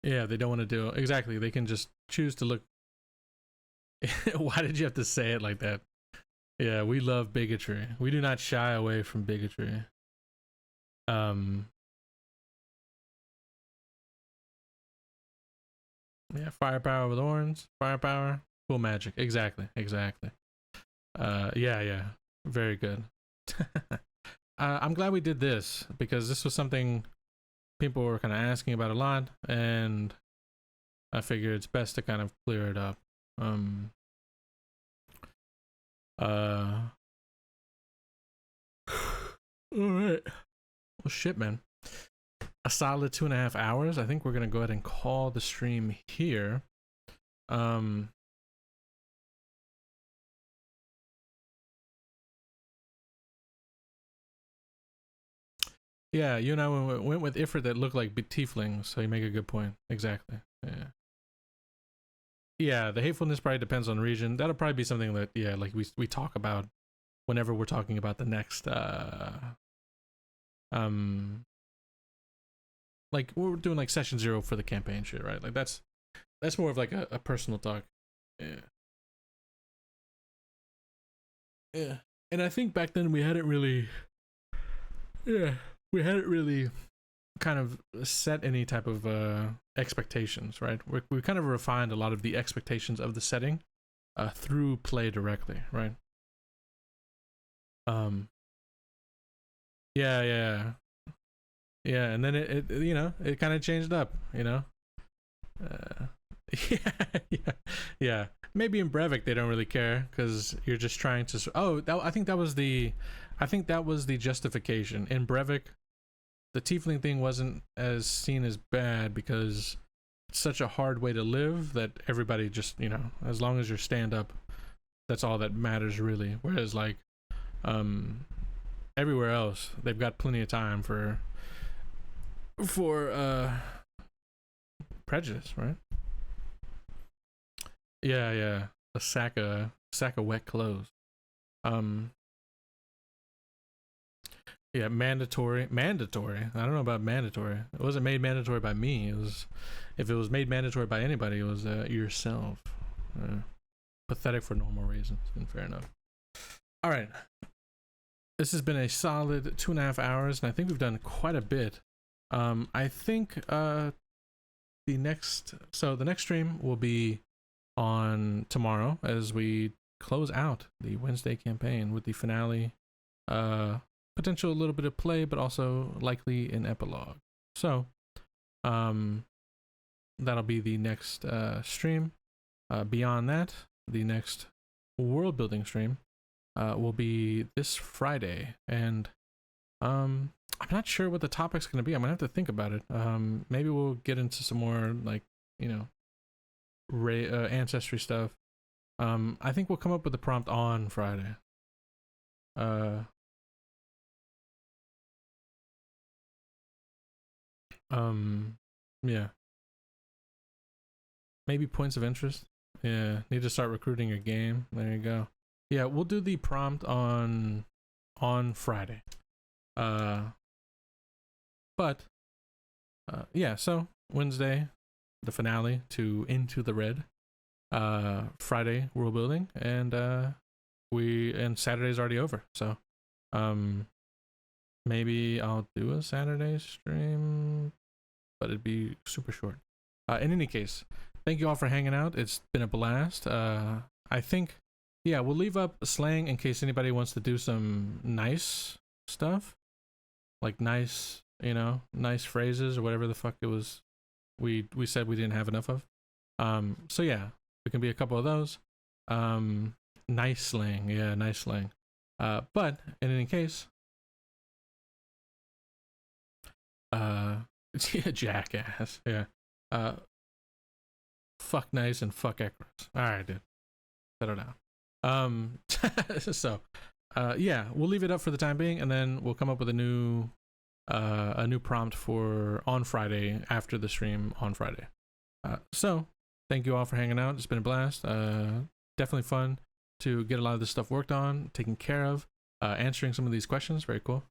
yeah, they don't want to do it. Exactly. They can just choose to look. Why did you have to say it like that? Yeah, we love bigotry. We do not shy away from bigotry. Yeah, firepower with horns, firepower, cool magic. Exactly. Yeah, very good. I'm glad we did this because this was something people were kind of asking about a lot, and I figured it's best to kind of clear it up. All right. Well, shit, man. A solid 2.5 hours. I think we're gonna go ahead and call the stream here. Yeah, you and I went with Ifrit that looked like tieflings, so you make a good point. Exactly. Yeah. Yeah, the hatefulness probably depends on region. That'll probably be something that like we talk about whenever we're talking about the next like we're doing like session 0 for the campaign shit, right? Like that's more of like a personal talk. Yeah. Yeah. And I think back then we hadn't really kind of set any type of expectations, right? We kind of refined a lot of the expectations of the setting through play directly, right? Yeah, and then it you know, it kind of changed up, you know. Yeah. Maybe in Brevik they don't really care because you're just trying to. Oh, I think that was the justification in Brevik. The tiefling thing wasn't as seen as bad because it's such a hard way to live that everybody just, you know, as long as you're stand up, that's all that matters really. Whereas like everywhere else, they've got plenty of time for prejudice, right? Yeah. A sack of wet clothes. Yeah, mandatory. I don't know about mandatory. It wasn't made mandatory by me. It was, if it was made mandatory by anybody, it was yourself. Pathetic for normal reasons, and fair enough. All right. This has been a solid 2.5 hours, and I think we've done quite a bit. I think the next stream will be on tomorrow as we close out the Wednesday campaign with the finale. Potential a little bit of play, but also likely an epilogue. So, that'll be the next stream. Beyond that, the next world building stream will be this Friday, and I'm not sure what the topic's going to be. I'm gonna have to think about it. Maybe we'll get into some more, like, you know, ancestry stuff. I think we'll come up with the prompt on Friday. Yeah. Maybe points of interest. Yeah, need to start recruiting your game. There you go. Yeah, we'll do the prompt on Friday. Yeah, so Wednesday, the finale to Into the Red. Friday, world building, and Saturday's already over. So, maybe I'll do a Saturday stream, but it'd be super short. In any case, thank you all for hanging out. It's been a blast. I think, yeah, we'll leave up Slang in case anybody wants to do some nice stuff, like nice, you know, nice phrases or whatever the fuck it was we said we didn't have enough of. So yeah, it can be a couple of those. Nice slang, yeah, nice slang. But in any case, yeah, jackass, yeah. Fuck nice and fuck Ekros. All right, dude, settle down. So, yeah, we'll leave it up for the time being, and then we'll come up with a new prompt for on Friday after the stream on Friday. So thank you all for hanging out. It's been a blast. Definitely fun to get a lot of this stuff worked on, taken care of, answering some of these questions. Very cool.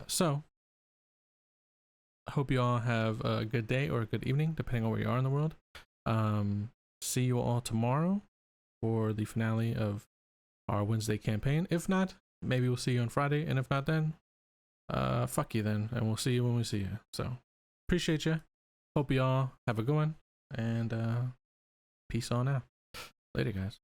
So I hope you all have a good day or a good evening, depending on where you are in the world. See you all tomorrow for the finale of our Wednesday campaign. If not, maybe we'll see you on Friday. And if not, then fuck you then. And we'll see you when we see you. So appreciate you. Hope you all have a good one. And peace on out. Later, guys.